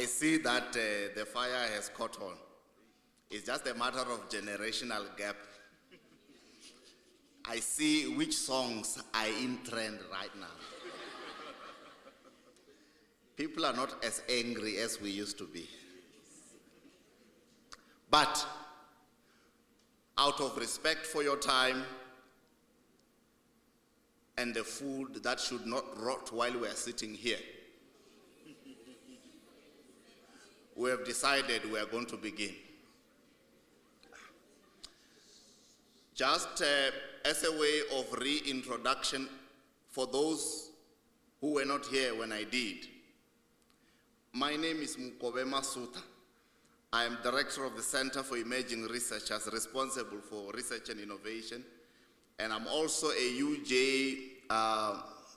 I see that the fire has caught on. It's just a matter of generational gap. I see which songs are in trend right now. People are not as angry as we used to be. But out of respect for your time and the food that should not rot while we are sitting here, we have decided we are going to begin. Just as a way of reintroduction for those who were not here when I did, my name is Mukobe Masuta. I am Director of the Center for Emerging Researchers, responsible for research and innovation. And I'm also a UJ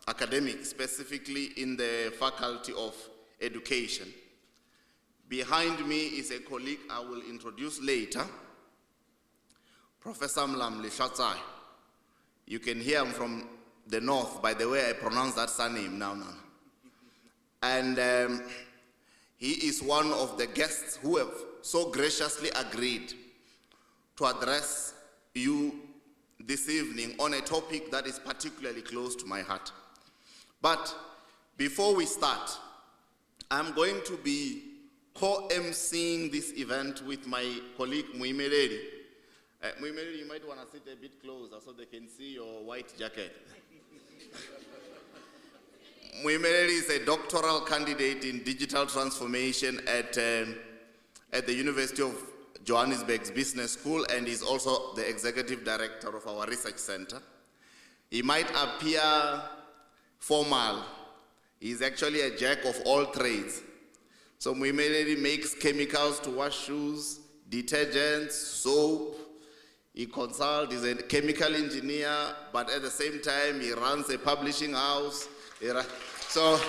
academic, specifically in the Faculty of Education. Behind me is a colleague I will introduce later, Professor Mlamli Shatsai. You can hear him from the north by the way I pronounce that surname now. And he is one of the guests who have so graciously agreed to address you this evening on a topic that is particularly close to my heart. But before we start, I'm going to be co-emceeing this event with my colleague Muimeleli. Muimeleli, you might want to sit a bit closer so they can see your white jacket. Muimeleli is a doctoral candidate in digital transformation at the University of Johannesburg's Business School, and is also the executive director of our research center. He might appear formal. He's actually a jack of all trades. So Muimeleli makes chemicals to wash shoes, detergents, soap. He consults, he's a chemical engineer, but at the same time, he runs a publishing house. So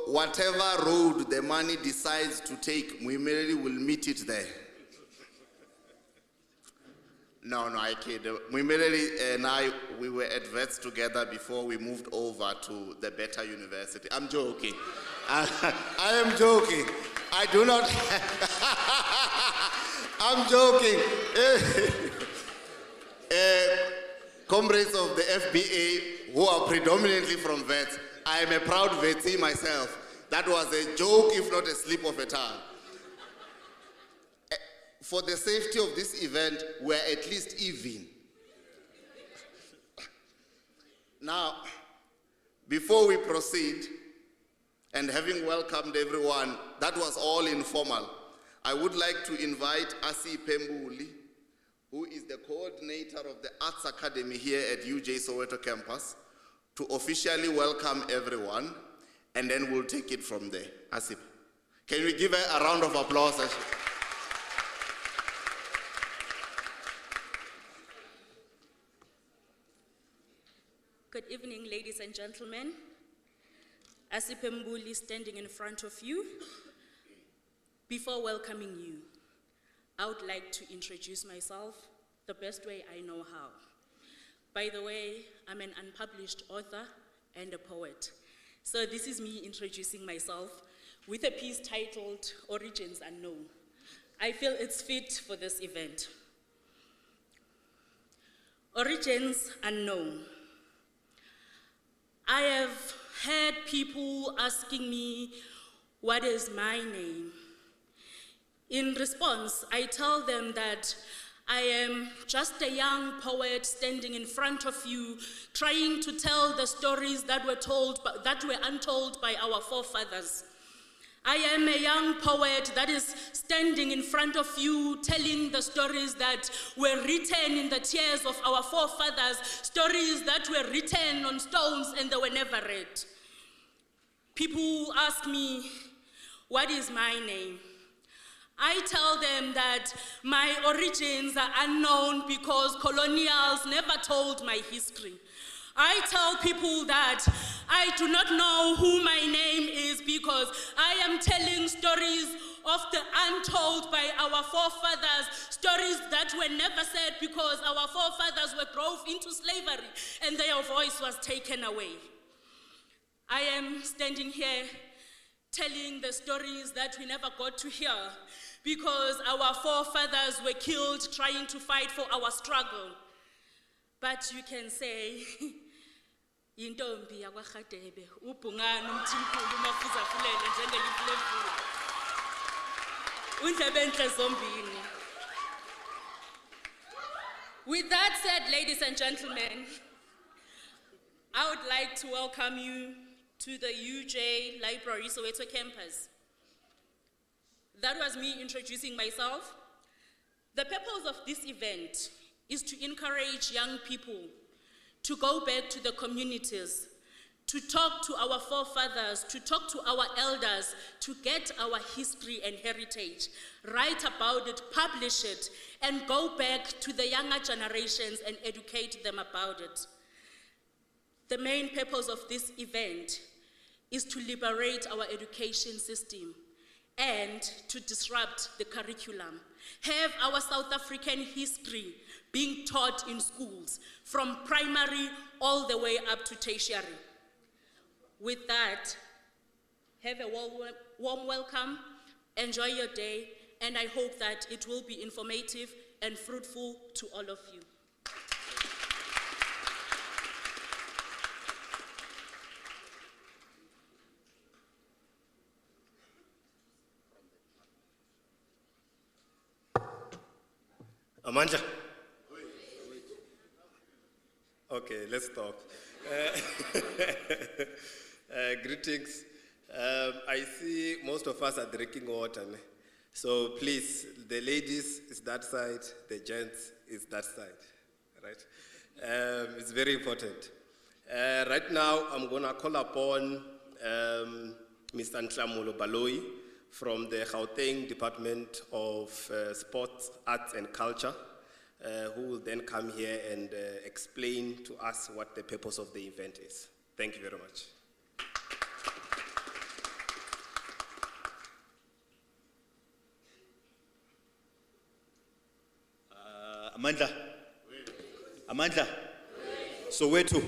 whatever road the money decides to take, Muimeleli will meet it there. No, I kid. Muimeleli and I, we were at vets together before we moved over to the better university. I'm joking. I am joking. I do not. I'm joking. Comrades of the FBA who are predominantly from vets, I am a proud vetty myself. That was a joke, if not a slip of a tongue. For the safety of this event, we're at least even. Now, before we proceed, and having welcomed everyone, that was all informal, I would like to invite Asi Pembuli, who is the coordinator of the Arts Academy here at UJ Soweto campus, to officially welcome everyone, and then we'll take it from there. Asip, can we give her a round of applause? Good evening, ladies and gentlemen. Asip Mbuli standing in front of you. Before welcoming you, I would like to introduce myself the best way I know how. By the way, I'm an unpublished author and a poet. So this is me introducing myself with a piece titled Origins Unknown. I feel it's fit for this event. Origins Unknown. I have had people asking me, what is my name? In response, I tell them that I am just a young poet standing in front of you, trying to tell the stories that were untold by our forefathers. I am a young poet that is standing in front of you, telling the stories that were written in the tears of our forefathers, stories that were written on stones and they were never read. People ask me, what is my name? I tell them that my origins are unknown because colonials never told my history. I tell people that I do not know who my name is because I am telling stories of the untold by our forefathers, stories that were never said because our forefathers were drove into slavery and their voice was taken away. I am standing here telling the stories that we never got to hear because our forefathers were killed trying to fight for our struggle. But you can say, Intombi yakwaRhadebe, ubhungane umthimkhulu umafuzafulele njengelifulevulu. Undlebe enhle zombini. With that said, ladies and gentlemen, I would like to welcome you to the UJ Library Soweto campus. That was me introducing myself. The purpose of this event is to encourage young people to go back to the communities, to talk to our forefathers, to talk to our elders, to get our history and heritage, write about it, publish it, and go back to the younger generations and educate them about it. The main purpose of this event is to liberate our education system and to disrupt the curriculum. Have our South African history being taught in schools, from primary all the way up to tertiary. With that, have a warm welcome, enjoy your day, and I hope that it will be informative and fruitful to all of you. Amanda? Okay, let's talk. Greetings. I see most of us are drinking water. So please, the ladies is that side, the gents is that side, right? It's very important. Right now, I'm gonna call upon Mr. Ntlamulo Baloyi from the Gauteng Department of Sports, Arts and Culture, who will then come here and explain to us what the purpose of the event is. Thank you very much. Amandla. Amandla. Soweto.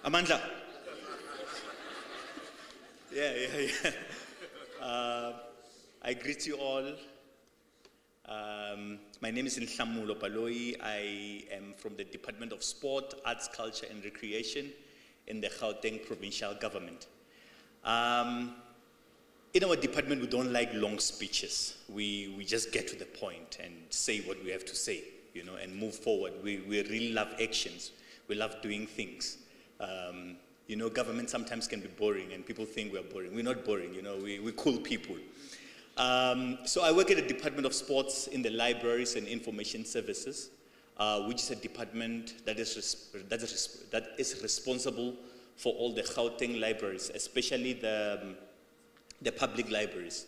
Amandla. Yeah. I greet you all. My name is Ntlamulo Baloyi. I am from the Department of Sport, Arts, Culture and Recreation in the Gauteng Provincial Government. In our department, we don't like long speeches. We just get to the point and say what we have to say, and move forward. We really love actions. We love doing things. Government sometimes can be boring and people think we're boring. We're not boring, we're cool people. So I work at the Department of Sports in the Libraries and Information Services, which is a department that is responsible for all the Gauteng libraries, especially the public libraries.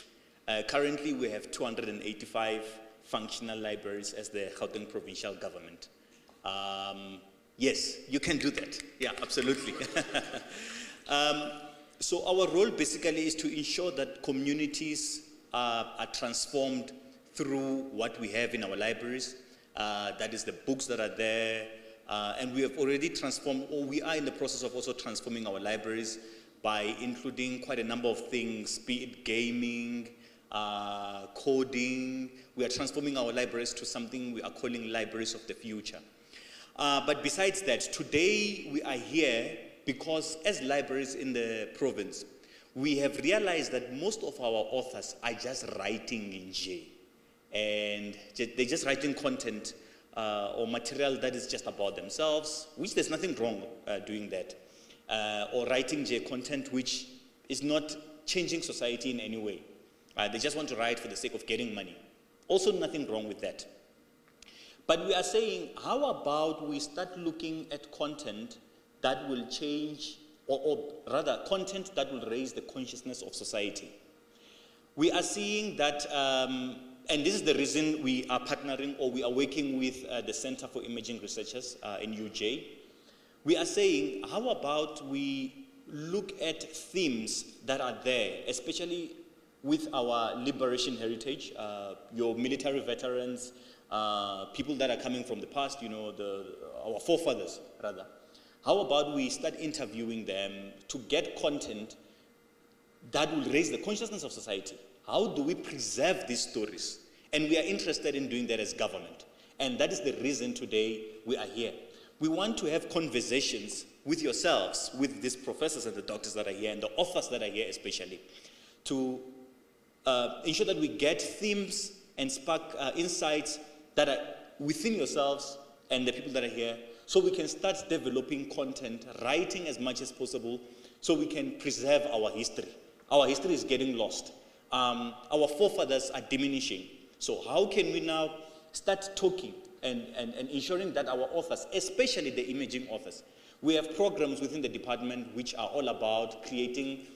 Currently, we have 285 functional libraries as the Gauteng Provincial Government. Yes, you can do that. Yeah, absolutely. So our role basically is to ensure that communities are transformed through what we have in our libraries. That is the books that are there. And we have already transformed, or we are in the process of also transforming our libraries by including quite a number of things, be it gaming, coding. We are transforming our libraries to something we are calling libraries of the future. But besides that, today we are here because as libraries in the province, we have realized that most of our authors are just writing in J. And they're just writing content or material that is just about themselves, which there's nothing wrong doing that. Or writing J content which is not changing society in any way. They just want to write for the sake of getting money. Also nothing wrong with that. But we are saying, how about we start looking at content that will change, or rather content that will raise the consciousness of society. We are seeing that, and this is the reason we are partnering, or we are working with the Center for Emerging Researchers in UJ. We are saying, how about we look at themes that are there, especially with our liberation heritage, your military veterans, people that are coming from the past, you know, our forefathers, rather. How about we start interviewing them to get content that will raise the consciousness of society? How do we preserve these stories? And we are interested in doing that as government. And that is the reason today we are here. We want to have conversations with yourselves, with these professors and the doctors that are here, and the authors that are here especially, to ensure that we get themes and spark insights that are within yourselves and the people that are here, so we can start developing content, writing as much as possible, so we can preserve our history. Our history is getting lost. Our forefathers are diminishing. So how can we now start talking and ensuring that our authors, especially the emerging authors, we have programs within the department which are all about creating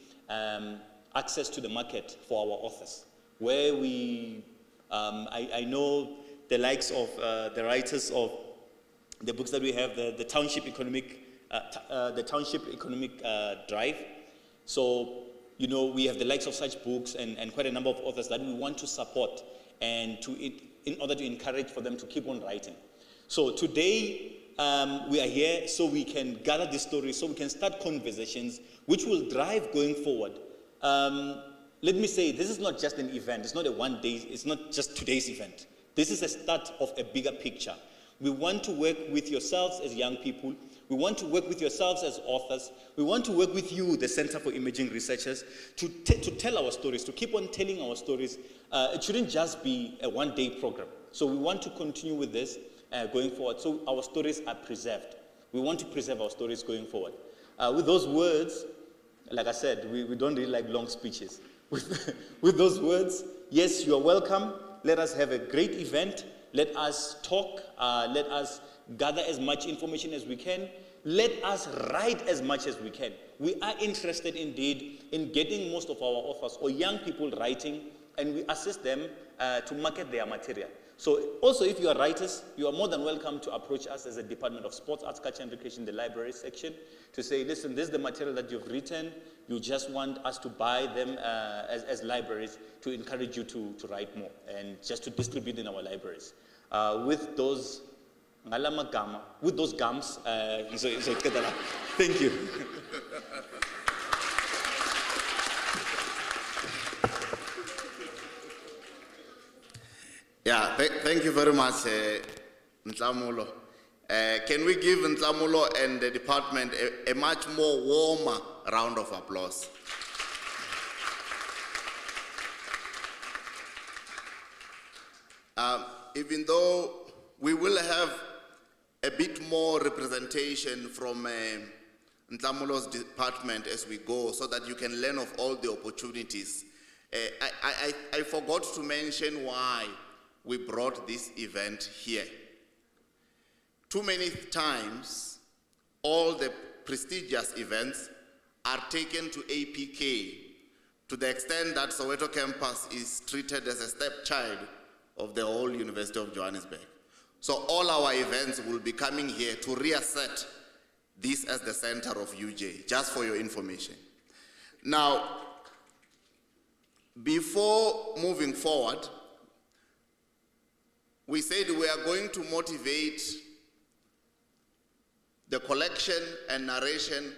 access to the market for our authors, where we, I know the likes of the writers of the books that we have, the Township Economic Drive. So, you know, we have the likes of such books and quite a number of authors that we want to support and in order to encourage for them to keep on writing. So today, we are here so we can gather the stories, so we can start conversations which will drive going forward. Let me say, this is not just an event. It's not a one day, it's not just today's event. This is a start of a bigger picture. We want to work with yourselves as young people. We want to work with yourselves as authors. We want to work with you, the Center for Emerging Researchers, to tell our stories, to keep on telling our stories. It shouldn't just be a one-day program. So we want to continue with this going forward, so our stories are preserved. We want to preserve our stories going forward. With those words, like I said, we don't really like long speeches. With those words, yes, you are welcome. Let us have a great event. Let us talk. Let us gather as much information as we can. Let us write as much as we can. We are interested indeed in getting most of our authors or young people writing, and we assist them to market their material. So also, if you are writers, you are more than welcome to approach us as a Department of Sports, Arts, Culture and Education, the library section, to say, listen, this is the material that you've written. You just want us to buy them as libraries to encourage you to write more and just to distribute in our libraries. With those gums, thank you. Yeah, thank you very much, Ntlamulo. Can we give Ntlamulo and the department a much more warmer round of applause? Even though we will have a bit more representation from Ntlamulo's department as we go, so that you can learn of all the opportunities. I forgot to mention why we brought this event here. Too many times, all the prestigious events are taken to APK to the extent that Soweto campus is treated as a stepchild of the whole University of Johannesburg. So all our events will be coming here to reassert this as the center of UJ, just for your information. Now, before moving forward, we said we are going to motivate the collection and narration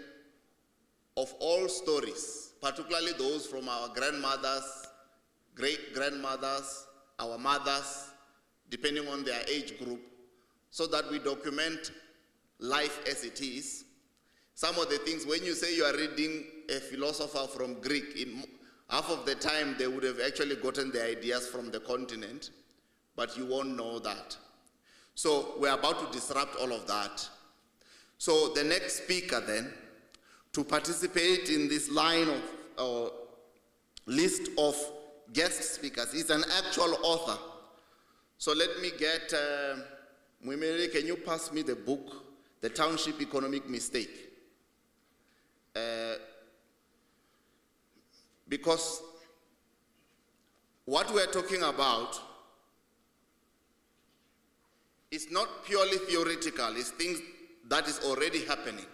of all stories, particularly those from our grandmothers, great-grandmothers, our mothers, depending on their age group, so that we document life as it is. Some of the things, when you say you are reading a philosopher from Greek, half of the time they would have actually gotten their ideas from the continent, but you won't know that. So we're about to disrupt all of that. So the next speaker then, to participate in this line of list of guest speakers, is an actual author. So let me get, Mwimere, can you pass me the book, The Township Economic Mistake? Because what we're talking about is not purely theoretical, it's things that is already happening.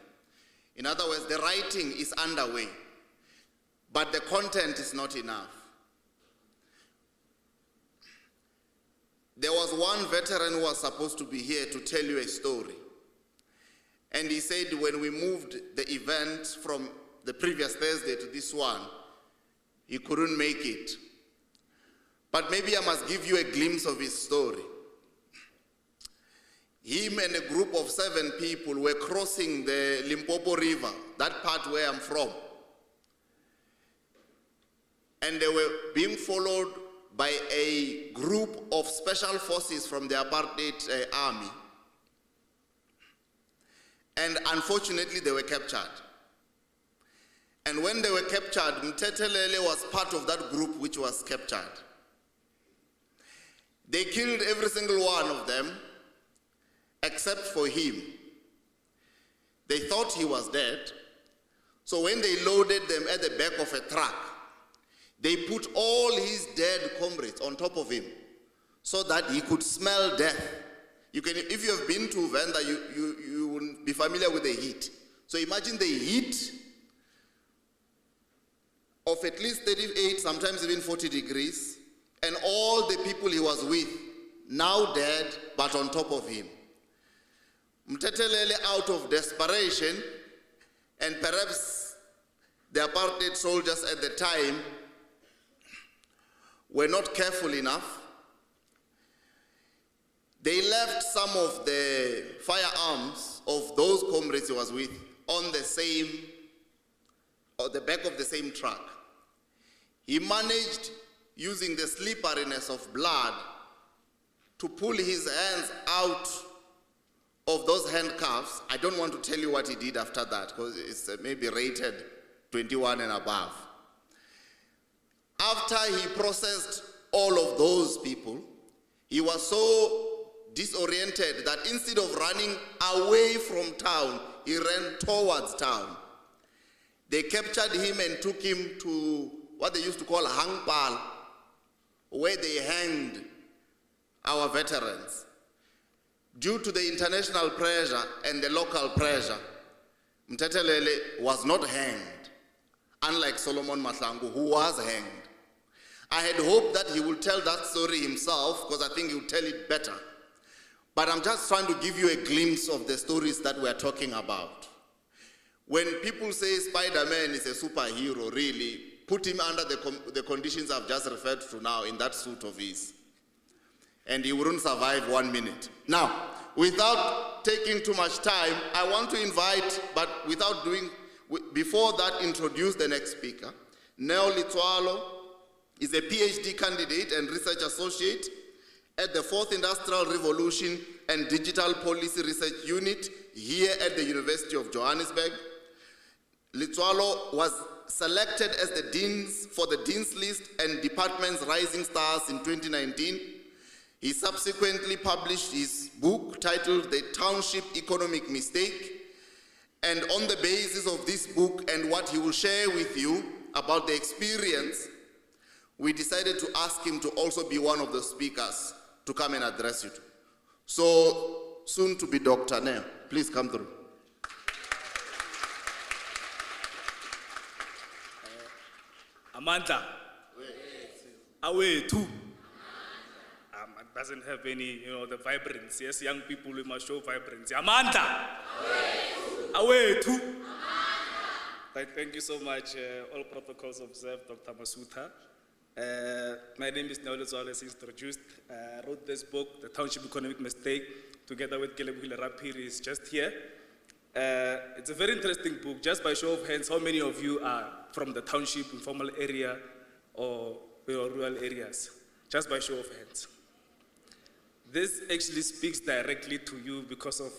In other words, the writing is underway, but the content is not enough. there was one veteran who was supposed to be here to tell you a story. And he said when we moved the event from the previous Thursday to this one, he couldn't make it. But maybe I must give you a glimpse of his story. Him and a group of 7 people were crossing the Limpopo River, that part where I'm from. And they were being followed by a group of special forces from the apartheid army. And unfortunately, they were captured. And when they were captured, Mtetelele was part of that group which was captured. They killed every single one of them, except for him. They thought he was dead. So when they loaded them at the back of a truck, they put all his dead comrades on top of him so that he could smell death. You can, if you have been to Venda, you will be familiar with the heat. So imagine the heat of at least 38, sometimes even 40 degrees, and all the people he was with, now dead, but on top of him. Mtetelele, out of desperation, and perhaps the apartheid soldiers at the time were not careful enough, they left some of the firearms of those comrades he was with on the same, or the back of the same truck. He managed, using the slipperiness of blood, to pull his hands out of those handcuffs. I don't want to tell you what he did after that, because it's maybe rated 21 and above. After he processed all of those people, he was so disoriented that instead of running away from town, he ran towards town. They captured him and took him to what they used to call hangpal, where they hanged our veterans. Due to the international pressure and the local pressure, Mtetelele was not hanged, unlike Solomon Mahlangu, who was hanged. I had hoped that he would tell that story himself, because I think he would tell it better. But I'm just trying to give you a glimpse of the stories that we're talking about. When people say Spider-Man is a superhero, really, put him under the conditions I've just referred to now in that suit of his, and he wouldn't survive 1 minute. Now, without taking too much time, I want to invite, but without doing, before that, introduce the next speaker. Neo Litswalo is a PhD candidate and research associate at the 4th Industrial Revolution and Digital Policy Research Unit here at the University of Johannesburg. Litswalo was selected as the deans for the Dean's List and Department's Rising Stars in 2019. He subsequently published his book titled The Township Economic Mistake. And on the basis of this book and what he will share with you about the experience, we decided to ask him to also be one of the speakers to come and address you. So, soon to be Dr. Neo, please come through. Amanda. Away too. It doesn't have any, the vibrance. Yes, young people, we must show vibrancy. Amanda. Away too. Thank you so much. All protocols observed, Dr. Masuta. My name is Neo Litswalo, as introduced. I wrote this book, The Township Economic Mistake, together with Kelebule Rapiri, is just here. It's a very interesting book. Just by show of hands, how many of you are from the township, informal area, or rural areas? Just by show of hands. This actually speaks directly to you because of,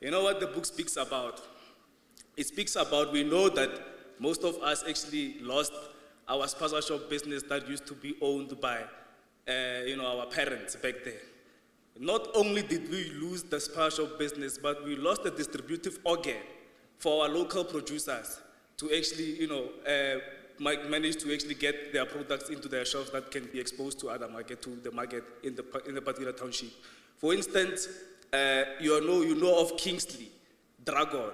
what the book speaks about? It speaks about, we know that most of us actually lost our spaza shop business that used to be owned by, our parents back then. Not only did we lose the spaza shop business, but we lost the distributive organ for our local producers to actually, manage to actually get their products into their shelves that can be exposed to other market, to the market in the particular township. For instance, you know of Kingsley, Dragon.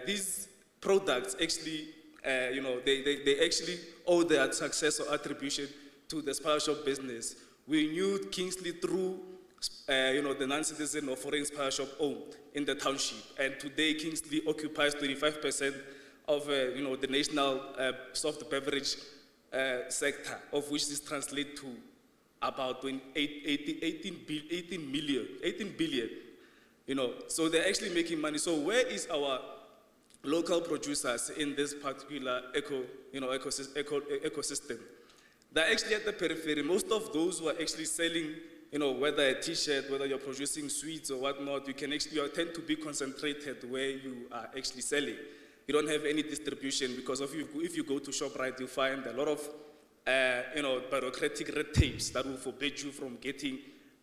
These products actually, they actually owe their success or attribution to the spaza shop business. We knew Kingsley through the non-citizen or foreign spire shop owned in the township. And today, Kingsley occupies 25% of, the national soft beverage sector, of which this translates to about 18 billion. So they're actually making money. So where is our local producers in this particular ecosystem? They're actually at the periphery. Most of those who are actually selling, whether a t-shirt, whether you're producing sweets or whatnot, you tend to be concentrated where you are actually selling. You don't have any distribution, because if you go to ShopRite, you find a lot of bureaucratic red tapes that will forbid you from getting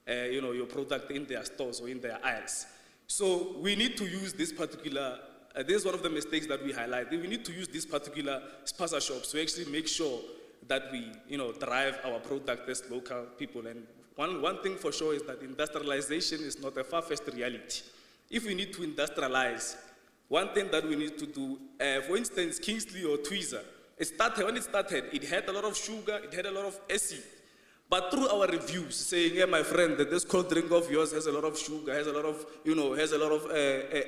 your product in their stores or in their aisles. So we need to use this particular, this is one of the mistakes that we highlight. We need to use these particular spaza shops to actually make sure that we drive our product as local people. And one thing for sure is that industrialization is not a far-fetched reality. If we need to industrialize, one thing that we need to do, for instance, Kingsley or Tweezer, when it started, it had a lot of sugar, it had a lot of acid. But through our reviews, saying, "Hey, my friend, that this cold drink of yours has a lot of sugar, has a lot of,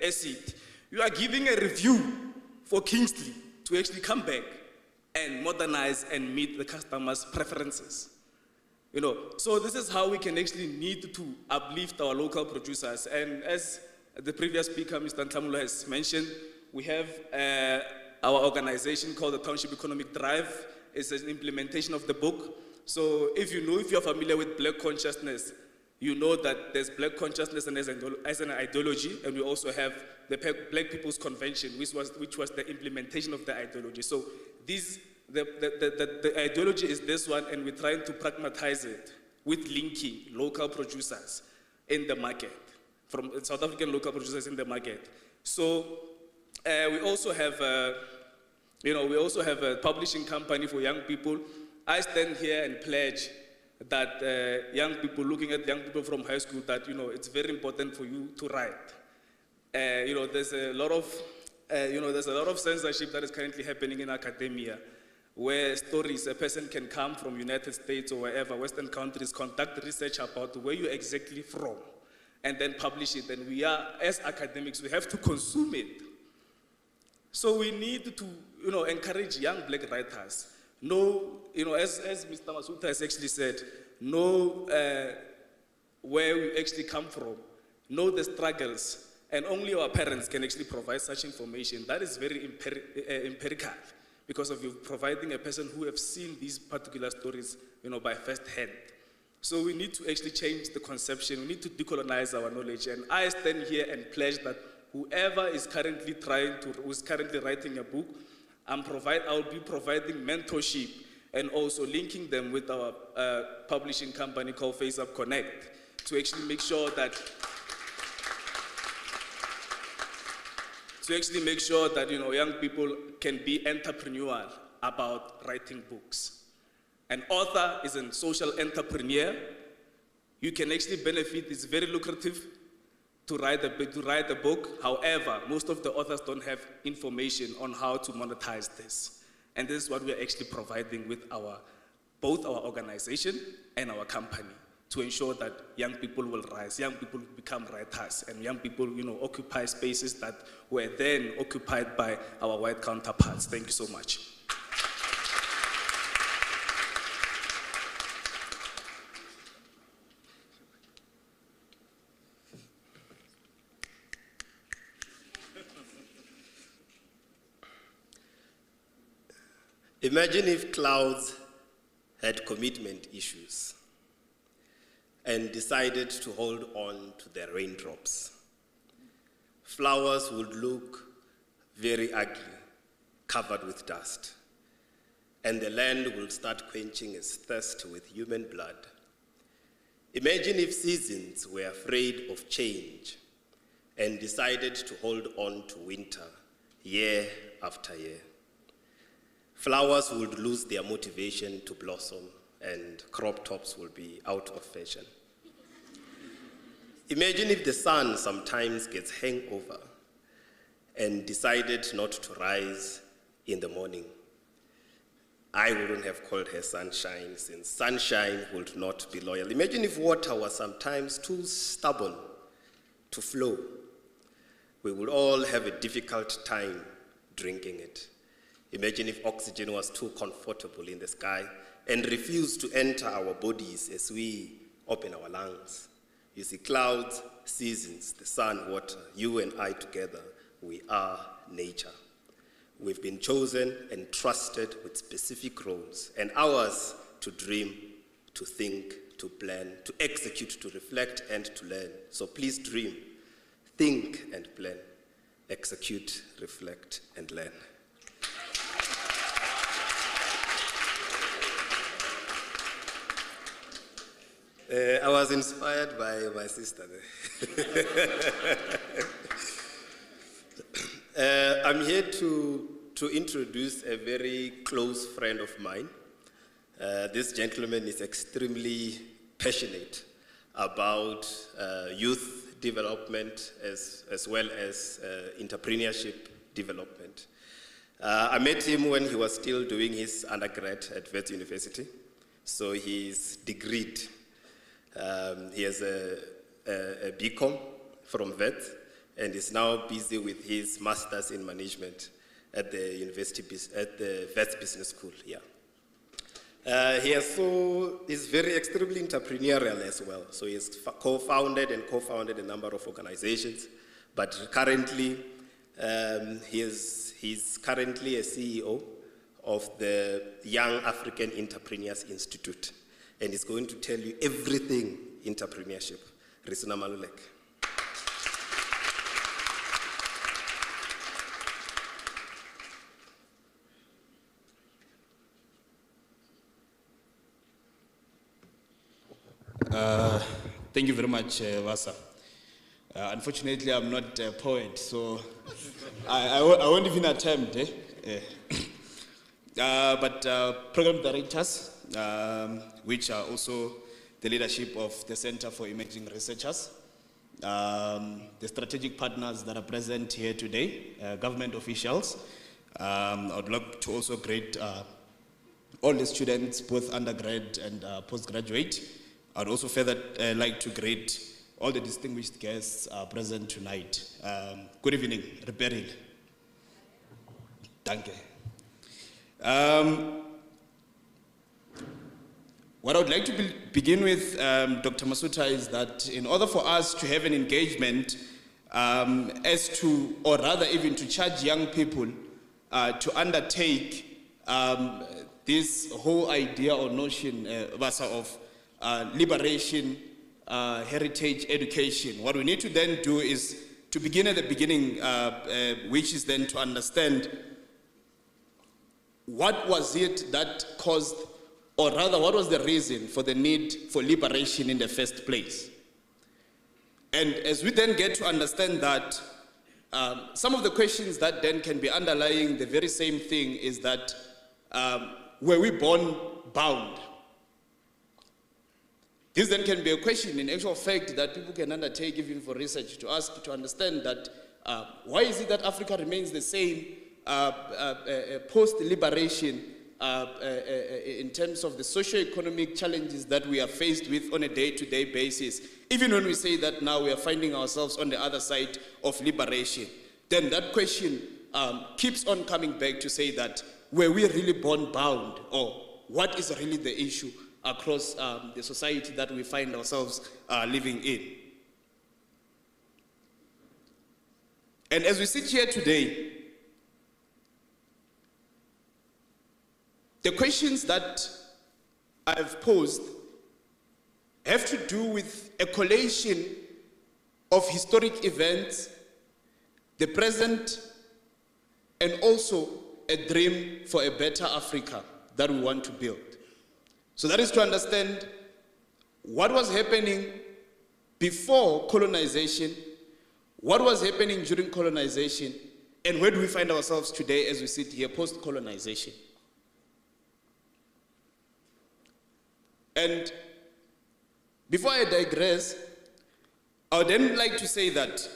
acid," you are giving a review for Kingsley to actually come back and modernize and meet the customers' preferences. So this is how we can actually need to uplift our local producers. And as the previous speaker, Mr. Ntamulo, has mentioned, we have our organization called the Township Economic Drive. It's an implementation of the book. So if you're familiar with Black consciousness, you know that there's Black consciousness and as an ideology, and we also have the Black People's Convention, which was the implementation of the ideology. So the ideology is this one, and we're trying to pragmatize it with linking local producers in the market, from South African local producers in the market. So we also have a publishing company for young people. I stand here and pledge that looking at young people from high school, that it's very important for you to write. There's a lot of censorship that is currently happening in academia, where a person can come from United States or wherever, Western countries, conduct research about where you're exactly from, and then publish it. And we are, as academics, we have to consume it. So we need to, encourage young Black writers. Know, as Mr. Masuta has actually said, know where we actually come from, know the struggles, and only our parents can actually provide such information. That is very empirical, because of you providing a person who have seen these particular stories, by first hand. So we need to actually change the conception. We need to decolonize our knowledge. And I stand here and pledge that whoever is currently who's currently writing a book, I'll be providing mentorship and also linking them with our publishing company called Face Up Connect to actually make sure that young people can be entrepreneurial about writing books. An author is a social entrepreneur. You can actually benefit. It's very lucrative to write a book. However, most of the authors don't have information on how to monetize this. And this is what we are actually providing with both our organization and our company, to ensure that young people will rise, young people become writers, and young people, occupy spaces that were then occupied by our white counterparts. Thank you so much. Imagine if clouds had commitment issues and decided to hold on to their raindrops. Flowers would look very ugly, covered with dust, and the land would start quenching its thirst with human blood. Imagine if seasons were afraid of change and decided to hold on to winter year after year. Flowers would lose their motivation to blossom, and crop tops will be out of fashion. Imagine if the sun sometimes gets hangover and decided not to rise in the morning. I wouldn't have called her sunshine, since sunshine would not be loyal. Imagine if water was sometimes too stubborn to flow. We would all have a difficult time drinking it. Imagine if oxygen was too comfortable in the sky and refused to enter our bodies as we open our lungs. You see, clouds, seasons, the sun, water, you and I together, we are nature. We've been chosen and trusted with specific roles, and ours to dream, to think, to plan, to execute, to reflect, and to learn. So please dream, think and plan, execute, reflect, and learn. I was inspired by my sister there. I'm here to introduce a very close friend of mine. This gentleman is extremely passionate about youth development as well as entrepreneurship development. I met him when he was still doing his undergrad at Wits University, so he's degreed. He has a BCom from Wits and is now busy with his master's in management at the Wits Business School. Yeah. He's very extremely entrepreneurial as well. So he has co-founded a number of organizations, but currently he's currently a CEO of the Young African Entrepreneurs Institute, and he's going to tell you everything entrepreneurship. Risuna Malulek. Thank you very much, Vasa. Unfortunately, I'm not a poet, so I won't even attempt. But program directors, which are also the leadership of the Center for Emerging Researchers, the strategic partners that are present here today, government officials. I would like to also greet all the students, both undergrad and postgraduate. I'd also further like to greet all the distinguished guests present tonight. Good evening, Reperil. Danke. What I would like to begin with, Dr. Masuta, is that in order for us to have an engagement as to, or rather even to charge young people to undertake this whole idea or notion, Vasa, of liberation, heritage, education. What we need to then do is to begin at the beginning, which is then to understand what was it that caused, or rather what was the reason for the need for liberation in the first place. And as we then get to understand that, some of the questions that then can be underlying the very same thing is that, were we born bound? This then can be a question in actual fact that people can undertake even for research to ask to understand that why is it that Africa remains the same post-liberation in terms of the socio-economic challenges that we are faced with on a day-to-day basis. Even when we say that now we are finding ourselves on the other side of liberation, then that question keeps on coming back to say that were we really born bound, or what is really the issue across the society that we find ourselves living in. And as we sit here today, the questions that I've posed have to do with a collation of historic events, the present, and also a dream for a better Africa that we want to build. So that is to understand what was happening before colonization, what was happening during colonization, and where do we find ourselves today as we sit here post-colonization. And before I digress, I would then like to say that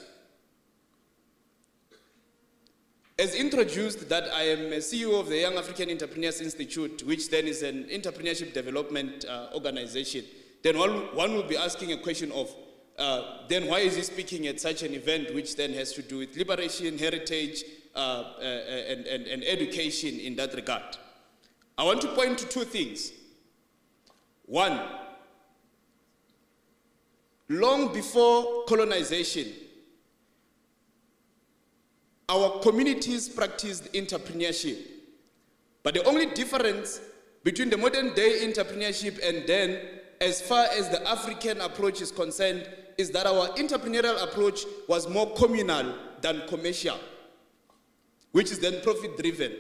has introduced that I am a CEO of the Young African Entrepreneurs Institute, which then is an entrepreneurship development organization, then one will be asking a question of, then why is he speaking at such an event which then has to do with liberation, heritage, and education in that regard? I want to point to two things. One, long before colonization, our communities practiced entrepreneurship. But the only difference between the modern day entrepreneurship and then, as far as the African approach is concerned, is that our entrepreneurial approach was more communal than commercial, which is then profit driven.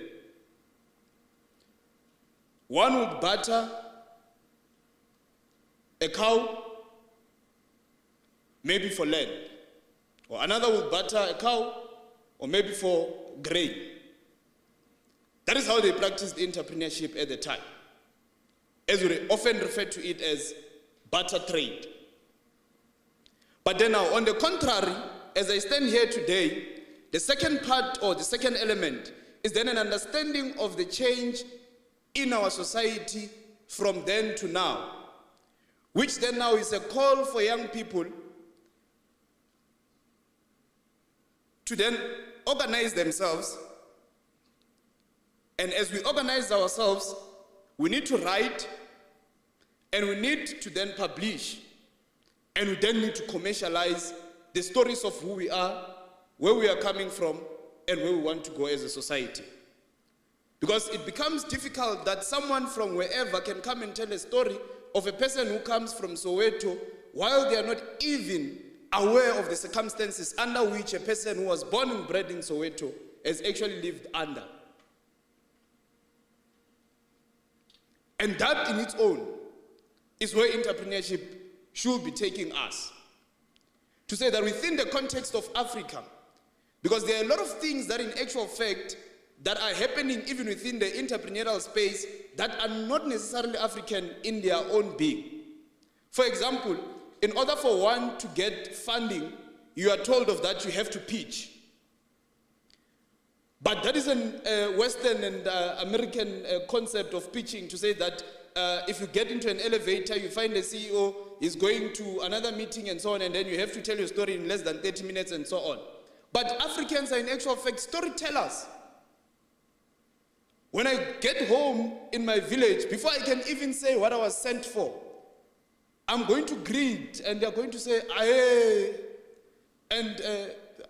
One would barter a cow, maybe for land, or another would barter a cow, or maybe for grain. That is how they practiced entrepreneurship at the time, as we often refer to it as barter trade. But then now, on the contrary, as I stand here today, the second part or the second element is then an understanding of the change in our society from then to now, which then now is a call for young people to then organize themselves. And as we organize ourselves, we need to write, and we need to then publish, and we then need to commercialize the stories of who we are, where we are coming from, and where we want to go as a society. Because it becomes difficult that someone from wherever can come and tell a story of a person who comes from Soweto while they are not even aware of the circumstances under which a person who was born and bred in Soweto has actually lived under. And that in its own is where entrepreneurship should be taking us. To say that within the context of Africa, because there are a lot of things that in actual fact that are happening even within the entrepreneurial space that are not necessarily African in their own being. For example, in order for one to get funding, you are told of that you have to pitch. But that is a Western and American concept of pitching, to say that if you get into an elevator, you find the CEO is going to another meeting and so on, and then you have to tell your story in less than 30 minutes and so on. But Africans are in actual fact storytellers. When I get home in my village, before I can even say what I was sent for, I'm going to greet, and they're going to say, aye, and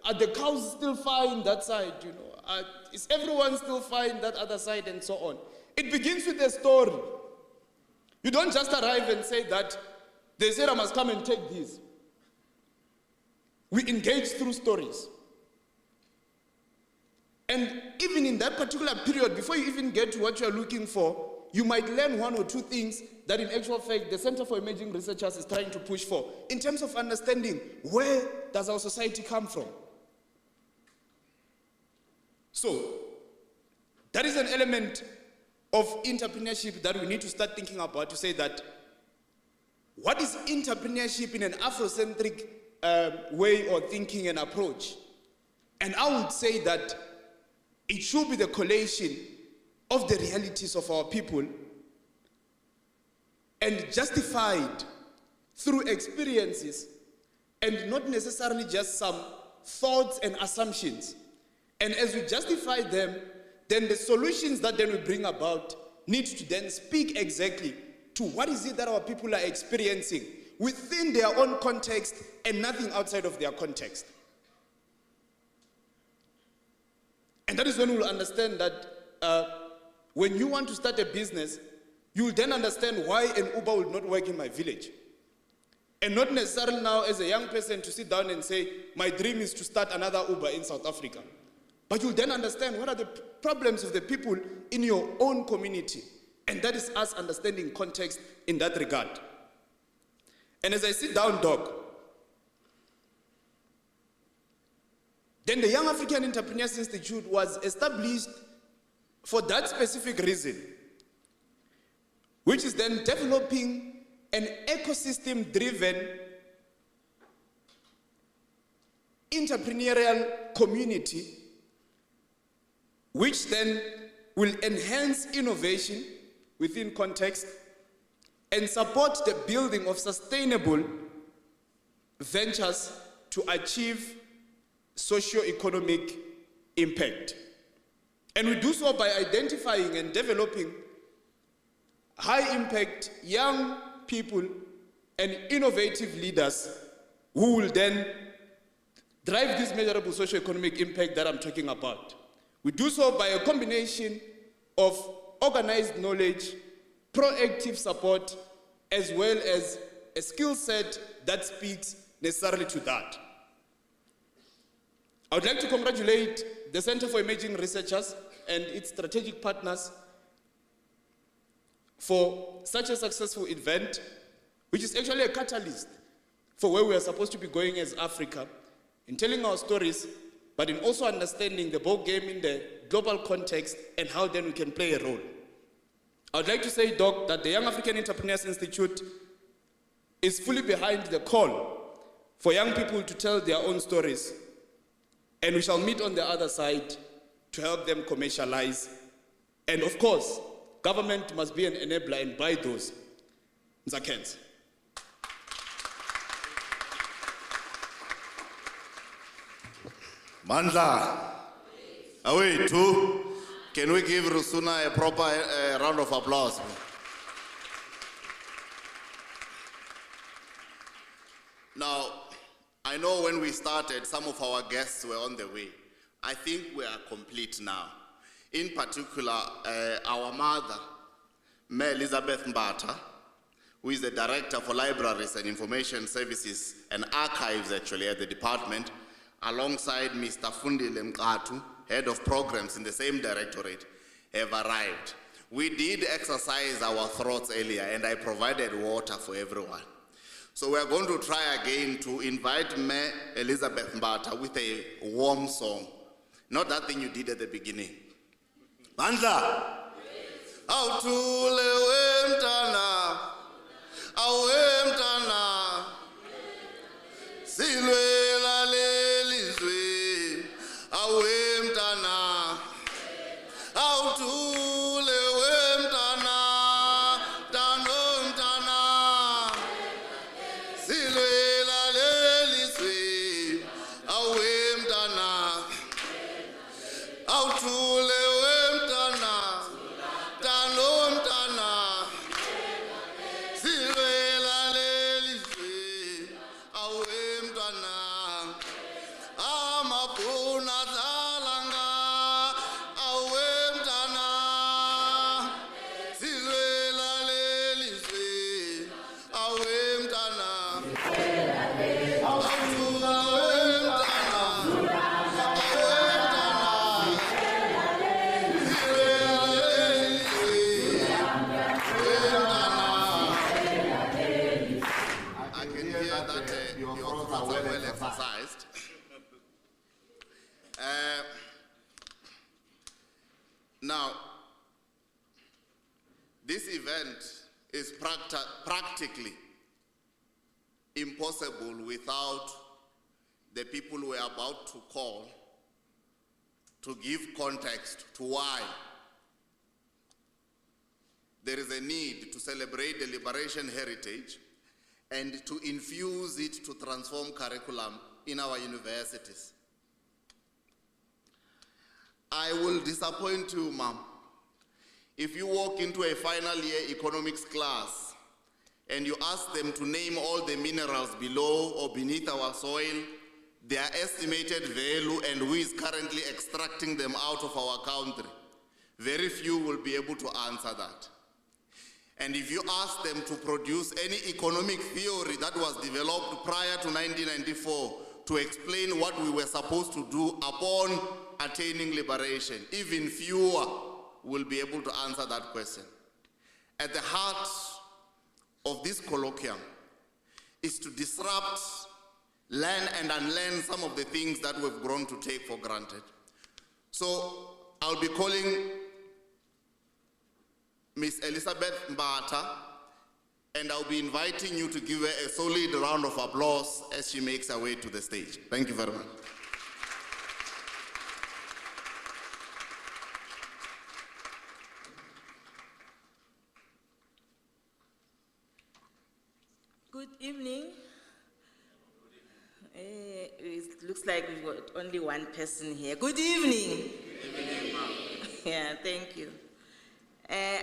are the cows still fine that side, you know? Is everyone still fine that other side, and so on? It begins with a story. You don't just arrive and say that they said I must come and take this. We engage through stories. And even in that particular period, before you even get to what you're looking for, you might learn one or two things that in actual fact the Center for Emerging Researchers is trying to push for, in terms of understanding where does our society come from. So, that is an element of entrepreneurship that we need to start thinking about, to say that what is entrepreneurship in an Afrocentric way or thinking and approach? And I would say that it should be the collation of the realities of our people and justified through experiences and not necessarily just some thoughts and assumptions. And as we justify them, then the solutions that then we bring about need to then speak exactly to what is it that our people are experiencing within their own context and nothing outside of their context. And that is when we'll understand that when you want to start a business, you will then understand why an Uber will not work in my village. And not necessarily now as a young person to sit down and say, my dream is to start another Uber in South Africa. But you'll then understand what are the problems of the people in your own community. And that is us understanding context in that regard. And as I sit down, Doc, then the Young African Entrepreneurs Institute was established for that specific reason, which is then developing an ecosystem-driven entrepreneurial community which then will enhance innovation within context and support the building of sustainable ventures to achieve socio-economic impact. And we do so by identifying and developing high-impact young people and innovative leaders who will then drive this measurable socio-economic impact that I'm talking about. We do so by a combination of organized knowledge, proactive support, as well as a skill set that speaks necessarily to that. I would like to congratulate the Center for Emerging Researchers and its strategic partners for such a successful event, which is actually a catalyst for where we are supposed to be going as Africa, in telling our stories, but in also understanding the ball game in the global context and how then we can play a role. I would like to say, Doc, that the Young African Entrepreneurs Institute is fully behind the call for young people to tell their own stories, and we shall meet on the other side to help them commercialize. And of course, government must be an enabler and buy those. Mzakens. Mandla, away too. Can we give Rusuna a proper round of applause? Now, I know when we started, some of our guests were on the way. I think we are complete now. In particular, our mother, Mayor Elizabeth Mbata, who is the Director for Libraries and Information Services and Archives actually at the department, alongside Mr. Fundile Mqatu, Head of Programs in the same directorate, have arrived. We did exercise our throats earlier and I provided water for everyone. So we are going to try again to invite Mayor Elizabeth Mbata with a warm song. Not that thing you did at the beginning. Mandla! Awuthule wemntana, awemntana, silwela lelizwe, awemntana, awuthule wemntana, mntana, silwela lelizwe, awemntana, awuthule Now, this event is practically impossible without the people we are about to call to give context to why there is a need to celebrate the liberation heritage and to infuse it to transform curriculum in our universities. I will disappoint you, ma'am. If you walk into a final year economics class and you ask them to name all the minerals below or beneath our soil, their estimated value and who is currently extracting them out of our country, very few will be able to answer that. And if you ask them to produce any economic theory that was developed prior to 1994 to explain what we were supposed to do upon attaining liberation, even fewer will be able to answer that question. At the heart of this colloquium is to disrupt, learn and unlearn some of the things that we've grown to take for granted. So I'll be calling Miss Elizabeth Mbata, and I'll be inviting you to give her a solid round of applause as she makes her way to the stage. Thank you very much. Good evening. It looks like we've got only one person here. Good evening. Good evening, ma'am. Yeah, thank you.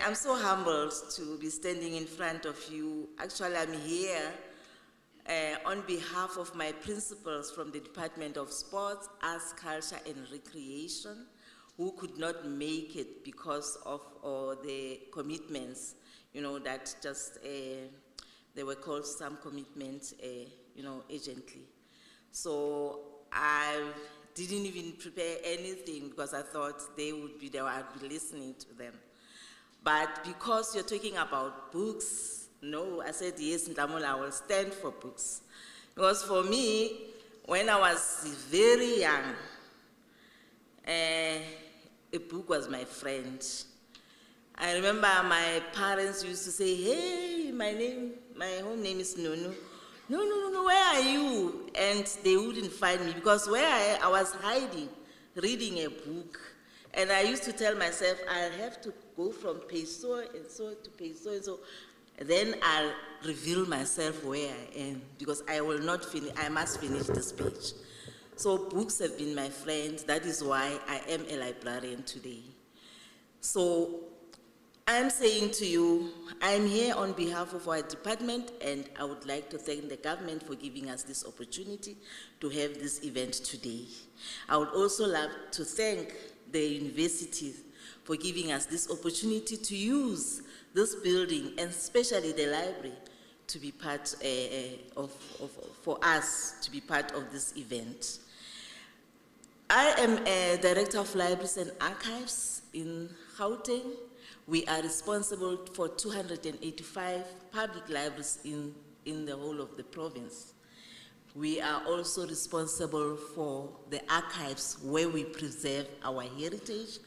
I'm so humbled to be standing in front of you. Actually, I'm here on behalf of my principals from the Department of Sports, Arts, Culture and Recreation, who could not make it because of the commitments, that just, they were called some commitment, urgently. So I didn't even prepare anything because I thought they would be there, I'd be listening to them. But because you're talking about books, no, I said, yes, Ntamola, I will stand for books. Because for me, when I was very young, a book was my friend. I remember my parents used to say, hey, my home name is Nunu. No, where are you? And they wouldn't find me because where I was hiding, reading a book. And I used to tell myself, I'll have to go from page so and so to page so and so. And then I'll reveal myself where I am because I will not finish, I must finish this page. So books have been my friends. That is why I am a librarian today. So I'm saying to you, I'm here on behalf of our department and I would like to thank the government for giving us this opportunity to have this event today. I would also love to thank the universities for giving us this opportunity to use this building and especially the library to be part for us to be part of this event. I am a Director of Libraries and Archives in Gauteng. We are responsible for 285 public libraries in the whole of the province. We are also responsible for the archives where we preserve our heritage.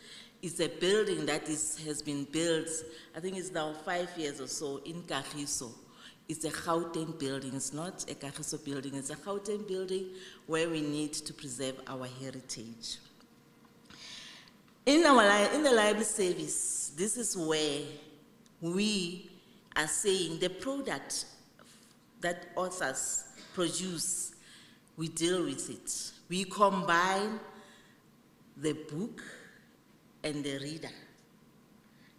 It's a building that has been built, I think it's now 5 years or so, in Kagiso. It's a Gauteng building, it's not a Kagiso building, it's a Gauteng building where we need to preserve our heritage. In the library service, this is where we are saying the product that authors produce, we deal with it. We combine the book and the reader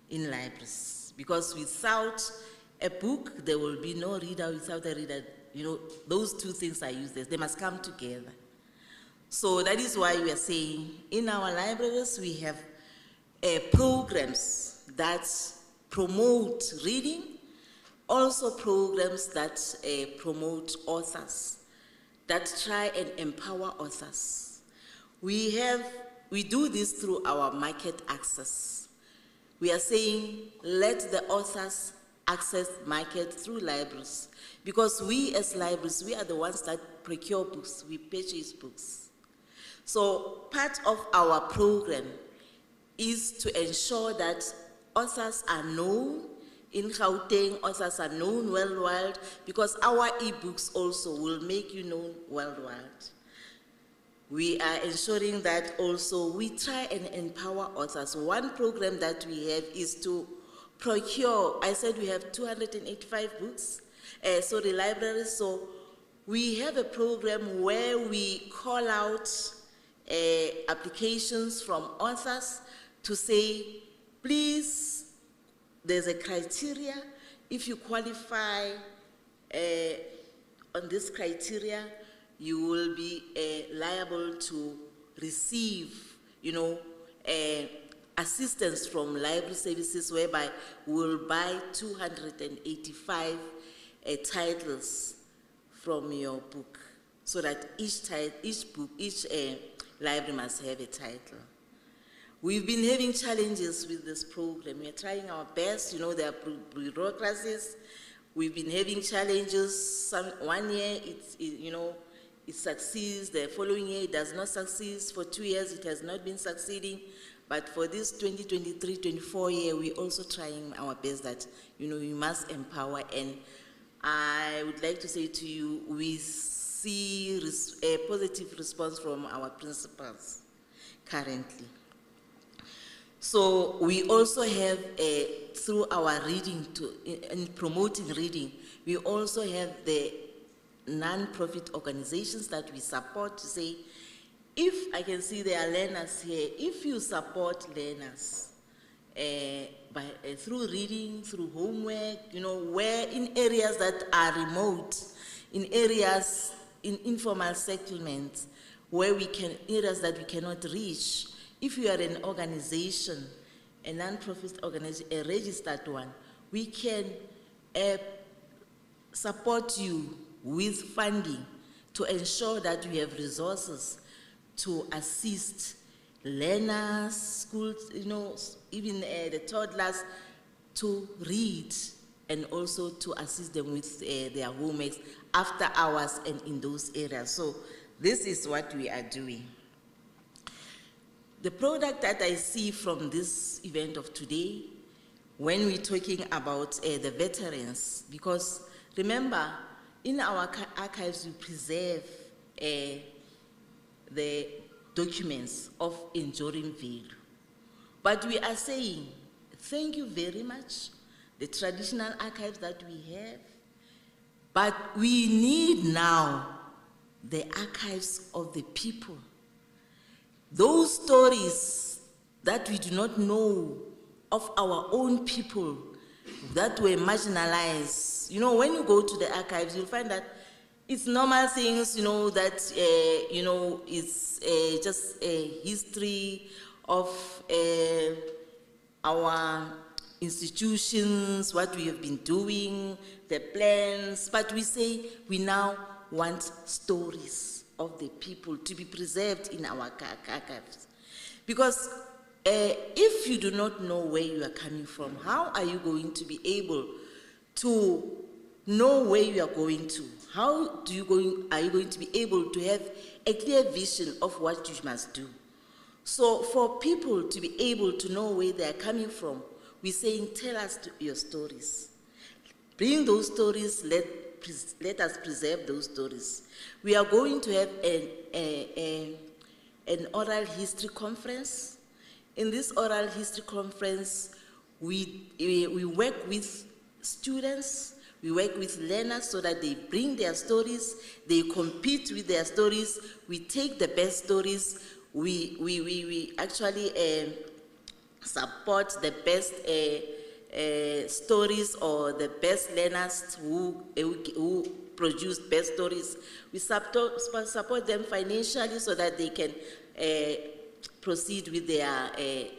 in libraries. Because without a book, there will be no reader. Without a reader, those two things are useless. They must come together. So that is why we are saying in our libraries, we have programs that promote reading, also programs that promote authors, that try and empower authors. We do this through our market access. We are saying, let the authors access market through libraries. Because we as libraries, we are the ones that procure books, we purchase books. So part of our program is to ensure that authors are known in Gauteng, authors are known worldwide, because our e-books also will make you known worldwide. We are ensuring that also we try and empower authors. One program that we have is to procure, I said we have 285 books, libraries, so we have a program where we call out applications from authors to say, please, there's a criteria. If you qualify on this criteria, you will be liable to receive, assistance from library services, whereby we'll buy 285 titles from your book, so that each library must have a title. We've been having challenges with this program. We're trying our best. There are bureaucracies. We've been having challenges. One year, it succeeds. The following year, it does not succeed. For 2 years, it has not been succeeding. But for this 2023-24 year, we're also trying our best that, we must empower. And I would like to say to you, we see a positive response from our principals currently. So we also have, through our reading, in promoting reading, We also have the non-profit organizations that we support to say, if I can see there are learners here, if you support learners through reading, through homework, you know, where in areas that are remote, in areas, in informal settlements, where we can, areas that we cannot reach, if you are an organization, a non-profit organization, a registered one, we can support you with funding to ensure that we have resources to assist learners, schools, you know, even the toddlers to read, and also to assist them with their homeworks after hours and in those areas. So this is what we are doing. The product that I see from this event of today, when we're talking about the veterans, because remember, in our archives we preserve the documents of enduring value. But we are saying, thank you very much, the traditional archives that we have, but we need now the archives of the people. Those stories that we do not know of our own people that were marginalized. You know, when you go to the archives, you'll find that it's normal things, you know, that, you know, it's just a history of our institutions, what we have been doing, the plans, but we say we now want stories of the people to be preserved in our archives. Because if you do not know where you are coming from, how are you going to be able to know where you are going to? How are you going to be able to have a clear vision of what you must do? So for people to be able to know where they are coming from, we're saying, tell us your stories. Bring those stories, let us preserve those stories. We are going to have an oral history conference. In this oral history conference, we work with students, we work with learners so that they bring their stories, they compete with their stories, we take the best stories, we actually support the best stories or the best learners who produce best stories. We support them financially so that they can proceed with their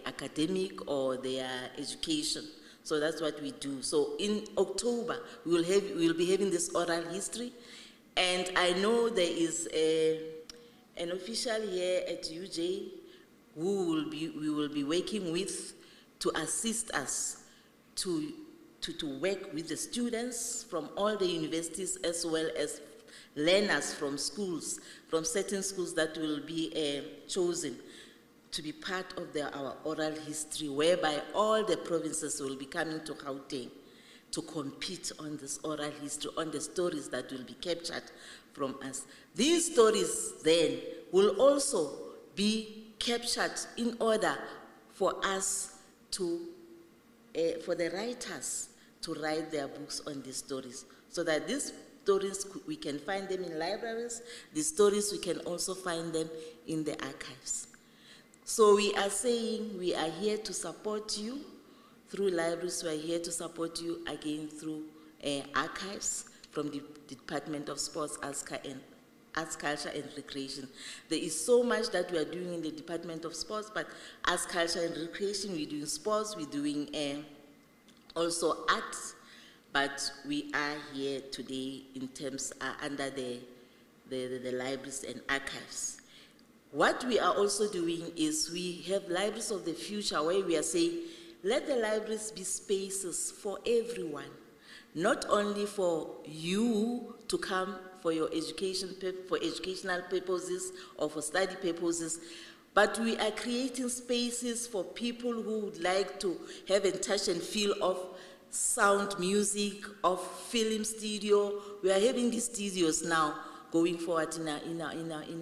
academic or their education. So that's what we do. So in October, we'll be having this oral history, and I know there is an official here at UJ who we will be working with to assist us to work with the students from all the universities, as well as learners from schools, from certain schools that will be chosen to be part of our oral history, whereby all the provinces will be coming to Gauteng to compete on this oral history, on the stories that will be captured from us. These stories then will also be captured in order for us to, for the writers to write their books on these stories, so that these stories, we can find them in libraries. These stories, we can also find them in the archives. So we are saying we are here to support you through libraries. We are here to support you again through archives from the Department of Sports, Arts, Culture and Recreation. There is so much that we are doing in the Department of Sports, but Arts, Culture and Recreation, we're doing sports, we're doing also arts, but we are here today in terms under the libraries and archives. What we are also doing is we have libraries of the future, where we are saying, let the libraries be spaces for everyone, not only for you to come for your education, for educational purposes or for study purposes, but we are creating spaces for people who would like to have a touch and feel of sound music, of film studio. We are having these studios now going forward in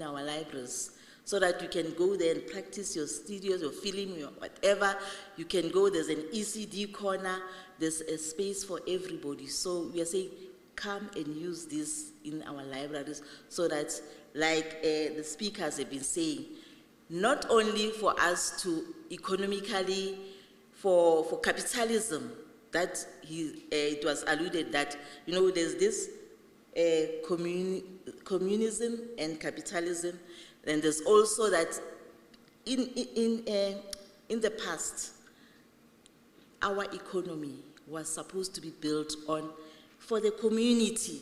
our libraries, so that you can go there and practice your studios, your film, your whatever. You can go, there's an ECD corner, there's a space for everybody. So we are saying, come and use this in our libraries so that, like the speakers have been saying, not only for us to economically, for capitalism, that it was alluded that, you know, there's this communism and capitalism, and there's also that in the past, our economy was supposed to be built on for the community,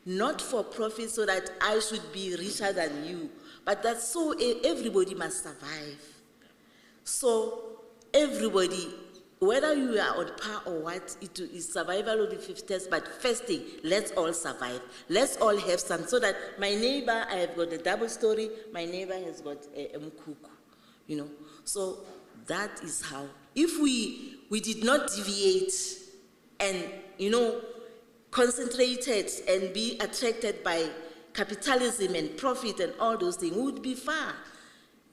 not for profit so that I should be richer than you, but that so everybody must survive. So everybody, whether you are on par or what, it is survival of the fittest, but first thing, let's all survive. Let's all have some, so that my neighbor, I have got a double story, my neighbor has got a mkuku, you know. So that is how, if we did not deviate and, you know, concentrated and be attracted by capitalism and profit and all those things, we would be far.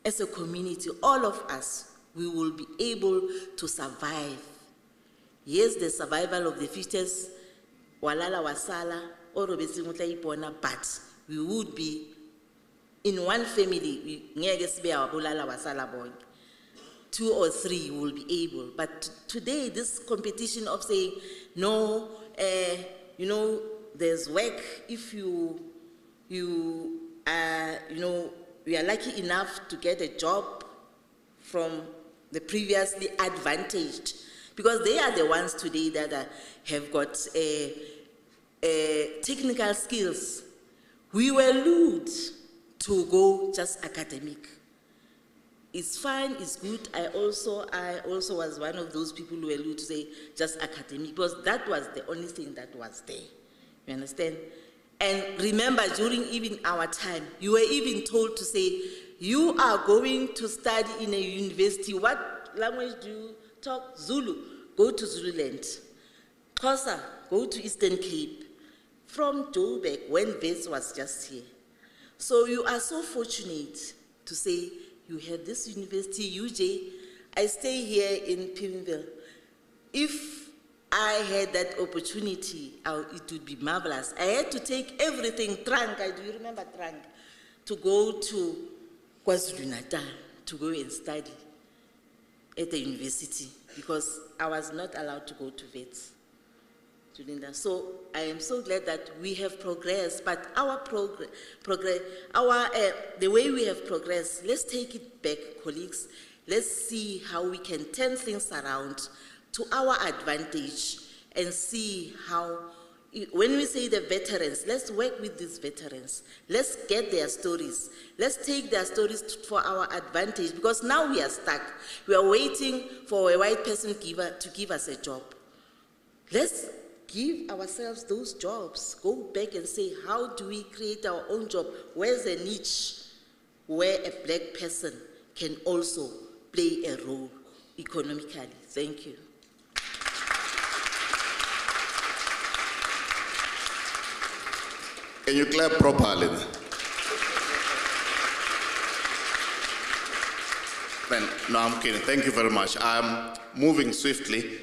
As a community, all of us, we will be able to survive. Yes, the survival of the fittest, walala wasala, or but we would be in one family, two or three will be able. But today, this competition of saying, no, you know, there's work if you are, you know, we are lucky enough to get a job from the previously advantaged, because they are the ones today that have got technical skills. We were lured to go just academic. It's fine, it's good. I also was one of those people who were lured to say just academic, because that was the only thing that was there. You understand? And remember, during even our time, you were even told to say, you are going to study in a university. What language do you talk? Zulu. Go to Zululand. Xhosa, go to Eastern Cape. From Joburg, when Wits was just here. So you are so fortunate to say, you have this university, UJ. I stay here in Pimville. If I had that opportunity, it would be marvelous. I had to take everything, trunk, do you remember trunk? To go to KwaZulu-Natal, to go and study at the university, because I was not allowed to go to Wits. So I am so glad that we have progressed, but our the way we have progressed, let's take it back, colleagues. Let's see how we can turn things around to our advantage and see how, when we say the veterans, let's work with these veterans. Let's get their stories. Let's take their stories for our advantage, because now we are stuck. We are waiting for a white person to give us a job. Let's give ourselves those jobs. Go back and say, how do we create our own job? Where's a niche where a black person can also play a role economically? Thank you. Can you clap properly? No, I'm kidding. Thank you very much. I'm moving swiftly.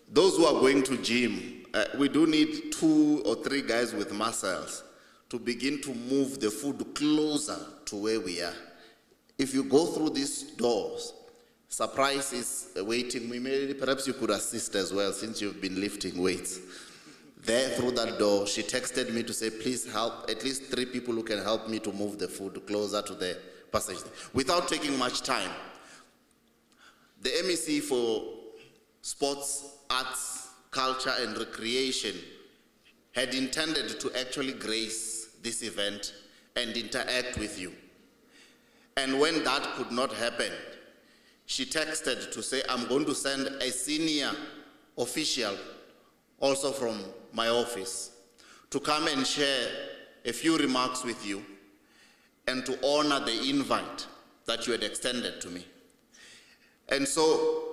Those who are going to gym, we do need 2 or 3 guys with muscles to begin to move the food closer to where we are. If you go through these doors, surprise is waiting. Perhaps you could assist as well, since you've been lifting weights. There through that door, she texted me to say, please help at least 3 people who can help me to move the food closer to the passage. Without taking much time, the MEC for Sports, Arts, Culture and Recreation had intended to actually grace this event and interact with you. And when that could not happen, she texted to say, I'm going to send a senior official, also from my office, to come and share a few remarks with you and to honor the invite that you had extended to me. And so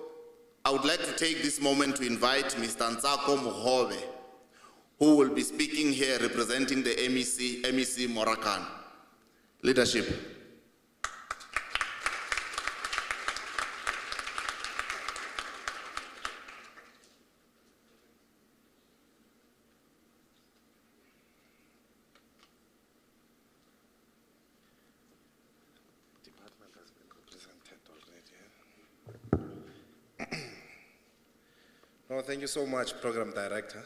I would like to take this moment to invite Mr. Ntsako Mohove, who will be speaking here representing the MEC Morakan. Leadership. No, thank you so much, Program Director.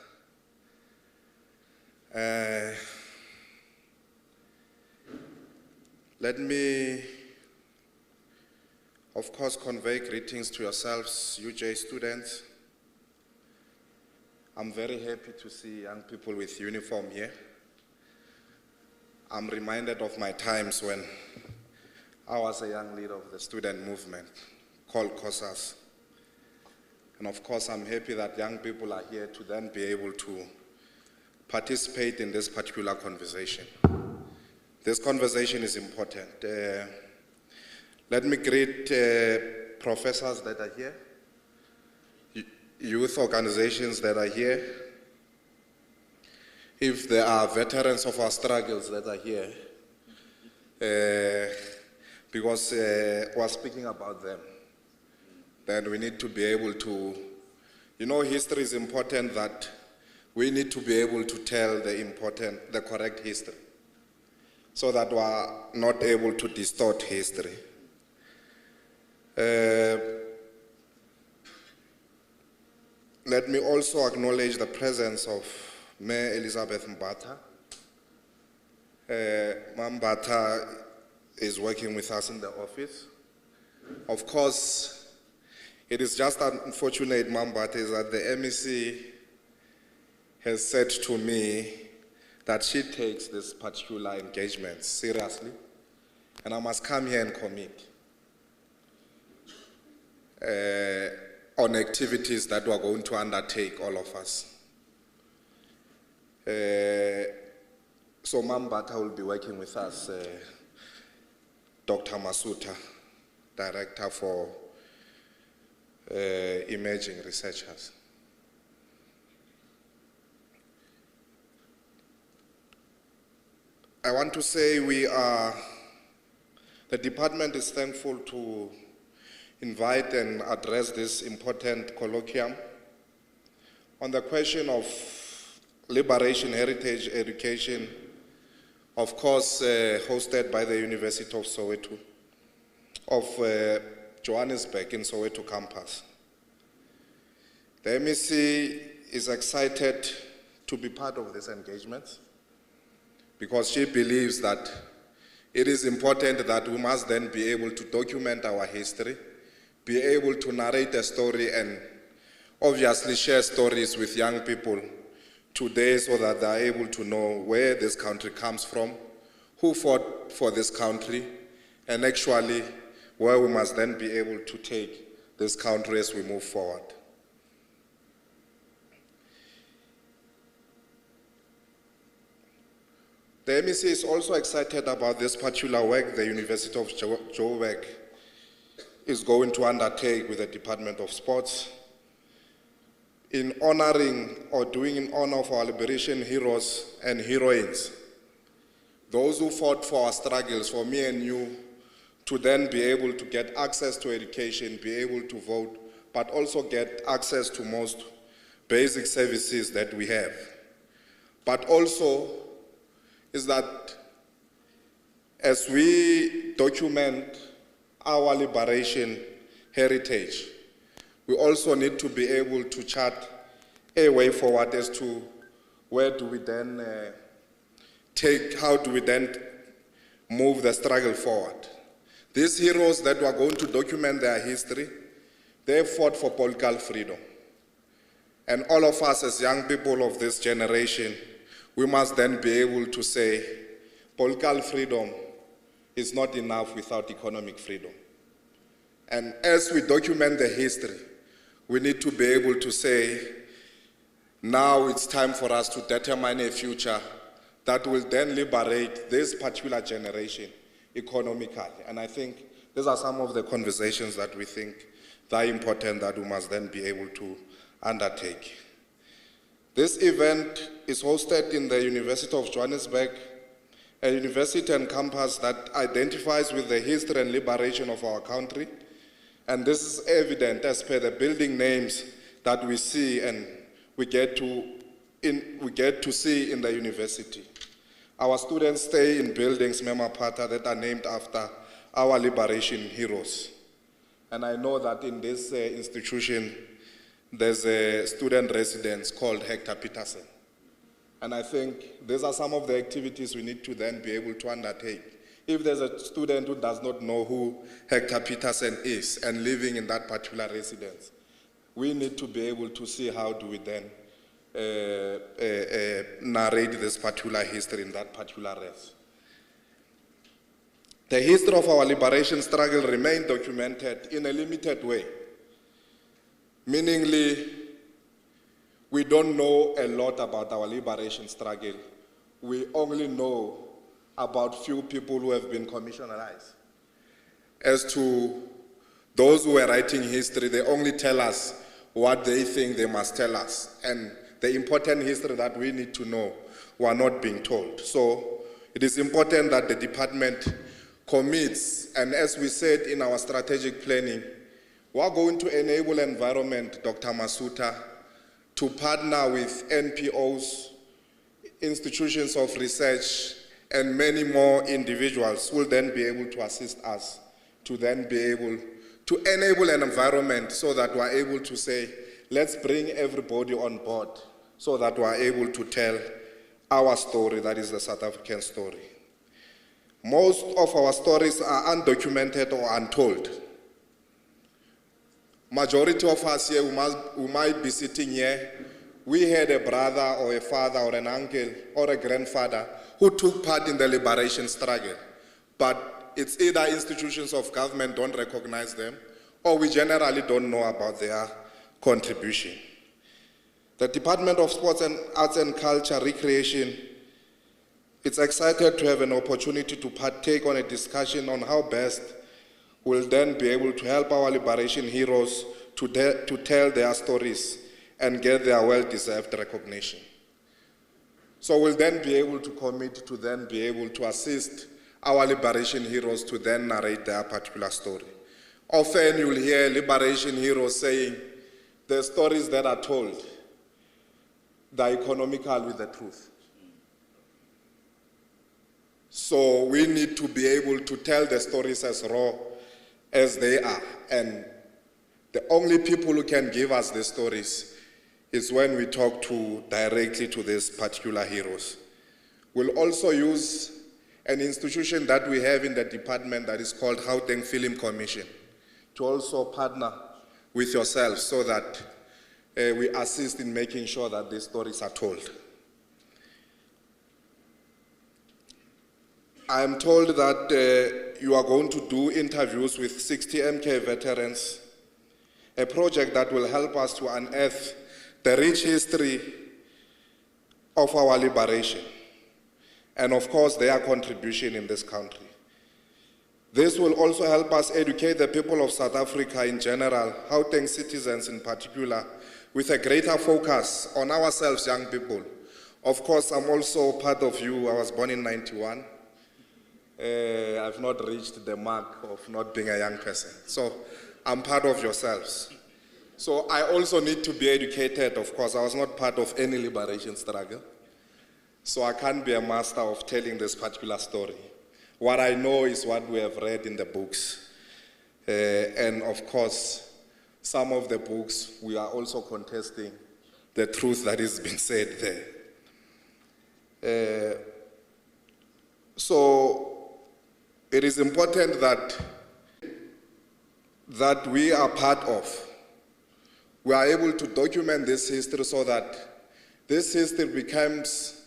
Let me, of course, convey greetings to yourselves, UJ students. I'm very happy to see young people with uniform here. I'm reminded of my times when I was a young leader of the student movement called COSAS. And of course, I'm happy that young people are here to then be able to participate in this particular conversation. This conversation is important. Let me greet professors that are here, youth organizations that are here. If there are veterans of our struggles that are here, because we're speaking about them, then we need to be able to, history is important, that we need to be able to tell the correct history, so that we are not able to distort history. Let me also acknowledge the presence of Mayor Elizabeth Mbatha. Ma'am Mbatha is working with us in the office. Of course, it is just unfortunate, Ma'am Mbatha, is that the MEC has said to me that she takes this particular engagement seriously, and I must come here and commit on activities that we're going to undertake, all of us. So Ma'am Mbatha will be working with us, Dr. Masuta, Director for Emerging Researchers. I want to say the department is thankful to invite and address this important colloquium on the question of liberation, heritage, education, of course hosted by the University of Soweto, of Johannesburg in Soweto campus. The MEC is excited to be part of this engagement because she believes that it is important that we must then be able to document our history, be able to narrate a story, and obviously share stories with young people today so that they are able to know where this country comes from, who fought for this country, and actually where we must then be able to take this country as we move forward. The MEC is also excited about this particular work the University of Joburg is going to undertake with the Department of Sports in honoring or doing in honor of our liberation heroes and heroines, those who fought for our struggles, for me and you, to then be able to get access to education, be able to vote, but also get access to most basic services that we have. But also is that as we document our liberation heritage, we also need to be able to chart a way forward as to where do we then how do we then move the struggle forward. These heroes that were going to document their history, they fought for political freedom. And all of us as young people of this generation, we must then be able to say, political freedom is not enough without economic freedom. And as we document the history, we need to be able to say, now it's time for us to determine a future that will then liberate this particular generation economically. And I think these are some of the conversations that we think are important that we must then be able to undertake. This event is hosted in the University of Johannesburg, a university and campus that identifies with the history and liberation of our country. And this is evident as per the building names that we see and we get to see in the university. Our students stay in buildings, Memapata, that are named after our liberation heroes. And I know that in this institution, there's a student residence called Hector Peterson. And I think these are some of the activities we need to then be able to undertake. If there's a student who does not know who Hector Peterson is and living in that particular residence, we need to be able to see how do we then narrate this particular history in that particular res. The history of our liberation struggle remained documented in a limited way. Meaningly, we don't know a lot about our liberation struggle. We only know about few people who have been commissionalized. As to those who are writing history, they only tell us what they think they must tell us. And the important history that we need to know, we are not being told. So it is important that the department commits, and as we said in our strategic planning, we are going to enable environment, Dr. Masuta, to partner with NPOs, institutions of research, and many more individuals who will then be able to assist us to then be able to enable an environment so that we are able to say, let's bring everybody on board so that we are able to tell our story, that is the South African story. Most of our stories are undocumented or untold. Majority of us here who might be sitting here, we had a brother or a father or an uncle or a grandfather who took part in the liberation struggle. But it's either institutions of government don't recognize them, or we generally don't know about their contribution. The Department of Sports and Arts and Culture, Recreation, it's excited to have an opportunity to partake on a discussion on how best we'll then be able to help our liberation heroes to tell their stories and get their well-deserved recognition. So we'll then be able to commit to then be able to assist our liberation heroes to then narrate their particular story. Often you'll hear liberation heroes saying, the stories that are told, they're economical with the truth. So we need to be able to tell the stories as raw as they are. And the only people who can give us the stories is when we talk directly to these particular heroes. We'll also use an institution that we have in the department that is called Gauteng Film Commission to also partner with yourselves so that we assist in making sure that these stories are told. I am told that you are going to do interviews with 60 MK veterans, a project that will help us to unearth the rich history of our liberation, and of course their contribution in this country. This will also help us educate the people of South Africa in general, Gauteng citizens in particular, with a greater focus on ourselves, young people. Of course, I'm also part of you. I was born in '91. I've not reached the mark of not being a young person. So I'm part of yourselves. So I also need to be educated, of course. I was not part of any liberation struggle. So I can't be a master of telling this particular story. What I know is what we have read in the books. And of course, some of the books, we are also contesting the truth that is being said there. So it is important that we are part of. We are able to document this history so that this history becomes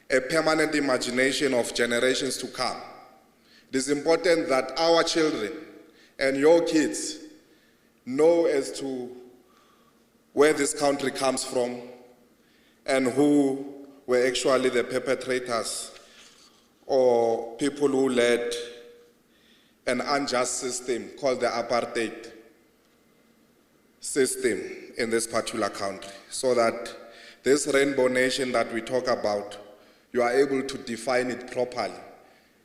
a permanent imagination of generations to come. It is important that our children and your kids know as to where this country comes from and who were actually the perpetrators or people who led an unjust system called the apartheid system in this particular country, so that this rainbow nation that we talk about, you are able to define it properly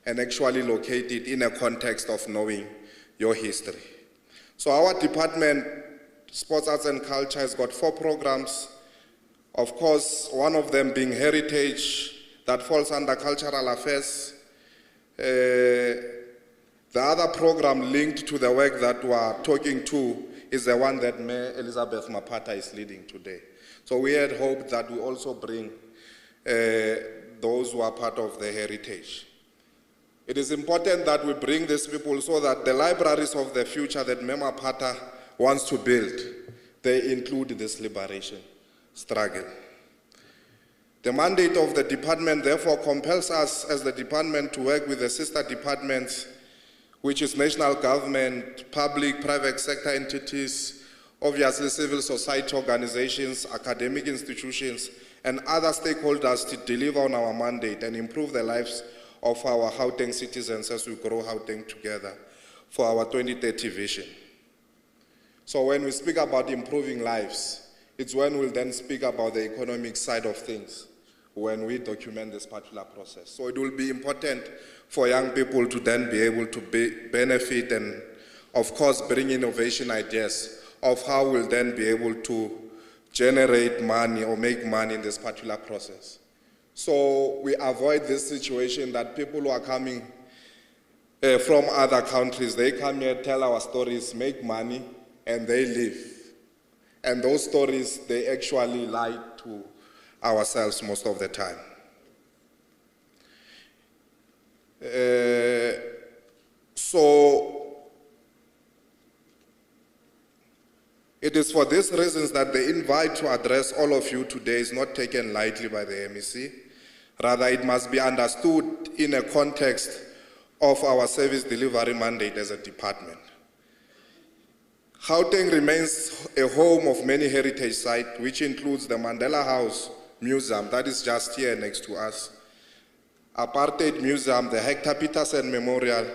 and actually locate it in a context of knowing your history. So our department, Sports, Arts and Culture, has got 4 programs. Of course, one of them being Heritage, that falls under Cultural Affairs. The other program linked to the work that we are talking to is the one that Mayor Elizabeth Mapata is leading today. So we had hoped that we also bring those who are part of the heritage. It is important that we bring these people so that the libraries of the future that Mayor Mapata wants to build, they include this liberation struggle. The mandate of the department therefore compels us as the department to work with the sister departments, which is national government, public, private sector entities, obviously civil society organizations, academic institutions, and other stakeholders to deliver on our mandate and improve the lives of our Gauteng citizens as we grow Gauteng together for our 2030 vision. So when we speak about improving lives, it's when we'll then speak about the economic side of things when we document this particular process. So it will be important for young people to then be able to benefit and, of course, bring innovation ideas of how we'll then be able to generate money or make money in this particular process. So we avoid this situation that people who are coming from other countries, they come here, tell our stories, make money, and they leave. And those stories, they actually lie to ourselves most of the time. So it is for these reasons that the invite to address all of you today is not taken lightly by the MEC. Rather, it must be understood in a context of our service delivery mandate as a department. Gauteng remains a home of many heritage sites, which includes the Mandela House Museum, that is just here next to us, Apartheid Museum, the Hector Peterson Memorial,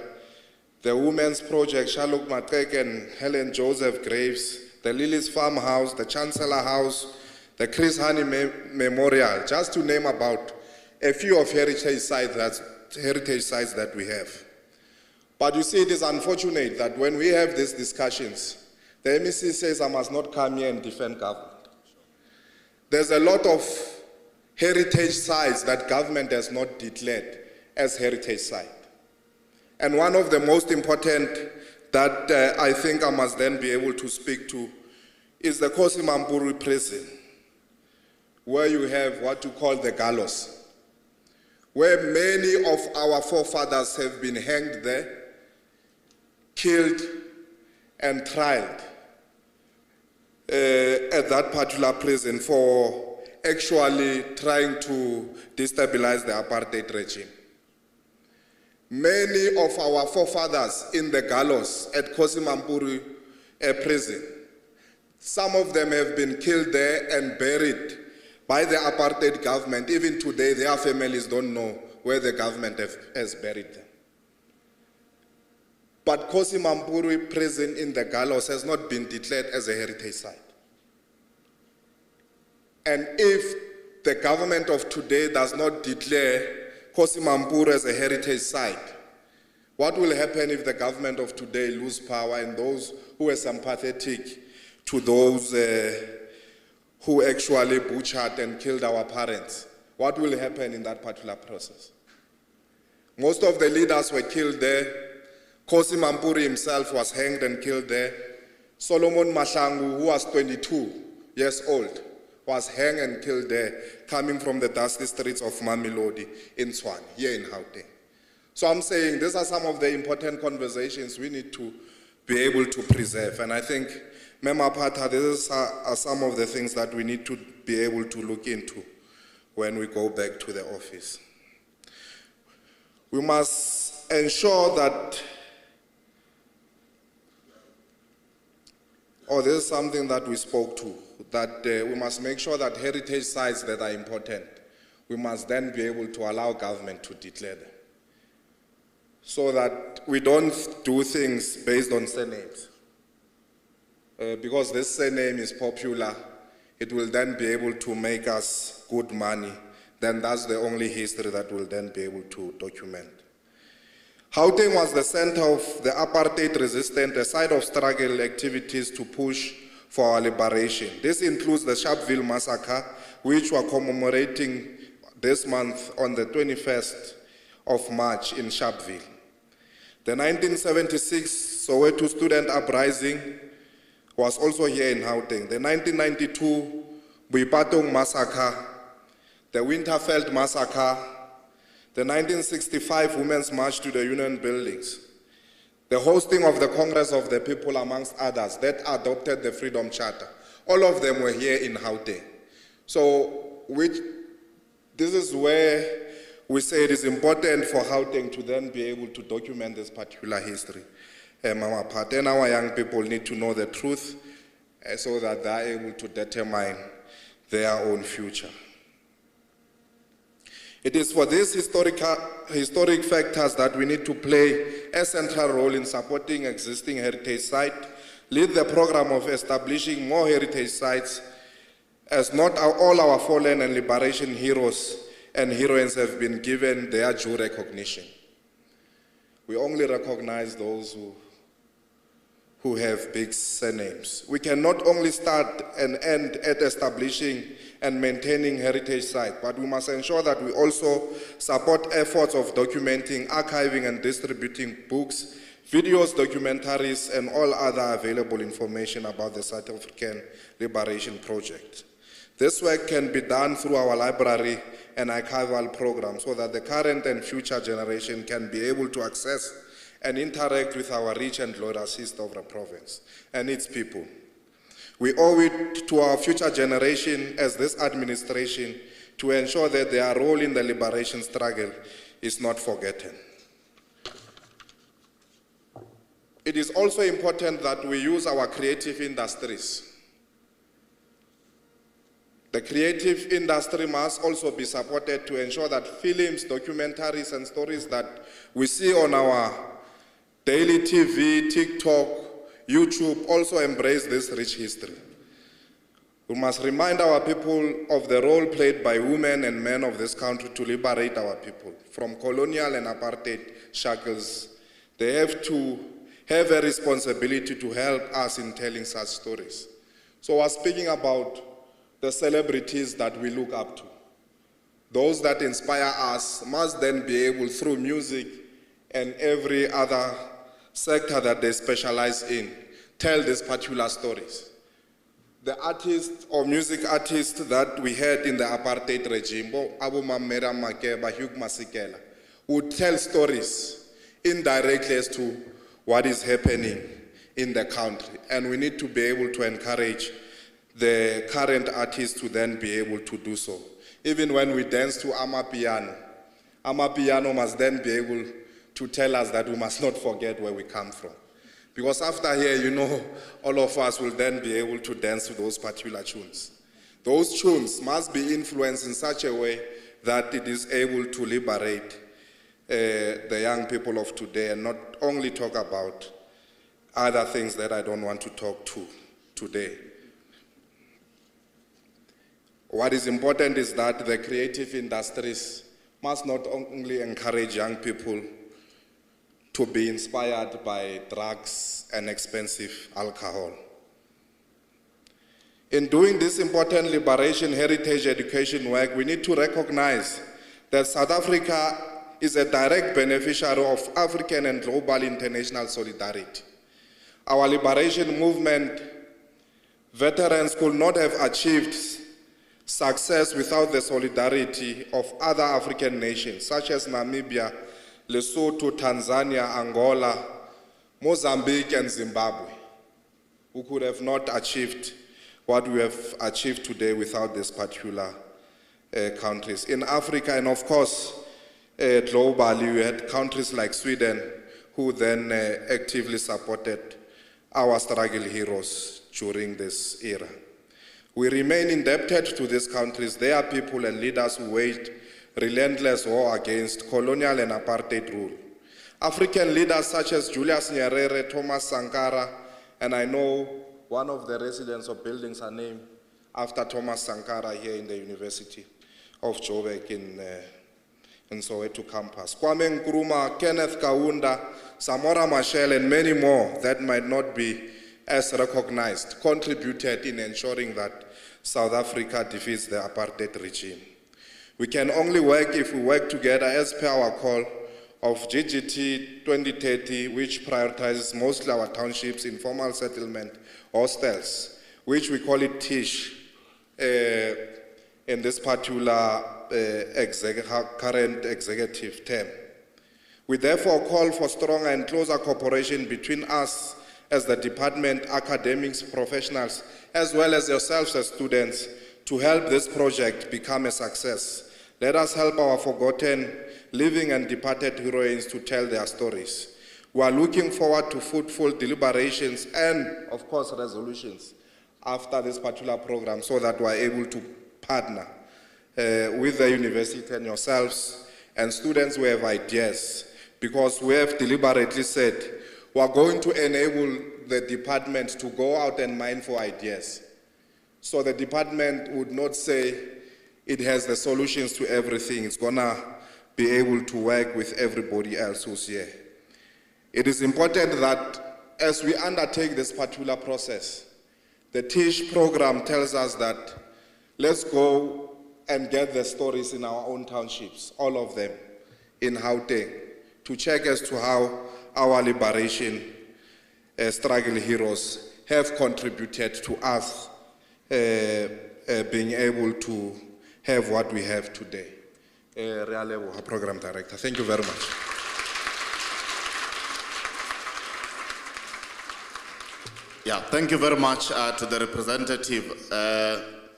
the Women's Project, Shalok Matek and Helen Joseph Graves, the Lily's Farmhouse, the Chancellor House, the Chris Honey Memorial, just to name about a few of heritage sites that we have. But you see, it is unfortunate that when we have these discussions, the MEC says I must not come here and defend government. There's a lot of heritage sites that government has not declared as heritage site. And one of the most important that I think I must then be able to speak to is the Kosi Mampuru prison, where you have what you call the gallows, where many of our forefathers have been hanged there, killed and tried at that particular prison for actually trying to destabilize the apartheid regime. Many of our forefathers in the gallows at Kosi Mampuru prison, some of them have been killed there and buried by the apartheid government. Even today, their families don't know where the government has buried them. But Kosi Mampuru prison in the gallows has not been declared as a heritage site. And if the government of today does not declare Kosi Mampuru as a heritage site, what will happen if the government of today lose power and those who are sympathetic to those who actually butchered and killed our parents? What will happen in that particular process? Most of the leaders were killed there. Kosi Mampuru himself was hanged and killed there. Solomon Mahlangu, who was 22 years old, was hanged and killed there, coming from the dusty streets of Mamelodi in Tshwane, here in Gauteng. So I'm saying these are some of the important conversations we need to be able to preserve. And I think, Mayor Mapata, these are some of the things that we need to be able to look into when we go back to the office. We must ensure that, this is something that we spoke to, that we must make sure that heritage sites that are important, we must then be able to allow government to declare them, so that we don't do things based on surnames. Because this surname is popular, it will then be able to make us good money. Then that's the only history that we'll then be able to document. Gauteng was the center of the apartheid resistance, a site of struggle activities to push for our liberation. This includes the Sharpeville massacre, which we're commemorating this month on the 21st of March in Sharpeville. The 1976 Soweto student uprising, was also here in Gauteng. The 1992 Boipatong massacre, the Winterfeld massacre, the 1965 Women's March to the Union Buildings, the hosting of the Congress of the People, amongst others, that adopted the Freedom Charter. All of them were here in Gauteng. So this is where we say it is important for Gauteng to then be able to document this particular history. And our young people need to know the truth so that they are able to determine their own future. It is for these historic factors that we need to play a central role in supporting existing heritage sites, lead the program of establishing more heritage sites, as not all our fallen and liberation heroes and heroines have been given their due recognition. We only recognize those who have big surnames. We can not only start and end at establishing and maintaining heritage sites, but we must ensure that we also support efforts of documenting, archiving, and distributing books, videos, documentaries, and all other available information about the South African Liberation Project. This work can be done through our library and archival program so that the current and future generation can be able to access and interact with our rich and glorious history of the province and its people. We owe it to our future generation as this administration to ensure that their role in the liberation struggle is not forgotten. It is also important that we use our creative industries. The creative industry must also be supported to ensure that films, documentaries, and stories that we see on our daily TV, TikTok, YouTube also embrace this rich history. We must remind our people of the role played by women and men of this country to liberate our people from colonial and apartheid shackles. They have to have a responsibility to help us in telling such stories. So I was speaking about the celebrities that we look up to. Those that inspire us must then be able, through music and every other sector that they specialize in, tell these particular stories. The artists or music artists that we had in the apartheid regime, Abu Mamera Makeba, Hugh Masekela, would tell stories indirectly as to what is happening in the country. And we need to be able to encourage the current artists to then be able to do so. Even when we dance to Amapiano must then be able to tell us that we must not forget where we come from. Because after here, you know, all of us will then be able to dance to those particular tunes. Those tunes must be influenced in such a way that it is able to liberate the young people of today and not only talk about other things that I don't want to talk to today. What is important is that the creative industries must not only encourage young people to be inspired by drugs and expensive alcohol. In doing this important liberation heritage education work, we need to recognize that South Africa is a direct beneficiary of African and global international solidarity. Our liberation movement veterans could not have achieved success without the solidarity of other African nations, such as Namibia, Lesotho, Tanzania, Angola, Mozambique, and Zimbabwe, who could have not achieved what we have achieved today without these particular countries. In Africa, and of course, globally, we had countries like Sweden, who then actively supported our struggle heroes during this era. We remain indebted to these countries, their people and leaders who waged relentless war against colonial and apartheid rule. African leaders such as Julius Nyerere, Thomas Sankara, and I know one of the residents of buildings are named after Thomas Sankara here in the University of Joburg in Soweto campus. Kwame Nkrumah, Kenneth Kaunda, Samora Machel, and many more that might not be as recognized, contributed in ensuring that South Africa defeats the apartheid regime. We can only work if we work together as per our call of GGT 2030, which prioritizes mostly our townships, informal settlement, hostels, which we call it TISH, in this particular current executive term. We therefore call for stronger and closer cooperation between us as the department, academics, professionals, as well as yourselves as students, to help this project become a success. Let us help our forgotten, living and departed heroines to tell their stories. We are looking forward to fruitful deliberations and, of course, resolutions after this particular program, so that we are able to partner with the university and yourselves and students who have ideas, because we have deliberately said we are going to enable the department to go out and mine for ideas. So the department would not say it has the solutions to everything. It's going to be able to work with everybody else who's here. It is important that as we undertake this particular process, the TISH program tells us that let's go and get the stories in our own townships, all of them, in Gauteng, to check as to how our liberation struggle heroes have contributed to us being able to have what we have today. Program Director, thank you very much. Yeah, thank you very much to the representative,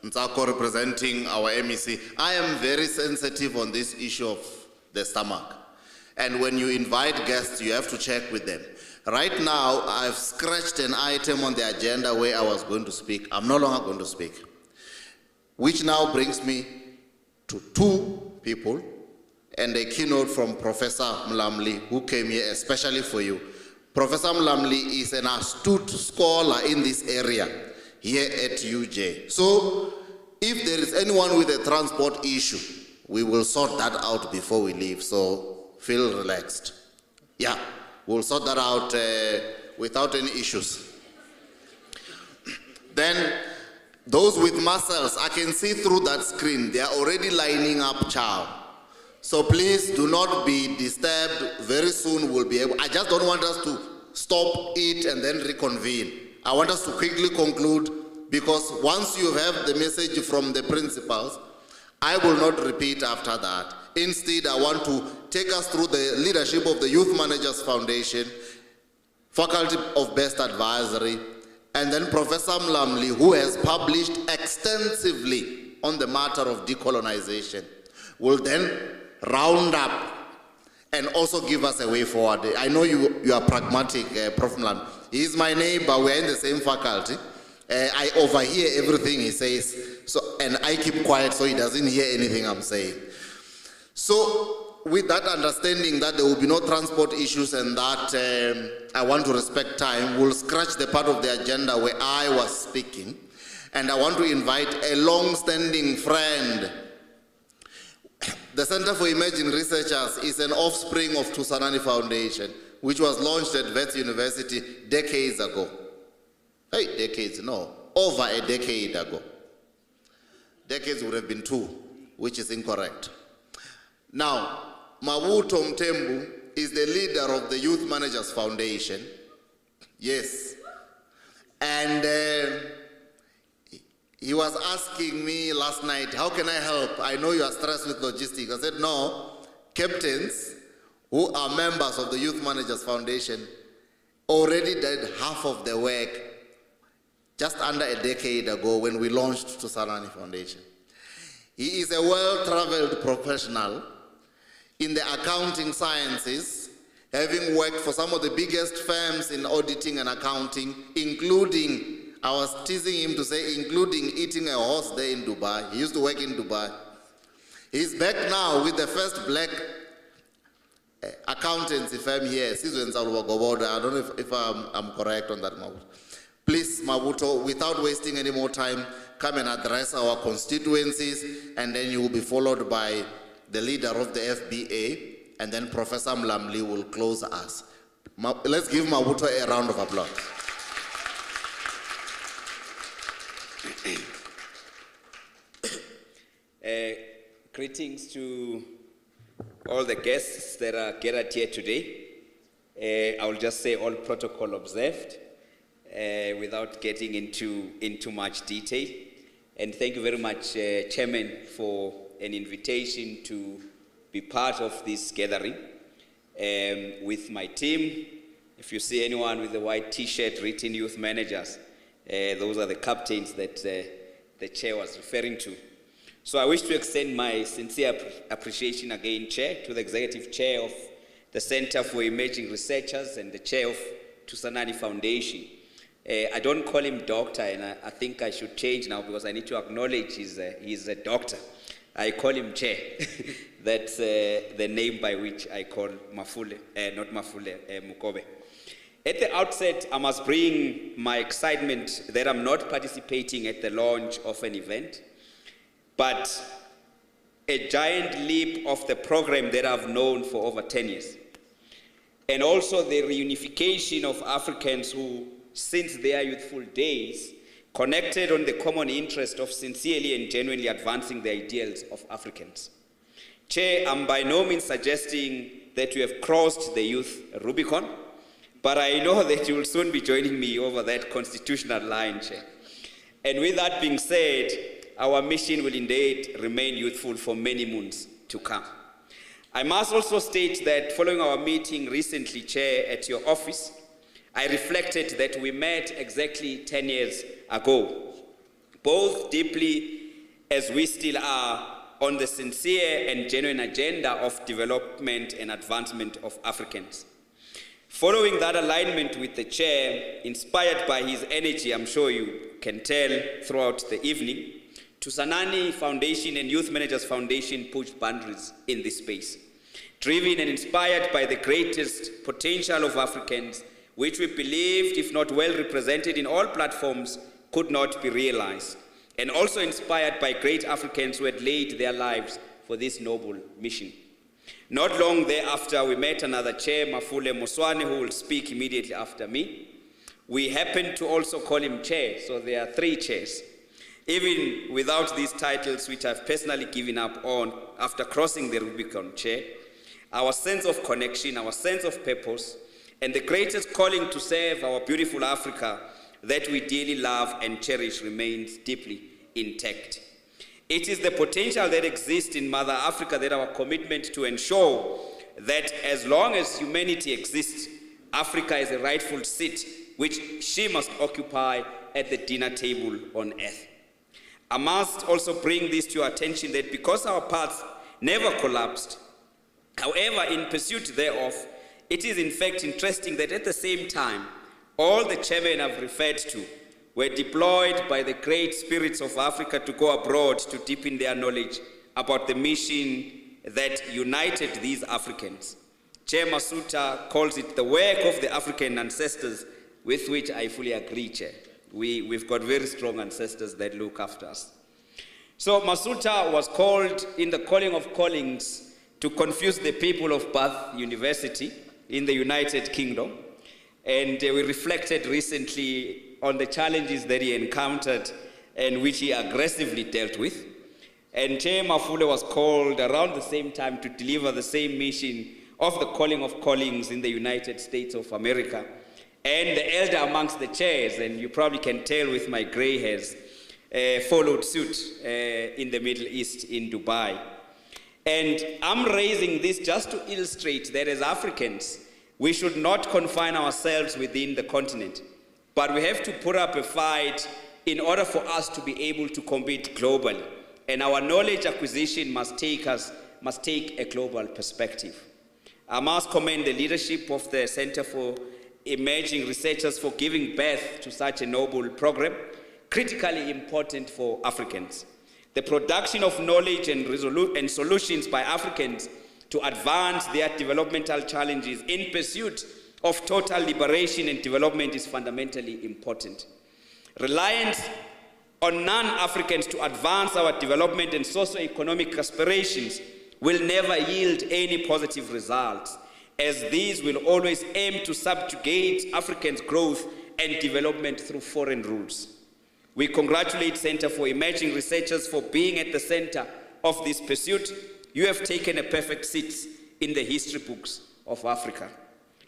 Ntsako, representing our MEC. I am very sensitive on this issue of the stomach. And when you invite guests, you have to check with them. Right now, I've scratched an item on the agenda where I was going to speak. I'm no longer going to speak. Which now brings me to two people and a keynote from Professor Mlamli, who came here especially for you. Professor Mlamli is an astute scholar in this area here at UJ. So if there is anyone with a transport issue, we will sort that out before we leave, so feel relaxed. Yeah, we'll sort that out without any issues. Then those with muscles, I can see through that screen, they are already lining up chow. So please do not be disturbed. Very soon we'll be able, I just don't want us to stop, eat, and then reconvene. I want us to quickly conclude, because once you have the message from the principals, I will not repeat after that. Instead, I want to take us through the leadership of the Youth Managers Foundation, Faculty of Best Advisory, and then Professor Mlamli, who has published extensively on the matter of decolonization, will then round up and also give us a way forward. I know you are pragmatic, Prof. Mlamli. He is my neighbor, we are in the same faculty. I overhear everything he says, and I keep quiet so he doesn't hear anything I'm saying. So with that understanding that there will be no transport issues and that I want to respect time, we'll scratch the part of the agenda where I was speaking. And I want to invite a long-standing friend. The Center for Emerging Researchers is an offspring of Thusanani Foundation, which was launched at Wits University decades ago. Hey, decades, no, over a decade ago. Decades would have been 2, which is incorrect. Now, Mabuto Mtembu is the leader of the Youth Managers Foundation. Yes. And he was asking me last night, how can I help? I know you are stressed with logistics. I said, no, captains who are members of the Youth Managers Foundation already did half of the work just under a decade ago when we launched Thusanani Foundation. He is a well-traveled professional in the accounting sciences, having worked for some of the biggest firms in auditing and accounting, including, I was teasing him to say, including eating a horse there in Dubai. He used to work in Dubai. He's back now with the first black accountancy firm here, Sizwe Nsaluba Goboda. I don't know if I'm correct on that, Mabuto. Please, Mabuto, without wasting any more time, come and address our constituencies, and then you will be followed by the leader of the FBA, and then Professor Mlamli will close us. Let's give Mabuto a round of applause. Greetings to all the guests that are gathered here today. I will just say all protocol observed without getting into much detail. And thank you very much, Chairman, for an invitation to be part of this gathering with my team. If you see anyone with a white t-shirt written youth managers, those are the captains that the chair was referring to. So I wish to extend my sincere appreciation again, Chair, to the Executive Chair of the Center for Emerging Researchers and the Chair of Thusanani Foundation. I don't call him doctor, and I think I should change now because I need to acknowledge he's a doctor. I call him Chair. That's the name by which I call Mafule, not Mafule, Mukobe. At the outset, I must bring my excitement that I'm not participating at the launch of an event, but a giant leap of the program that I've known for over 10 years. And also the reunification of Africans who, since their youthful days, connected on the common interest of sincerely and genuinely advancing the ideals of Africans. Chair, I'm by no means suggesting that you have crossed the youth Rubicon, but I know that you will soon be joining me over that constitutional line, Chair. And with that being said, our mission will indeed remain youthful for many moons to come. I must also state that following our meeting recently, Chair, at your office, I reflected that we met exactly 10 years ago, both deeply as we still are on the sincere and genuine agenda of development and advancement of Africans. Following that alignment with the Chair, inspired by his energy, I'm sure you can tell throughout the evening, Thusanani Foundation and Youth Managers Foundation pushed boundaries in this space, driven and inspired by the greatest potential of Africans, which we believed, if not well represented in all platforms, could not be realized, and also inspired by great Africans who had laid their lives for this noble mission. Not long thereafter, we met another Chair, Mafule Muswane, who will speak immediately after me. We happened to also call him Chair, so there are 3 chairs. Even without these titles, which I've personally given up on after crossing the Rubicon, Chair, our sense of connection, our sense of purpose, and the greatest calling to serve our beautiful Africa that we dearly love and cherish remains deeply intact. It is the potential that exists in Mother Africa that our commitment to ensure that as long as humanity exists, Africa is a rightful seat which she must occupy at the dinner table on earth. I must also bring this to your attention that because our paths never collapsed, however, in pursuit thereof, it is in fact interesting that at the same time, all the chairmen I've referred to were deployed by the great spirits of Africa to go abroad to deepen their knowledge about the mission that united these Africans. Chair Masuta calls it the work of the African ancestors, with which I fully agree, Chair. We've got very strong ancestors that look after us. So Masuta was called in the calling of callings to confuse the people of Bath University in the United Kingdom. And we reflected recently on the challenges that he encountered and which he aggressively dealt with. And Chair Mafule was called around the same time to deliver the same mission of the calling of callings in the United States of America. And the elder amongst the chairs, and you probably can tell with my gray hairs, followed suit in the Middle East, in Dubai. And I'm raising this just to illustrate that as Africans, we should not confine ourselves within the continent, but we have to put up a fight in order for us to be able to compete globally. And our knowledge acquisition must take a global perspective. I must commend the leadership of the Center for Emerging Researchers for giving birth to such a noble program, critically important for Africans. The production of knowledge and solutions by Africans to advance their developmental challenges in pursuit of total liberation and development is fundamentally important. Reliance on non-Africans to advance our development and socio-economic aspirations will never yield any positive results, as these will always aim to subjugate Africans' growth and development through foreign rules. We congratulate Center for Emerging Researchers for being at the center of this pursuit. You have taken a perfect seat in the history books of Africa.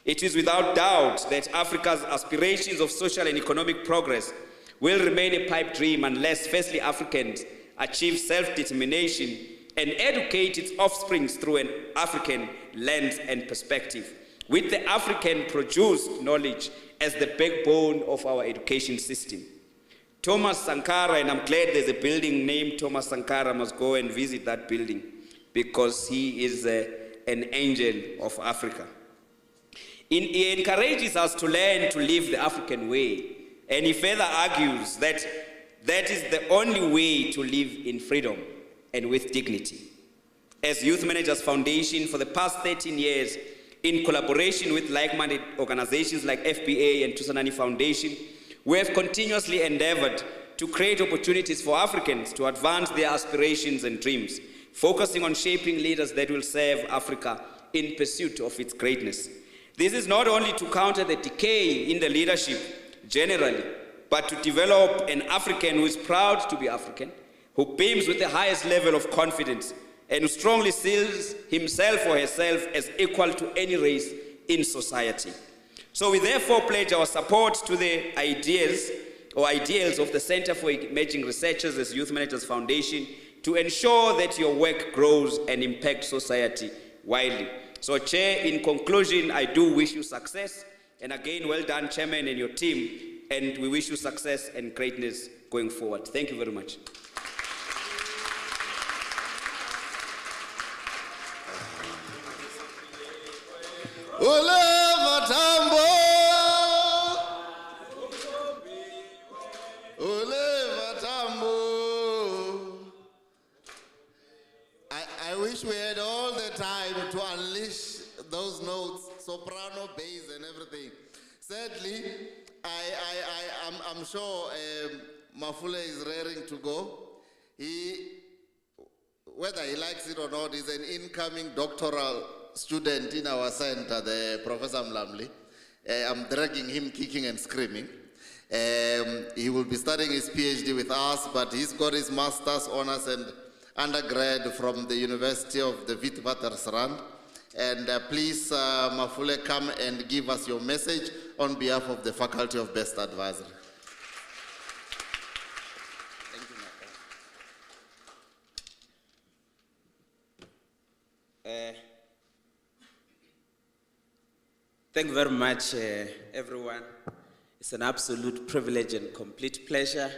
It is without doubt that Africa's aspirations of social and economic progress will remain a pipe dream unless, firstly, Africans achieve self-determination and educate its offspring through an African lens and perspective, with the African-produced knowledge as the backbone of our education system. Thomas Sankara, and I'm glad there's a building named Thomas Sankara, must go and visit that building because he is an angel of Africa. He encourages us to learn to live the African way, and he further argues that that is the only way to live in freedom and with dignity. As Youth Managers Foundation, for the past 13 years, in collaboration with like-minded organizations like FBA and Tusanani Foundation, we have continuously endeavored to create opportunities for Africans to advance their aspirations and dreams, focusing on shaping leaders that will serve Africa in pursuit of its greatness. This is not only to counter the decay in the leadership generally, but to develop an African who is proud to be African, who beams with the highest level of confidence, and who strongly sees himself or herself as equal to any race in society. So we therefore pledge our support to the ideals of the Center for Emerging Researchers as Youth Managers Foundation to ensure that your work grows and impacts society widely. So, Chair, in conclusion, I do wish you success. And again, well done, Chairman and your team. And we wish you success and greatness going forward. Thank you very much. I wish we had all the time to unleash those notes, soprano, bass, and everything. Sadly, I'm sure Mafule is raring to go. Whether he likes it or not, is an incoming doctoral student in our center, the Professor Mlamli. I'm dragging him kicking and screaming. He will be studying his PhD with us, but he's got his master's, honors, and undergrad from the University of the Witwatersrand. And please, Mafule, come and give us your message on behalf of the Faculty of Best Advisory. Thank you, thank you very much, everyone. It's an absolute privilege and complete pleasure.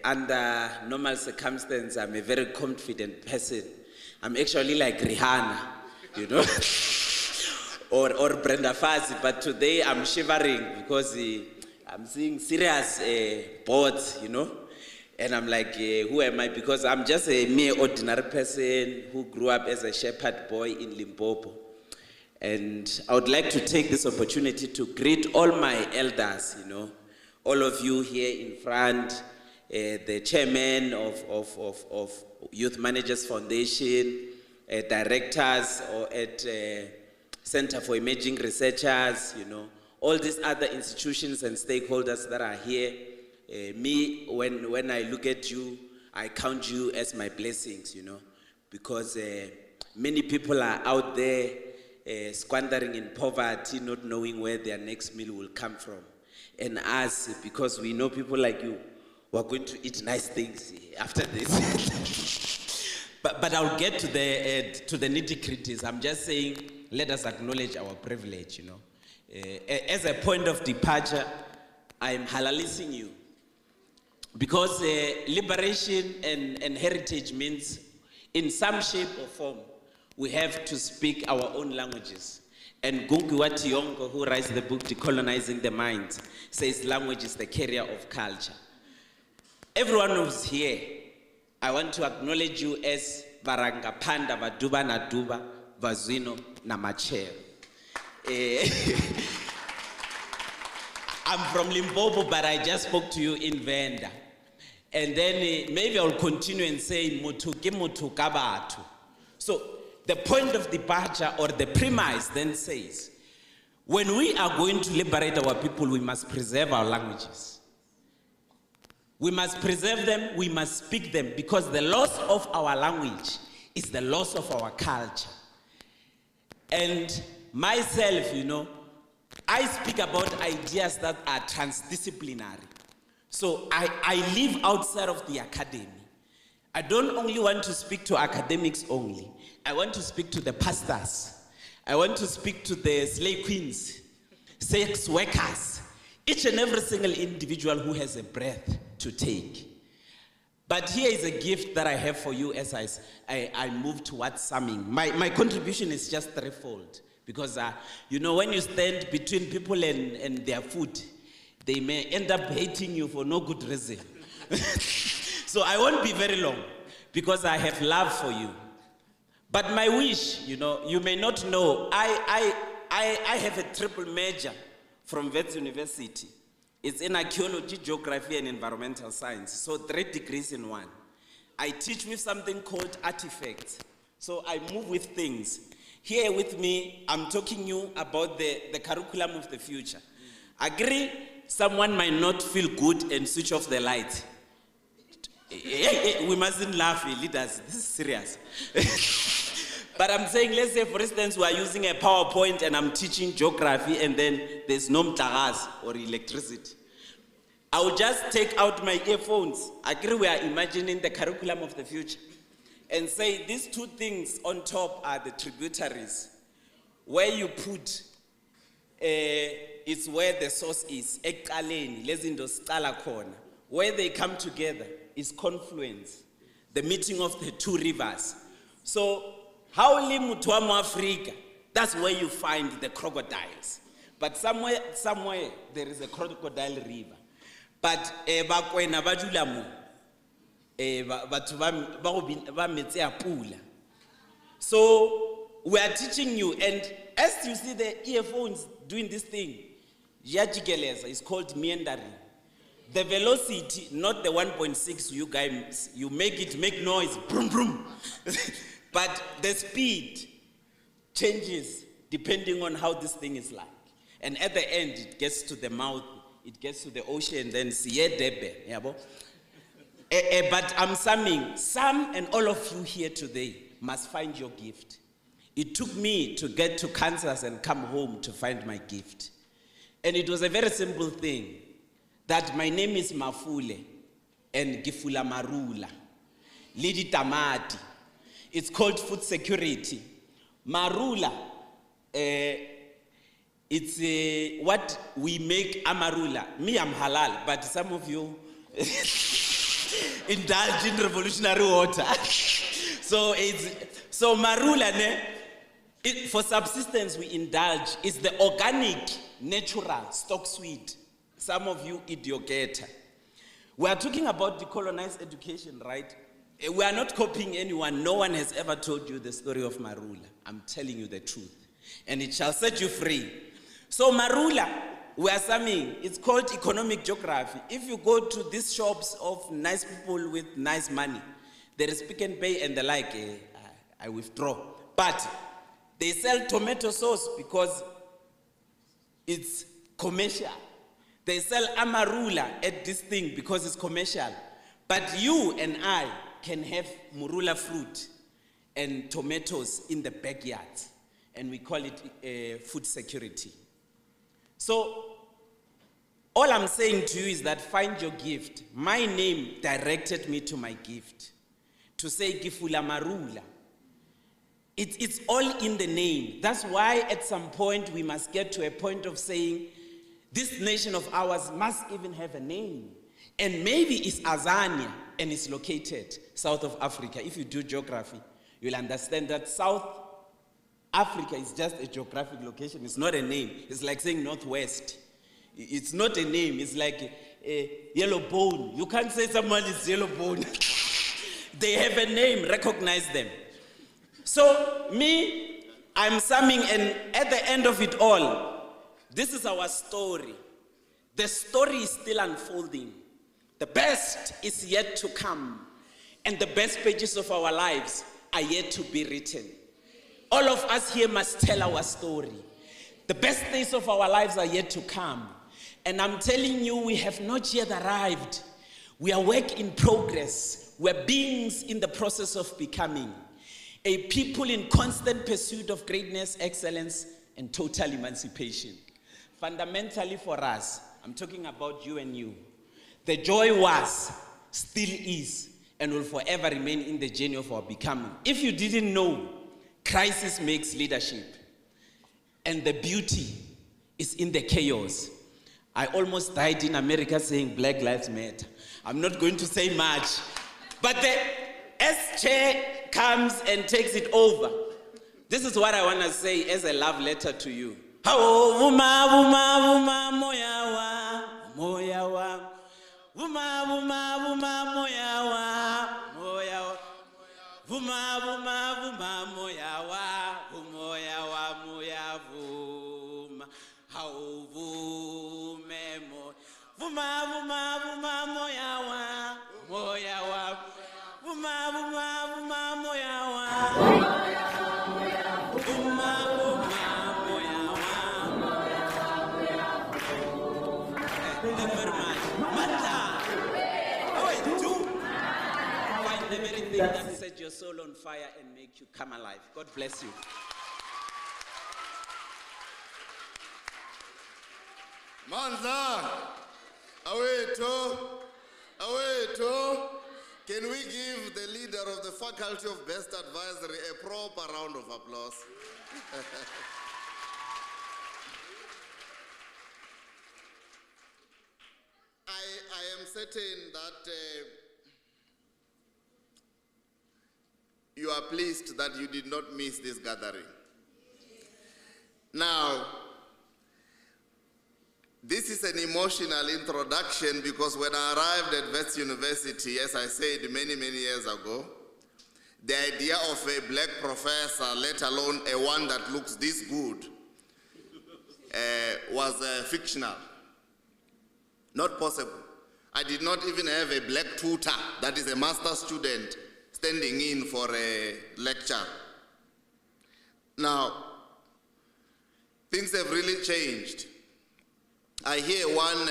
Under normal circumstances, I'm a very confident person. I'm actually like Rihanna, you know, or Brenda Fassie, but today I'm shivering because I'm seeing serious boards, you know, and I'm like, who am I? Because I'm just a mere ordinary person who grew up as a shepherd boy in Limpopo. And I would like to take this opportunity to greet all my elders, you know, all of you here in front, the chairman of Youth Managers Foundation, directors or at Center for Emerging Researchers, you know, all these other institutions and stakeholders that are here. When I look at you, I count you as my blessings, you know, because many people are out there squandering in poverty, not knowing where their next meal will come from. And us, because we know people like you who are going to eat nice things after this. but I'll get to the nitty-gritties. I'm just saying, let us acknowledge our privilege, you know. As a point of departure, I'm halalising you. Because liberation and heritage means, in some shape or form, we have to speak our own languages. And Gungiwa Tiongo, who writes the book Decolonizing the Mind, says language is the carrier of culture. Everyone who's here, I want to acknowledge you as Baranga Panda, Vaduba Naduba, Vazino Namacheo. I'm from Limpopo, but I just spoke to you in Venda. And then maybe I'll continue and say Mutu Kimutu Kabatu. So the point of departure or the premise then says, when we are going to liberate our people, we must preserve our languages. We must preserve them, we must speak them, because the loss of our language is the loss of our culture. And myself, I speak about ideas that are transdisciplinary. So I live outside of the academy. I don't only want to speak to academics only. I want to speak to the pastors. I want to speak to the slave queens, sex workers, each and every single individual who has a breath to take. But here is a gift that I have for you as I move towards summing. My contribution is just threefold. Because, when you stand between people and their food, they may end up hating you for no good reason. So I won't be very long, because I have love for you. But my wish, you may not know, I have a triple major from Wits University. It's in archaeology, geography, and environmental science. So 3 degrees in one. I teach with something called artifacts. So I move with things. Here with me, I'm talking you about the curriculum of the future. Agree, someone might not feel good and switch off the light. We mustn't laugh, leaders. This is serious. But I'm saying, let's say, for instance, we are using a PowerPoint and I'm teaching geography and then there's no mtagas or electricity. I will just take out my earphones. Agree, we are imagining the curriculum of the future. And say these 2 things on top are the tributaries. Where you put, it's where the source is. Where they come together is confluence, the meeting of the 2 rivers. So, how Limutuamo Africa, that's where you find the crocodiles. But somewhere there is a crocodile river. But bakwena bajulamu. So we are teaching you, and as you see the earphones doing this thing, is called meandering. The velocity, not the 1.6 you guys, you make it make noise, boom, boom. But the speed changes depending on how this thing is like. And at the end, it gets to the mouth, it gets to the ocean, then Siedebe, yabo. But I'm summing, some and all of you here today must find your gift. It took me to get to Kansas and come home to find my gift. And it was a very simple thing, that my name is Mafule and Gifula Marula, Lidi Tamati. It's called food security. Marula, it's what we make amarula. Me, I'm halal, but some of you indulge in revolutionary water. So marula, for subsistence we indulge. It's the organic, natural, stock sweet. Some of you eat yogurt. We are talking about decolonized education, right? We are not copying anyone. No one has ever told you the story of Marula. I'm telling you the truth. And it shall set you free. So Marula, we are summing, it's called economic geography. If you go to these shops of nice people with nice money, there is Pick and Pay and the like, I withdraw. But they sell tomato sauce because it's commercial. They sell amarula at this thing because it's commercial. But you and I can have murula fruit and tomatoes in the backyard. And we call it food security. So, all I'm saying to you is that find your gift. My name directed me to my gift. To say Gifula Marula. It's all in the name. That's why at some point we must get to a point of saying, this nation of ours must even have a name. And maybe it's Azania and it's located south of Africa. If you do geography, you'll understand that South Africa is just a geographic location. It's not a name. It's like saying Northwest. It's not a name. It's like a yellow bone. You can't say someone is yellow bone. They have a name. Recognize them. So me, I'm summing, and at the end of it all, this is our story. The story is still unfolding. The best is yet to come. And the best pages of our lives are yet to be written. All of us here must tell our story. The best days of our lives are yet to come. And I'm telling you, we have not yet arrived. We are work in progress. We're beings in the process of becoming. a people in constant pursuit of greatness, excellence, and total emancipation. Fundamentally for us, I'm talking about you and you, the joy was, still is, and will forever remain in the journey of our becoming. If you didn't know, crisis makes leadership, and the beauty is in the chaos. I almost died in America saying Black Lives Matter. I'm not going to say much, but the S-chair comes and takes it over. This is what I want to say as a love letter to you. Oh, vuma, vuma, vuma, moya wa, moya wa. Vuma, vuma, vuma, moya wa, moya wa. Vuma, vuma, vuma, moya wa, moya wa, moya vuma. How vume mo. Vuma, vuma, vuma, moya wa, moya wa. Vuma, vuma, vuma, moya wa. Vuma, vuma, moya wa. Thank you very much. Mata. Oh, wait, do. Find the very thing that set your soul on fire and make you come alive. God bless you. Mandla, awetho, awetho. Can we give the leader of the Faculty of Best Advisory a proper round of applause? I am certain that you are pleased that you did not miss this gathering. Now, this is an emotional introduction because when I arrived at Wits University, as I said many, many years ago, the idea of a black professor, let alone a one that looks this good, was fictional. Not possible. I did not even have a black tutor, that is a master's student, standing in for a lecture. Now, things have really changed. I hear one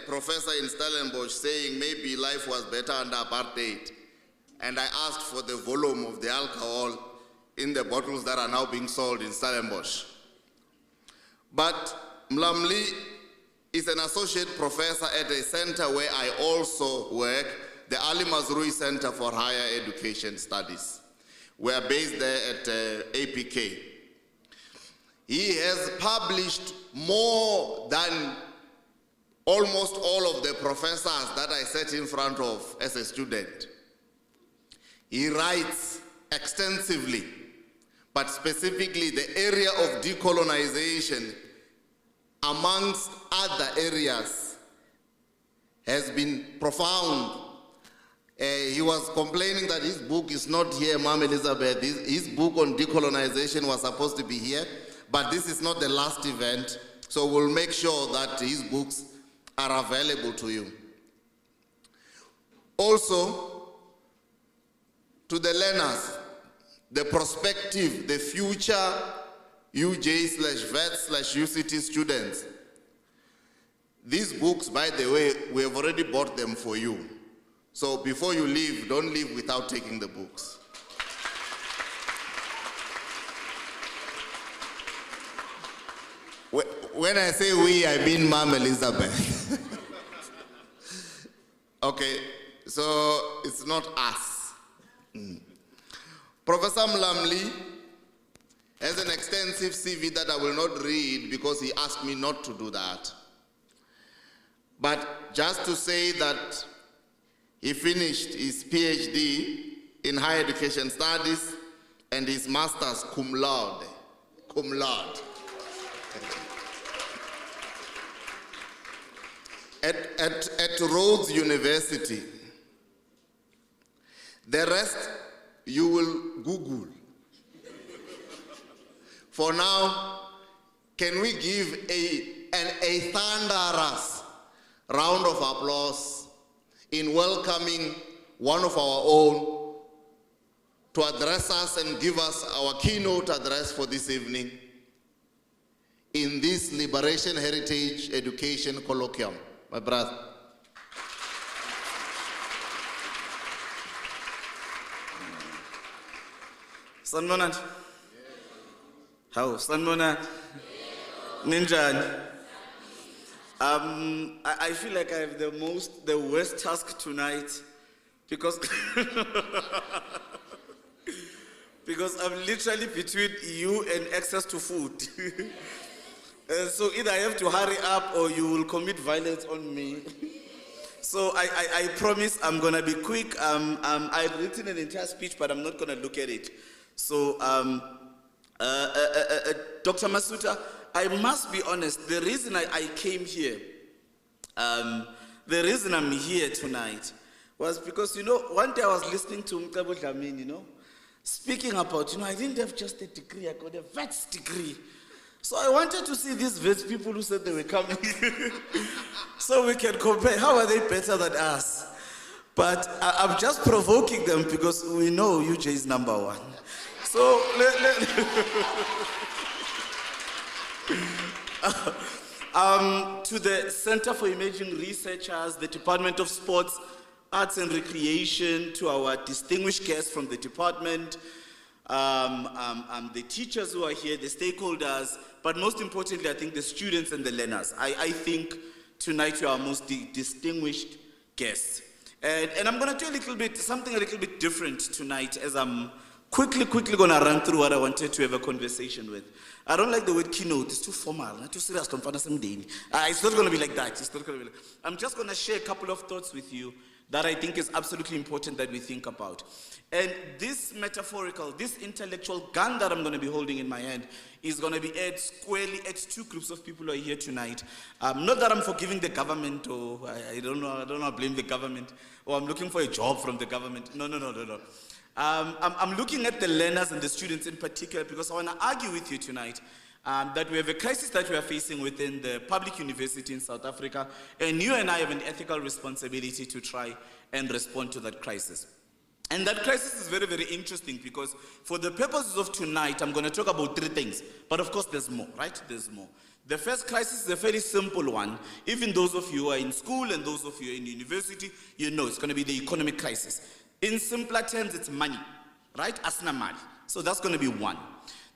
professor in Stellenbosch saying maybe life was better under apartheid. And I asked for the volume of the alcohol in the bottles that are now being sold in Stellenbosch. But Mlamli is an associate professor at a center where I also work, the Ali Mazrui Center for Higher Education Studies. We are based there at APK. He has published more than almost all of the professors that I sat in front of as a student. He writes extensively, but specifically the area of decolonization, amongst other areas, has been profound. He was complaining that his book is not here, Mom Elizabeth. His book on decolonization was supposed to be here, but this is not the last event, so we'll make sure that his books are available to you. Also, to the learners, the prospective, the future UJ/VET/UCT students, these books, by the way, we have already bought them for you. So before you leave, don't leave without taking the books. When I say we, I mean Mom Elizabeth. Okay, so it's not us. Professor Mlamli has an extensive CV that I will not read because he asked me not to do that. But just to say that he finished his PhD in higher education studies and his master's cum laude. Cum laude. At Rhodes University. The rest you will Google. For now, can we give a thunderous round of applause in welcoming one of our own to address us and give us our keynote address for this evening in this Liberation Heritage Education Colloquium. My brother. Sanibonani? How? Sanibonani? Ninjani? I feel like I have the worst task tonight because because I'm literally between you and access to food. So either I have to hurry up or you will commit violence on me. So I promise I'm gonna be quick. I've written an entire speech, but I'm not gonna look at it. So Dr. Masuta, I must be honest, the reason I came here, the reason I'm here tonight was because, one day I was listening to Mcabo Dlamini, speaking about, I didn't have just a degree, I got a VETS degree. So I wanted to see these VETS people who said they were coming so we can compare. How are they better than us? But I'm just provoking them because we know UJ is number one. So to the Center for Emerging Researchers, the Department of Sports, Arts and Recreation, to our distinguished guests from the department, the teachers who are here, the stakeholders, but most importantly, I think the students and the learners. I think tonight you are our most distinguished guests. And I'm going to do something a little bit different tonight as I'm quickly going to run through what I wanted to have a conversation with. I don't like the word keynote, it's too formal, not too serious. It's not going to be like that. I'm just going to share a couple of thoughts with you that I think is absolutely important that we think about. And this metaphorical, this intellectual gun that I'm going to be holding in my hand is going to be aimed squarely at two groups of people who are here tonight. Not that I'm forgiving the government, or I don't know, blame the government, or I'm looking for a job from the government. No. I'm looking at the learners and the students in particular because I want to argue with you tonight that we have a crisis that we are facing within the public university in South Africa, and you and I have an ethical responsibility to try and respond to that crisis. And that crisis is very, very interesting because for the purposes of tonight, I'm going to talk about three things. But of course, there's more, right? There's more. The first crisis is a fairly simple one. Even those of you who are in school and those of you in university, it's going to be the economic crisis. In simpler terms, it's money, right? Asna mali. So that's going to be one.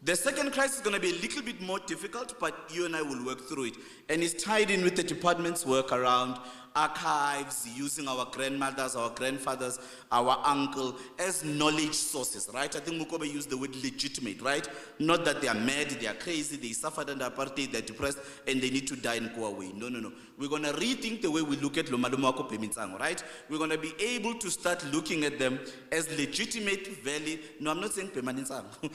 The second crisis is going to be a little bit more difficult, but you and I will work through it. And it's tied in with the department's work around archives, using our grandmothers, our grandfathers, our uncle as knowledge sources, right? I think Mukobe used the word legitimate, right? Not that they are mad, they are crazy, they suffered under apartheid, they're depressed, and they need to die and go away. No. We're going to rethink the way we look at Lomalumako Pemitsango, right? We're going to be able to start looking at them as legitimate, valid. No, I'm not saying Pemanitsango.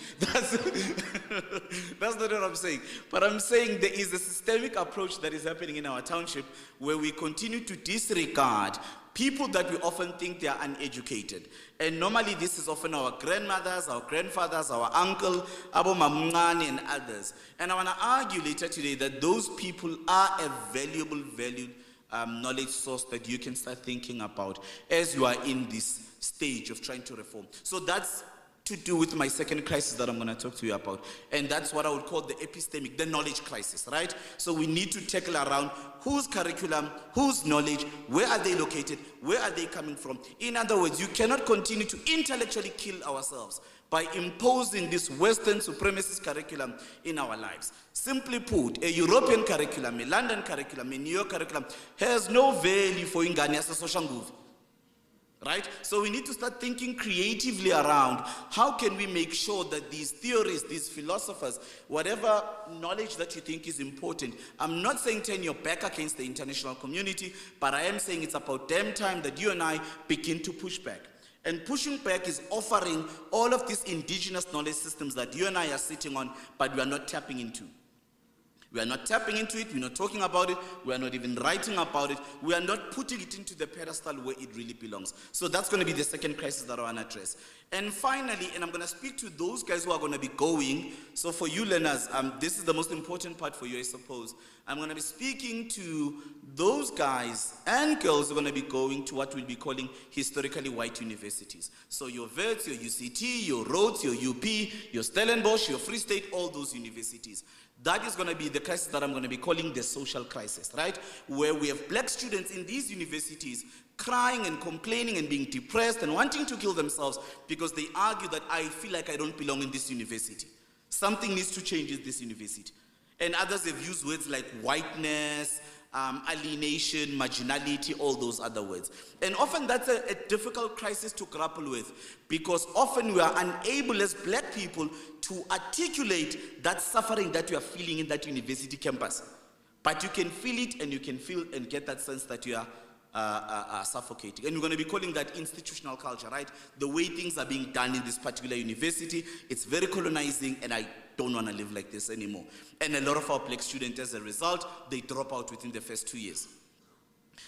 That's not what I'm saying. But I'm saying there is a systemic approach that is happening in our township where we continue to disregard people that we often think they are uneducated. And normally this is often our grandmothers, our grandfathers, our uncle, Abo Mamungani and others. And I want to argue later today that those people are a valuable knowledge source that you can start thinking about as you are in this stage of trying to reform. So that's to do with my second crisis that I'm going to talk to you about. And that's what I would call the epistemic, the knowledge crisis, right? So we need to tackle around whose curriculum, whose knowledge, where are they located, where are they coming from? In other words, you cannot continue to intellectually kill ourselves by imposing this Western supremacist curriculum in our lives. Simply put, a European curriculum, a London curriculum, a New York curriculum has no value for Ingani as a social move. Right? So we need to start thinking creatively around how can we make sure that these theorists, these philosophers, whatever knowledge that you think is important, I'm not saying turn your back against the international community, but I am saying it's about damn time that you and I begin to push back. And pushing back is offering all of these indigenous knowledge systems that you and I are sitting on, but we are not tapping into. We are not tapping into it, we're not talking about it, we are not even writing about it, we are not putting it into the pedestal where it really belongs. So that's going to be the second crisis that I want to address. And finally, and I'm going to speak to those guys who are going to be going, so for you learners, this is the most important part for you, I suppose. I'm going to be speaking to those guys and girls who are going to be going to what we'll be calling historically white universities. So your Wits, your UCT, your Rhodes, your UP, your Stellenbosch, your Free State, all those universities. That is going to be the crisis that I'm going to be calling the social crisis, right? Where we have black students in these universities crying and complaining and being depressed and wanting to kill themselves because they argue that I feel like I don't belong in this university. Something needs to change in this university. And others have used words like whiteness, alienation, marginality, all those other words. And often that's a difficult crisis to grapple with because often we are unable as black people to articulate that suffering that you are feeling in that university campus. But you can feel it and you can feel and get that sense that you are suffocating. And we're going to be calling that institutional culture, right? The way things are being done in this particular university, it's very colonizing and I don't want to live like this anymore. And a lot of our black students, as a result, they drop out within the first 2 years.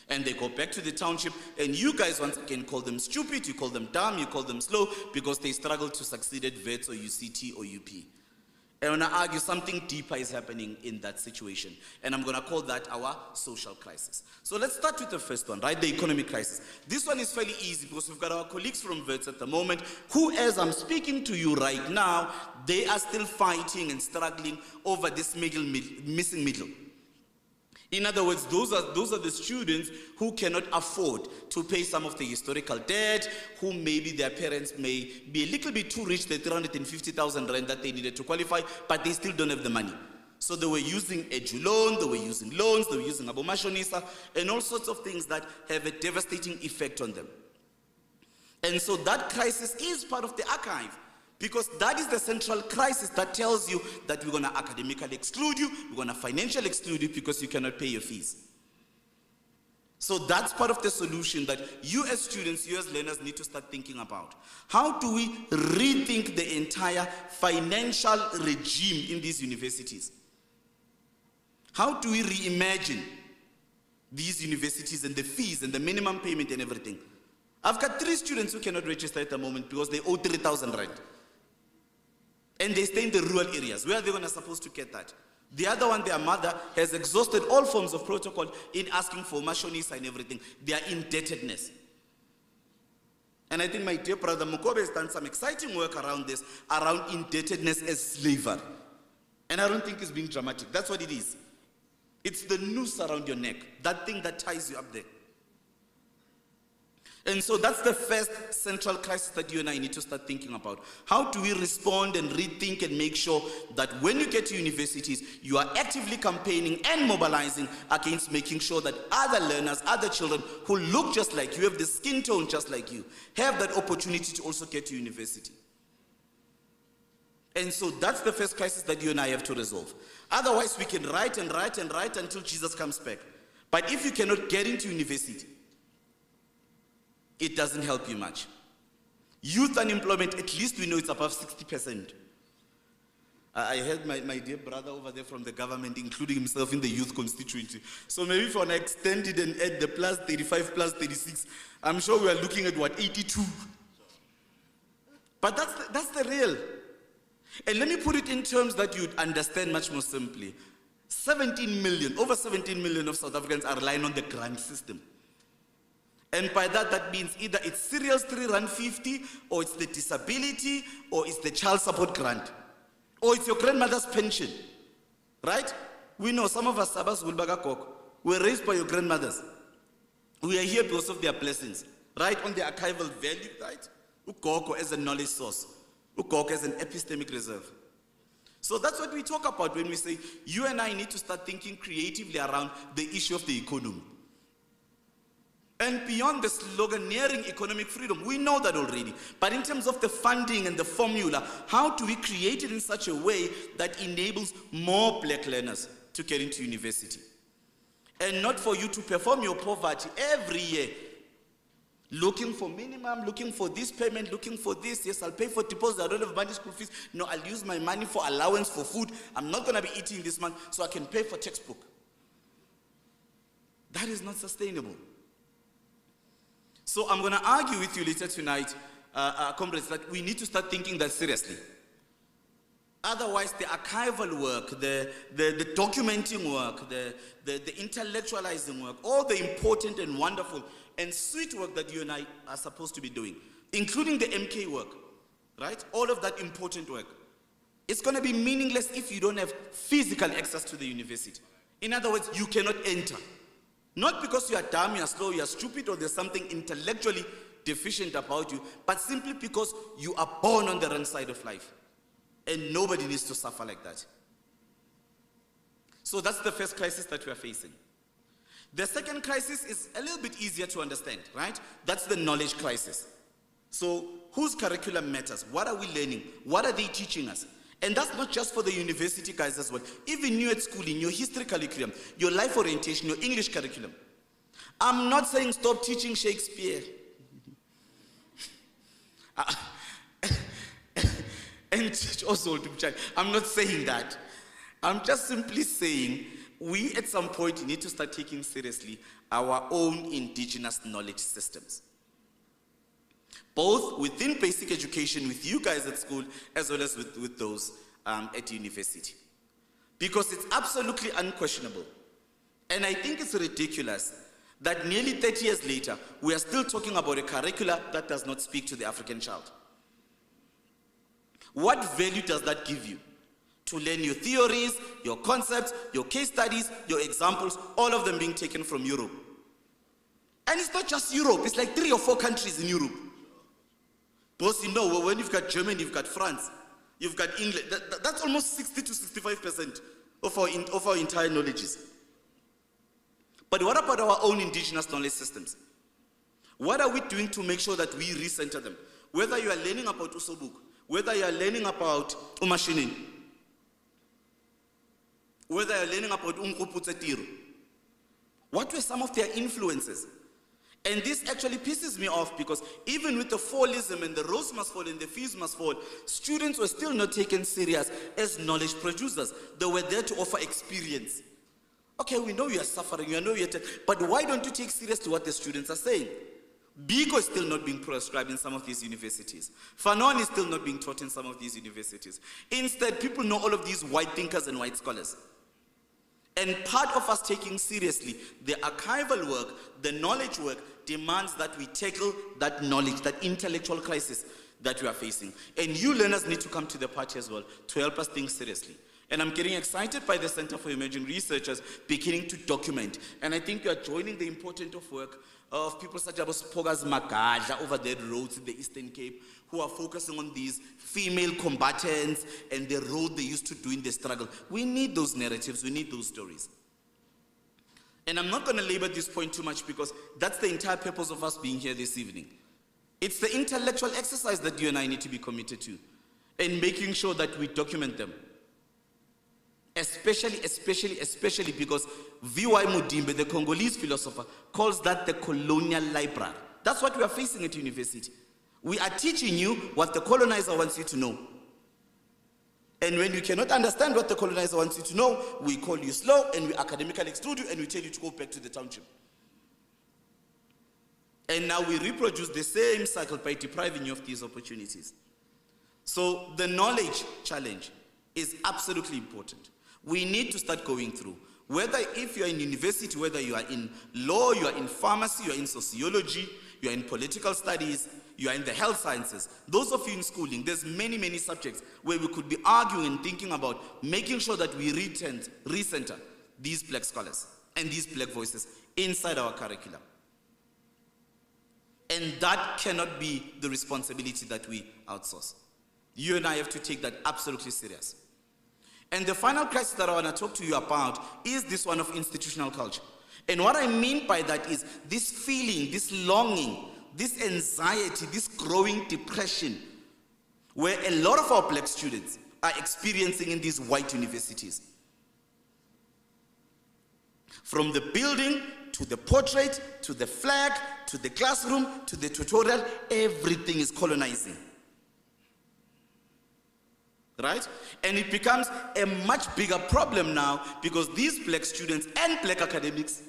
And they go back to the township, and you guys once again call them stupid, you call them dumb, you call them slow, because they struggle to succeed at Wits or UCT or UP. And I want to argue something deeper is happening in that situation. And I'm going to call that our social crisis. So let's start with the first one, right? The economic crisis. This one is fairly easy because we've got our colleagues from Wits at the moment who, as I'm speaking to you right now, they are still fighting and struggling over this missing middle. In other words, those are the students who cannot afford to pay some of the historical debt, who maybe their parents may be a little bit too rich, the 350,000 rand that they needed to qualify, but they still don't have the money. So they were using edu loan, they were using loans, they were using abomashonisa, and all sorts of things that have a devastating effect on them. And so that crisis is part of the archive. Because that is the central crisis that tells you that we're going to academically exclude you, we're going to financially exclude you because you cannot pay your fees. So that's part of the solution that you as students, you as learners need to start thinking about. How do we rethink the entire financial regime in these universities? How do we reimagine these universities and the fees and the minimum payment and everything? I've got 3 students who cannot register at the moment because they owe 3,000 rand. And they stay in the rural areas. Where are they supposed to get that? The other one, their mother, has exhausted all forms of protocol in asking for mashonisa and everything. Their indebtedness. And I think my dear brother Mukobe has done some exciting work around this, around indebtedness as slavery. And I don't think it's being dramatic. That's what it is. It's the noose around your neck, that thing that ties you up there. And so that's the first central crisis that you and I need to start thinking about. How do we respond and rethink and make sure that when you get to universities, you are actively campaigning and mobilizing against making sure that other learners, other children who look just like you, have the skin tone just like you, have that opportunity to also get to university. And so that's the first crisis that you and I have to resolve. Otherwise, we can write and write and write until Jesus comes back. But if you cannot get into university, it doesn't help you much. Youth unemployment, at least we know it's above 60%. I heard my dear brother over there from the government, including himself in the youth constituency. So maybe if I want to extend it and add the plus 35, plus 36, I'm sure we are looking at what, 82? But that's the real. And let me put it in terms that you'd understand much more simply. 17 million, over 17 million of South Africans are relying on the grant system. And by that, that means either it's Serials 3 Rand 50, or it's the disability, or it's the child support grant, or it's your grandmother's pension, right? We know some of us, Sabas Wilbagakok, were raised by your grandmothers. We are here because of their blessings, right? On the archival value, right? Ukoko as a knowledge source, Ukoko as an epistemic reserve. So that's what we talk about when we say you and I need to start thinking creatively around the issue of the economy. And beyond the sloganeering economic freedom, we know that already. But in terms of the funding and the formula, how do we create it in such a way that enables more black learners to get into university? And not for you to perform your poverty every year, looking for minimum, looking for this payment, looking for this. Yes, I'll pay for deposit, I don't have money, school fees. No, I'll use my money for allowance for food. I'm not going to be eating this month, so I can pay for textbook. That is not sustainable. So I'm going to argue with you later tonight, comrades, that we need to start thinking that seriously. Otherwise, the archival work, the documenting work, the intellectualizing work, all the important and wonderful and sweet work that you and I are supposed to be doing, including the MK work, right? All of that important work. It's going to be meaningless if you don't have physical access to the university. In other words, you cannot enter. Not because you are dumb, you are slow, you are stupid, or there's something intellectually deficient about you, but simply because you are born on the wrong side of life. And nobody needs to suffer like that. So that's the first crisis that we are facing. The second crisis is a little bit easier to understand, right? That's the knowledge crisis. So whose curriculum matters? What are we learning? What are they teaching us? And that's not just for the university guys as well. Even you at school, in your history curriculum, your life orientation, your English curriculum. I'm not saying stop teaching Shakespeare. And teach also to child. I'm not saying that. I'm just simply saying we at some point need to start taking seriously our own indigenous knowledge systems. Both within basic education with you guys at school as well as with those at university. Because it's absolutely unquestionable. And I think it's ridiculous that nearly 30 years later, we are still talking about a curricula that does not speak to the African child. What value does that give you? To learn your theories, your concepts, your case studies, your examples, all of them being taken from Europe. And it's not just Europe, it's like 3 or 4 countries in Europe. Because you know, when you've got Germany, you've got France, you've got England, that's almost 60 to 65% of our entire knowledges. But what about our own indigenous knowledge systems? What are we doing to make sure that we recenter them? Whether you are learning about Usobuk, whether you are learning about Umashinin, whether you are learning about Umkuputsetiro, what were some of their influences? And this actually pisses me off because even with the fallism and the rose must fall and the fees must fall, students were still not taken serious as knowledge producers. They were there to offer experience. Okay, we know you are suffering, we know you are but why don't you take seriously what the students are saying? Biko is still not being prescribed in some of these universities. Fanon is still not being taught in some of these universities. Instead, people know all of these white thinkers and white scholars. And part of us taking seriously the archival work, the knowledge work, demands that we tackle that knowledge, that intellectual crisis that we are facing. And you learners need to come to the party as well to help us think seriously. And I'm getting excited by the Center for Emerging Researchers beginning to document. And I think you are joining the importance of work of people such as Pogas Magadla over the roads in the Eastern Cape who are focusing on these female combatants and the road they used to do in the struggle. We need those narratives, we need those stories. And I'm not going to labor this point too much because that's the entire purpose of us being here this evening. It's the intellectual exercise that you and I need to be committed to and making sure that we document them. Especially because V.Y. Mudimbe, the Congolese philosopher, calls that the colonial library. That's what we are facing at university. We are teaching you what the colonizer wants you to know. And when you cannot understand what the colonizer wants you to know, we call you slow and we academically exclude you and we tell you to go back to the township. And now we reproduce the same cycle by depriving you of these opportunities. So the knowledge challenge is absolutely important. We need to start going through. Whether if you are in university, whether you are in law, you are in pharmacy, you are in sociology, you are in political studies, you are in the health sciences. Those of you in schooling, there's many subjects where we could be arguing and thinking about making sure that we recenter these black scholars and these black voices inside our curriculum. And that cannot be the responsibility that we outsource. You and I have to take that absolutely serious. And the final crisis that I want to talk to you about is this one of institutional culture. And what I mean by that is this feeling, this longing, this anxiety, this growing depression, where a lot of our black students are experiencing in these white universities. From the building, to the portrait, to the flag, to the classroom, to the tutorial, everything is colonizing. Right? And it becomes a much bigger problem now because these black students and black academics,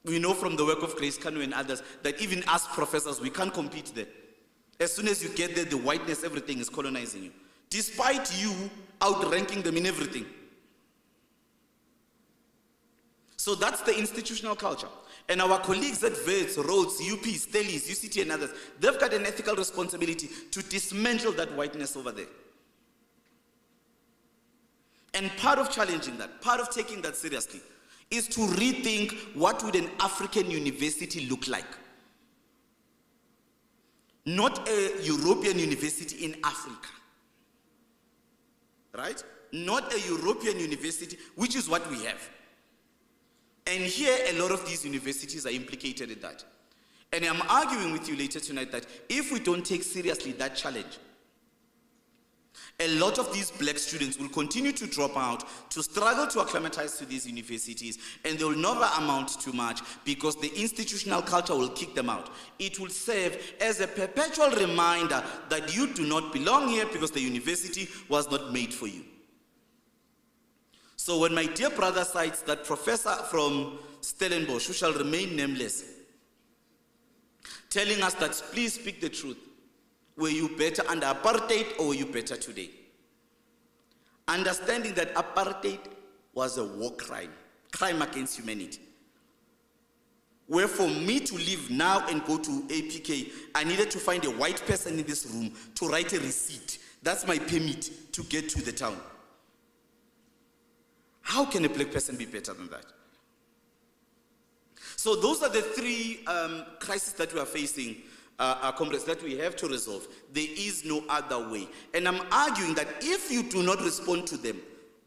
we know from the work of Grace Kanu and others that even as professors, we can't compete there. As soon as you get there, the whiteness, everything is colonizing you. despite you outranking them in everything. So that's the institutional culture. And our colleagues at VETS, Rhodes, UP, Stellies, UCT and others, they've got an ethical responsibility to dismantle that whiteness over there. And part of challenging that, part of taking that seriously, is to rethink what would an African university look like. Not a European university in Africa. Right? Not a European university, which is what we have. And here, a lot of these universities are implicated in that. And I'm arguing with you later tonight that if we don't take seriously that challenge, a lot of these black students will continue to drop out, to struggle to acclimatize to these universities, and they will never amount to much because the institutional culture will kick them out. It will serve as a perpetual reminder that you do not belong here because the university was not made for you. So when my dear brother cites that professor from Stellenbosch, who shall remain nameless, telling us that please speak the truth, were you better under apartheid or were you better today? Understanding that apartheid was a war crime, crime against humanity. Where for me to leave now and go to APK, I needed to find a white person in this room to write a receipt. That's my permit to get to the town. How can a black person be better than that? So those are the three crises that we are facing, comrades, that we have to resolve. There is no other way. And I'm arguing that if you do not respond to them,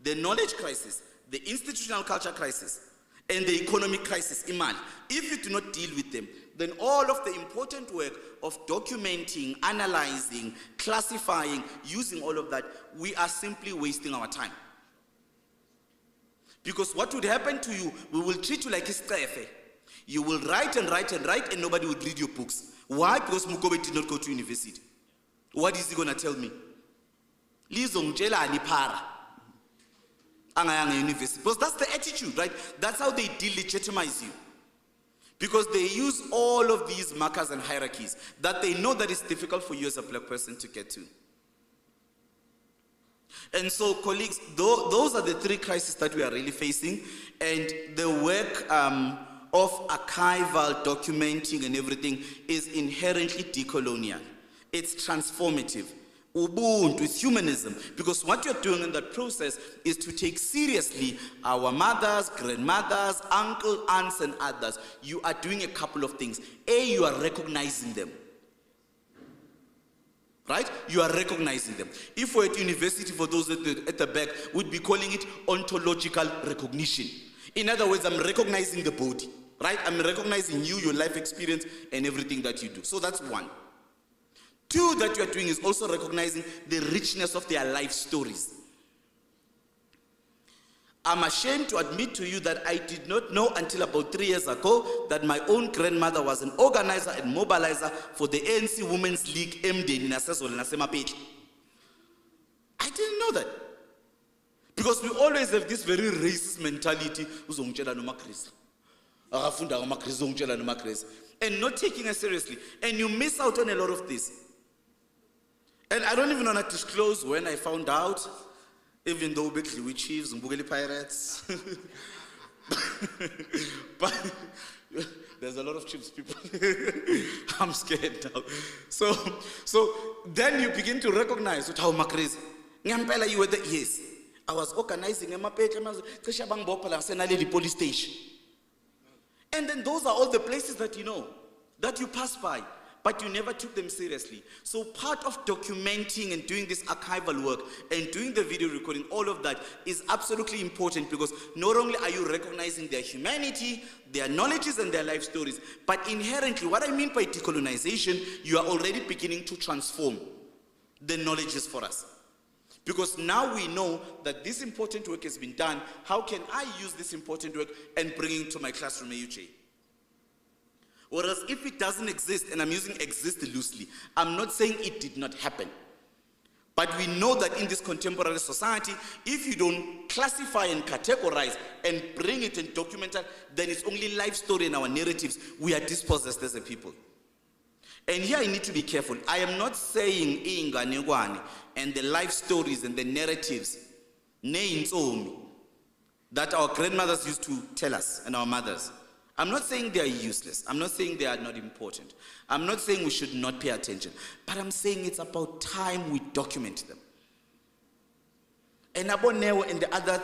the knowledge crisis, the institutional culture crisis, and the economic crisis, Imali, if you do not deal with them, then all of the important work of documenting, analyzing, classifying, using all of that, we are simply wasting our time. Because what would happen to you, we will treat you like a strefe. You will write and write and write and nobody will read your books. Why? Because Mukobe did not go to university. What is he going to tell me? Lizongela anipara. Angayanga university. Because that's the attitude, right? That's how they delegitimize you. Because they use all of these markers and hierarchies that they know that it's difficult for you as a black person to get to. And so, colleagues, those are the three crises that we are really facing. And the work of archival, documenting and everything is inherently decolonial. It's transformative. Ubuntu is humanism. Because what you're doing in that process is to take seriously our mothers, grandmothers, uncles, aunts and others. You are doing a couple of things. A, you are recognizing them. Right? You are recognizing them. If we're at university, for those at the back, we'd be calling it ontological recognition. In other words, I'm recognizing the body. Right? I'm recognizing you, your life experience, and everything that you do. So that's one. Two, that you are doing is also recognizing the richness of their life stories. I'm ashamed to admit to you that I did not know until about 3 years ago that my own grandmother was an organizer and mobilizer for the ANC Women's League MD in Nasemapetli. I didn't know that. Because we always have this very racist mentality, and not taking it seriously. And you miss out on a lot of this. And I don't even want to disclose when I found out, even though we Chiefs and Bugeli Pirates. But there's a lot of Chiefs people. I'm scared now. So then you begin to recognize how Makriz. Ngampela, you were the yes. I was organizing a police station. And then those are all the places that you know, that you pass by, but you never took them seriously. So part of documenting and doing this archival work and doing the video recording, all of that is absolutely important, because not only are you recognizing their humanity, their knowledges and their life stories, but inherently, what I mean by decolonization, you are already beginning to transform the knowledges for us. Because now we know that this important work has been done. How can I use this important work and bring it to my classroom AUJ? Whereas if it doesn't exist, and I'm using exist loosely, I'm not saying it did not happen. But we know that in this contemporary society, if you don't classify and categorize and bring it and document it, then it's only life story and our narratives. We are dispossessed as a people. And here I need to be careful. I am not saying inganekwane and the life stories and the narratives that our grandmothers used to tell us and our mothers. I'm not saying they are useless. I'm not saying they are not important. I'm not saying we should not pay attention. But I'm saying it's about time we document them. And Aboneo and the other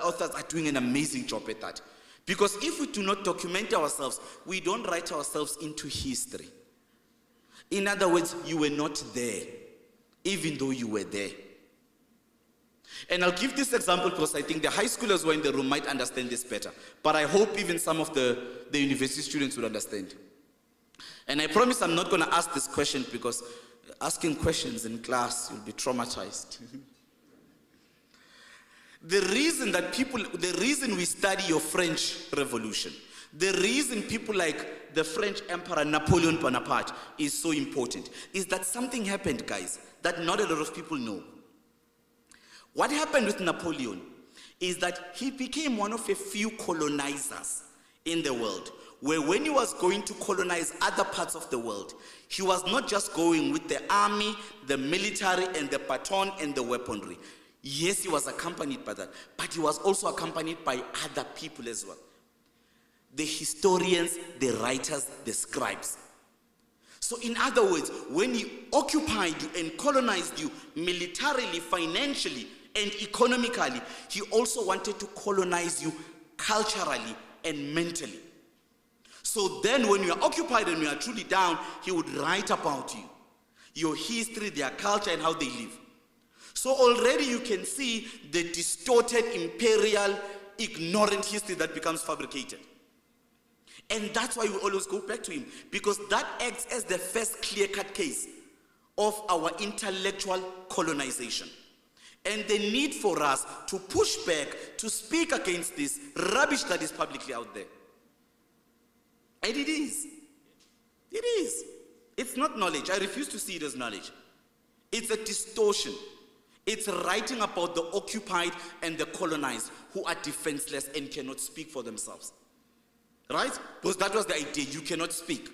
authors are doing an amazing job at that. Because if we do not document ourselves, we don't write ourselves into history. In other words, you were not there, even though you were there. And I'll give this example because I think the high schoolers who are in the room might understand this better. But I hope even some of the university students will understand. And I promise I'm not going to ask this question because asking questions in class, you'll be traumatized. The reason we study your French Revolution, the reason people like the French Emperor Napoleon Bonaparte is so important is that something happened, guys, that not a lot of people know. What happened with Napoleon is that he became one of a few colonizers in the world, where when he was going to colonize other parts of the world, he was not just going with the army, the military, and the baton and the weaponry. Yes, he was accompanied by that, but he was also accompanied by other people as well. The historians, the writers, the scribes. So in other words, when he occupied you and colonized you militarily, financially, and economically, he also wanted to colonize you culturally and mentally. So then when you are occupied and you are truly down, he would write about you, your history, their culture, and how they live. So already you can see the distorted, imperial, ignorant history that becomes fabricated. And that's why we always go back to him, because that acts as the first clear-cut case of our intellectual colonization. And the need for us to push back, to speak against this rubbish that is publicly out there. And it is. It is. It's not knowledge. I refuse to see it as knowledge. It's a distortion. It's writing about the occupied and the colonized who are defenseless and cannot speak for themselves. Right? Because that was the idea. You cannot speak.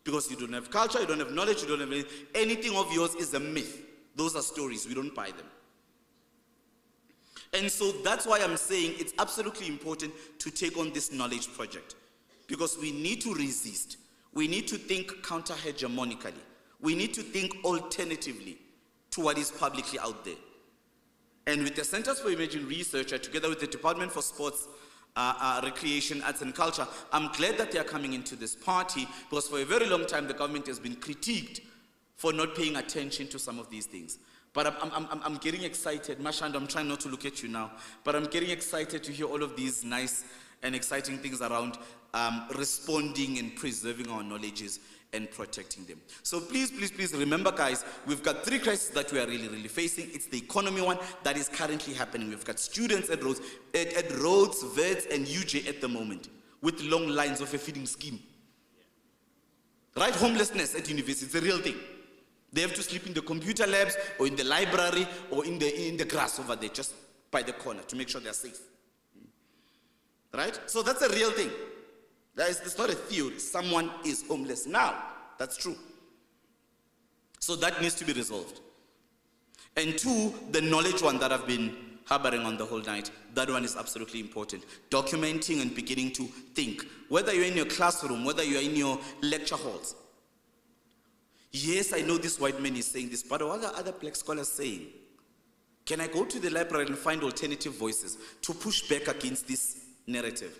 Because you don't have culture, you don't have knowledge, you don't have anything of yours is a myth. Those are stories. We don't buy them. And so that's why I'm saying it's absolutely important to take on this knowledge project. Because we need to resist. We need to think counter-hegemonically. We need to think alternatively to what is publicly out there. And with the Centers for Emerging Research, together with the Department for Sports, Recreation, Arts and Culture, I'm glad that they are coming into this party, because for a very long time the government has been critiqued for not paying attention to some of these things. But I'm getting excited. Mashand, I'm trying not to look at you now, but I'm getting excited to hear all of these nice and exciting things around responding and preserving our knowledges and protecting them. So please, please, please remember, guys, we've got 3 crises that we are really, really facing. It's the economy one that is currently happening. We've got students at roads, vets, and UJ at the moment with long lines of a feeding scheme. Right? Homelessness at university, it's a real thing. They have to sleep in the computer labs or in the library or in the grass over there, just by the corner, to make sure they're safe. Right? So that's a real thing. It's not a theory. Someone is homeless now. That's true. So that needs to be resolved. And 2, the knowledge one that I've been harboring on the whole night, that one is absolutely important. Documenting and beginning to think. Whether you're in your classroom, whether you're in your lecture halls. Yes, I know this white man is saying this, but what are other black scholars saying? Can I go to the library and find alternative voices to push back against this narrative?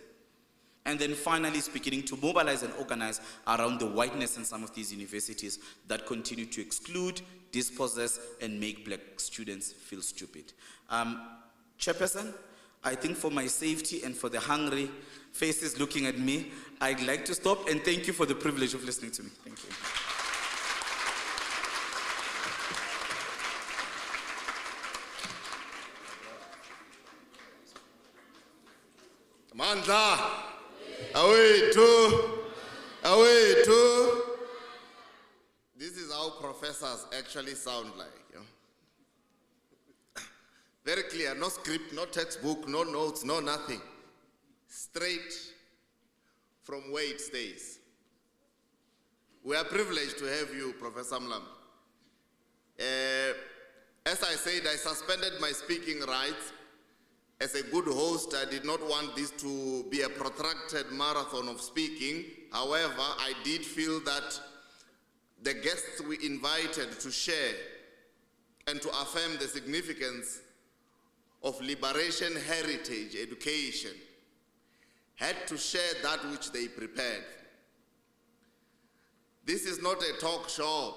And then finally, beginning to mobilize and organize around the whiteness in some of these universities that continue to exclude, dispossess, and make black students feel stupid. Chairperson, I think for my safety and for the hungry faces looking at me, I'd like to stop, and thank you for the privilege of listening to me. Thank you. Mandla, away too. This is how professors actually sound like. You know? Very clear, no script, no textbook, no notes, no nothing. Straight from where it stays. We are privileged to have you, Professor Mlam. As I said, I suspended my speaking rights. As a good host, I did not want this to be a protracted marathon of speaking. However, I did feel that the guests we invited to share and to affirm the significance of liberation heritage education had to share that which they prepared. This is not a talk shop.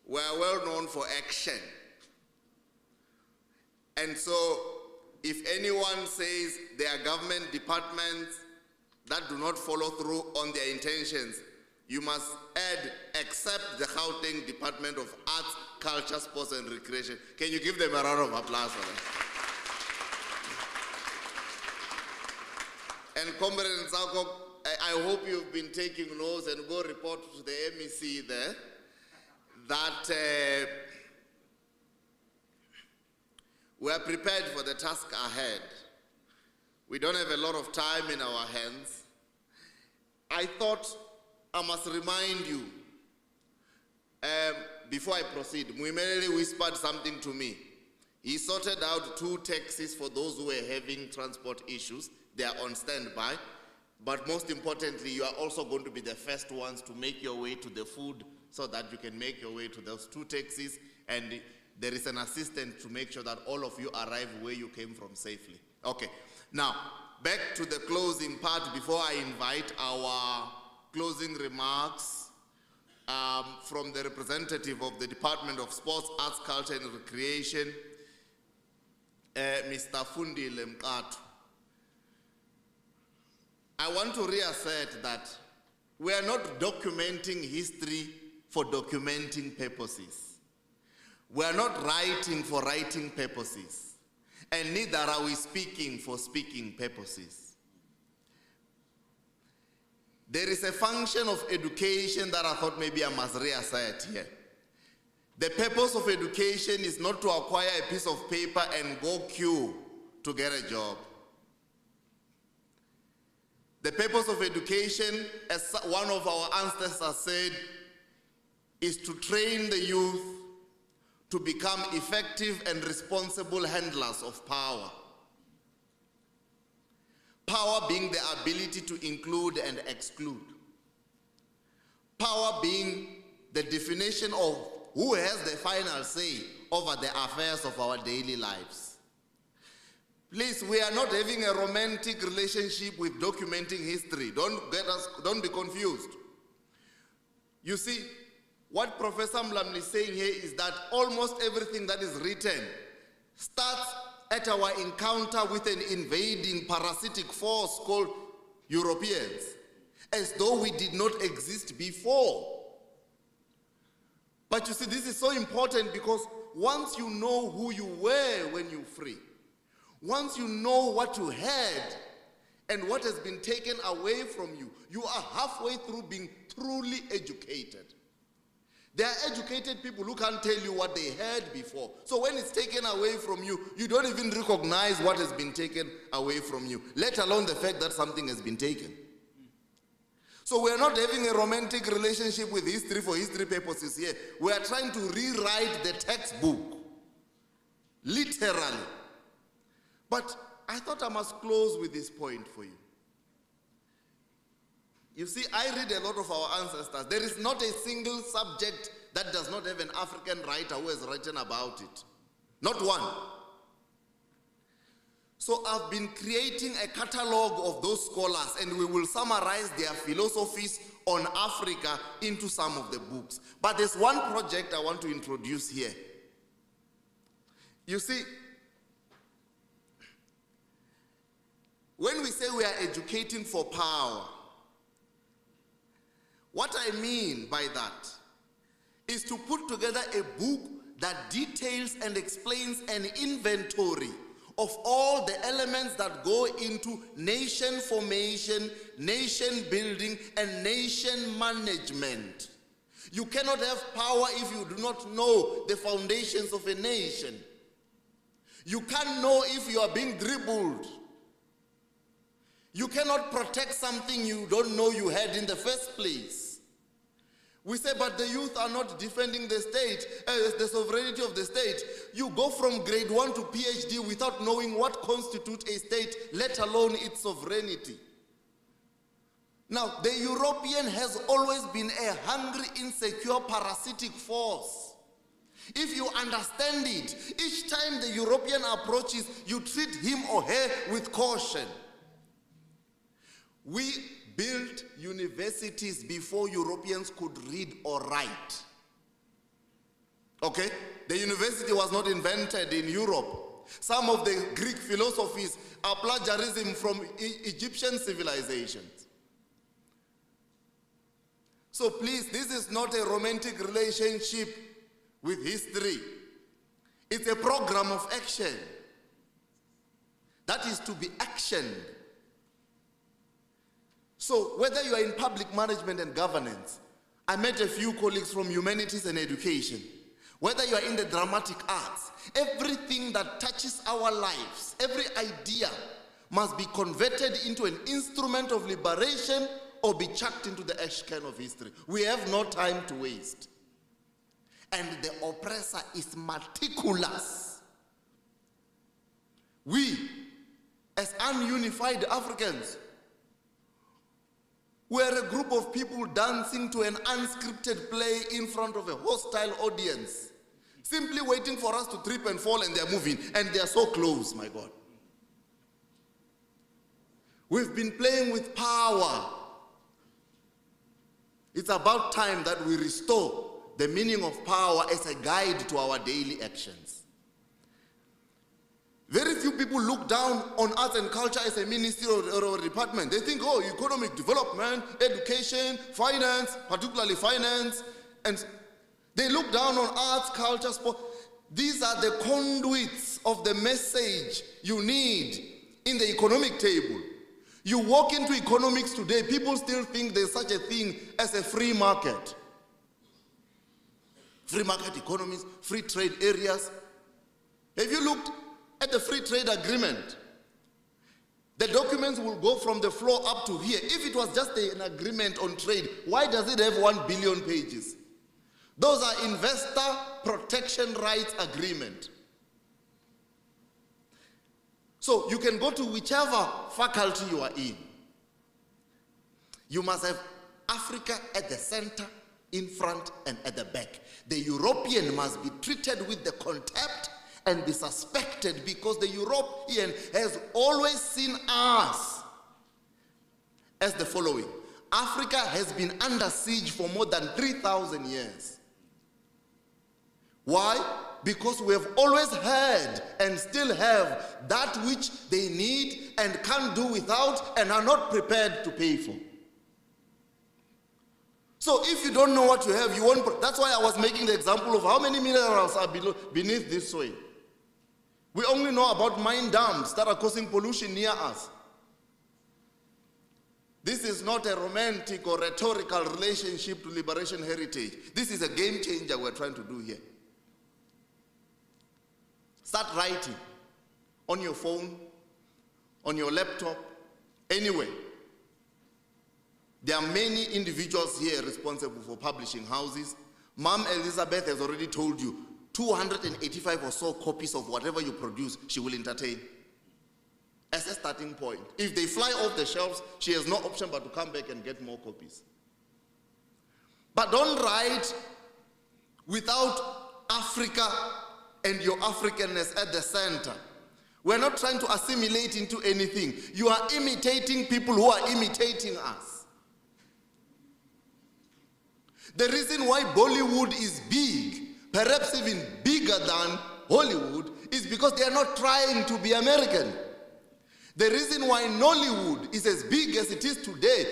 We are well known for action. And so, if anyone says there are government departments that do not follow through on their intentions, you must add, except the Gauteng Department of Arts, Culture, Sports and Recreation. Can you give them a round of applause for that? And Comrade Nsako, I hope you've been taking notes, and go report to the MEC there that we are prepared for the task ahead. We don't have a lot of time in our hands. I thought I must remind you, before I proceed, Muimele whispered something to me. He sorted out 2 taxis for those who were having transport issues. They are on standby. But most importantly, you are also going to be the first ones to make your way to the food so that you can make your way to those 2 taxis, and there is an assistant to make sure that all of you arrive where you came from safely. Okay, now back to the closing part before I invite our closing remarks from the representative of the Department of Sports, Arts, Culture and Recreation, Mr. Fundile Mqatu. I want to reassert that we are not documenting history for documenting purposes. We are not writing for writing purposes. And neither are we speaking for speaking purposes. There is a function of education that I thought maybe I must reassert here. The purpose of education is not to acquire a piece of paper and go queue to get a job. The purpose of education, as one of our ancestors said, is to train the youth to become effective and responsible handlers of power. Power being the ability to include and exclude. Power being the definition of who has the final say over the affairs of our daily lives. Please, we are not having a romantic relationship with documenting history. Don't be confused. You see, what Professor Mlamli is saying here is that almost everything that is written starts at our encounter with an invading parasitic force called Europeans, as though we did not exist before. But you see, this is so important because once you know who you were when you free, once you know what you had and what has been taken away from you, you are halfway through being truly educated. There are educated people who can't tell you what they had before. So when it's taken away from you, you don't even recognize what has been taken away from you, let alone the fact that something has been taken. So we are not having a romantic relationship with history for history purposes here. We are trying to rewrite the textbook, literally. But I thought I must close with this point for you. You see, I read a lot of our ancestors. There is not a single subject that does not have an African writer who has written about it. Not one. So I've been creating a catalog of those scholars, and we will summarize their philosophies on Africa into some of the books. But there's one project I want to introduce here. You see, when we say we are educating for power, what I mean by that is to put together a book that details and explains an inventory of all the elements that go into nation formation, nation building, and nation management. You cannot have power if you do not know the foundations of a nation. You can't know if you are being dribbled. You cannot protect something you don't know you had in the first place. We say, but the youth are not defending the state, the sovereignty of the state. You go from grade 1 to PhD without knowing what constitutes a state, let alone its sovereignty. Now, the European has always been a hungry, insecure, parasitic force. If you understand it, each time the European approaches, you treat him or her with caution. We built universities before Europeans could read or write. Okay? The university was not invented in Europe. Some of the Greek philosophies are plagiarism from Egyptian civilizations. So please, this is not a romantic relationship with history. It's a program of action that is to be actioned. So whether you are in public management and governance, I met a few colleagues from humanities and education. Whether you are in the dramatic arts, everything that touches our lives, every idea must be converted into an instrument of liberation or be chucked into the ash can of history. We have no time to waste. And the oppressor is meticulous. We, as ununified Africans, we're a group of people dancing to an unscripted play in front of a hostile audience, simply waiting for us to trip and fall, and they're moving, and they're so close, my God. We've been playing with power. It's about time that we restore the meaning of power as a guide to our daily actions. Very few people look down on arts and culture as a ministry or a department. They think, oh, economic development, education, finance, particularly finance, and they look down on arts, culture, sport. These are the conduits of the message you need in the economic table. You walk into economics today, people still think there's such a thing as a free market. Free market economies, free trade areas. Have you looked at the free trade agreement? The documents will go from the floor up to here. If it was just an agreement on trade, why does it have 1 billion pages? Those are investor protection rights agreement. So you can go to whichever faculty you are in. You must have Africa at the center, in front, and at the back. The European must be treated with the contempt and be suspected, because the European has always seen us as the following. Africa has been under siege for more than 3,000 years. Why? Because we have always had and still have that which they need and can't do without and are not prepared to pay for. So if you don't know what you have, you won't. That's why I was making the example of how many minerals are beneath this soil. We only know about mine dams that are causing pollution near us. This is not a romantic or rhetorical relationship to liberation heritage. This is a game changer we're trying to do here. Start writing on your phone, on your laptop, anywhere. There are many individuals here responsible for publishing houses. Mom Elizabeth has already told you 285 or so copies of whatever you produce, she will entertain. As a starting point. If they fly off the shelves, she has no option but to come back and get more copies. But don't write without Africa and your Africanness at the center. We're not trying to assimilate into anything. You are imitating people who are imitating us. The reason why Bollywood is big, perhaps even bigger than Hollywood, is because they are not trying to be American. The reason why Nollywood is as big as it is today,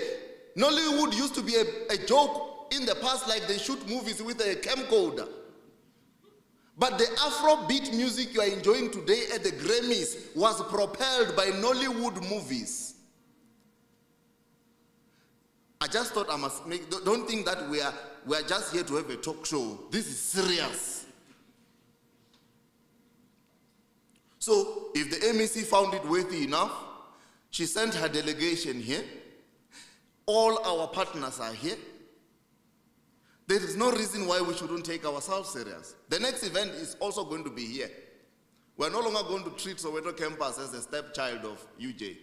Nollywood used to be a joke in the past, like they shoot movies with a camcorder. But the Afrobeat music you are enjoying today at the Grammys was propelled by Nollywood movies. I just thought I must make, don't think that we are just here to have a talk show. This is serious. So if the MEC found it worthy enough, she sent her delegation here. All our partners are here. There is no reason why we shouldn't take ourselves serious. The next event is also going to be here. We're no longer going to treat Soweto campus as a stepchild of UJ.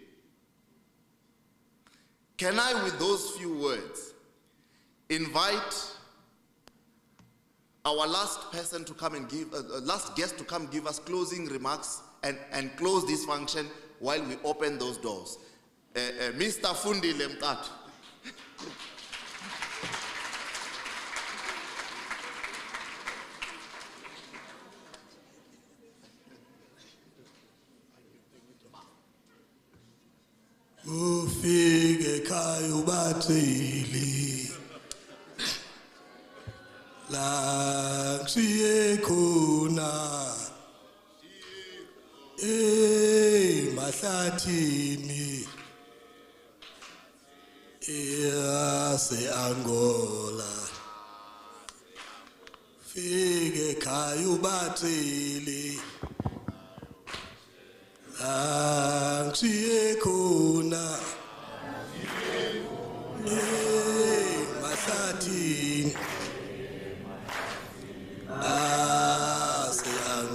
Can I, with those few words, invite our last person to come and give, last guest to come give us closing remarks and close this function while we open those doors. Mr. Fundi Lemkat. Ufike ekhaya ubathili la ngishiye khona mahlathini yase-Angola fike ekhaya ubathili ngishiye khona mahlathini ase-Angola.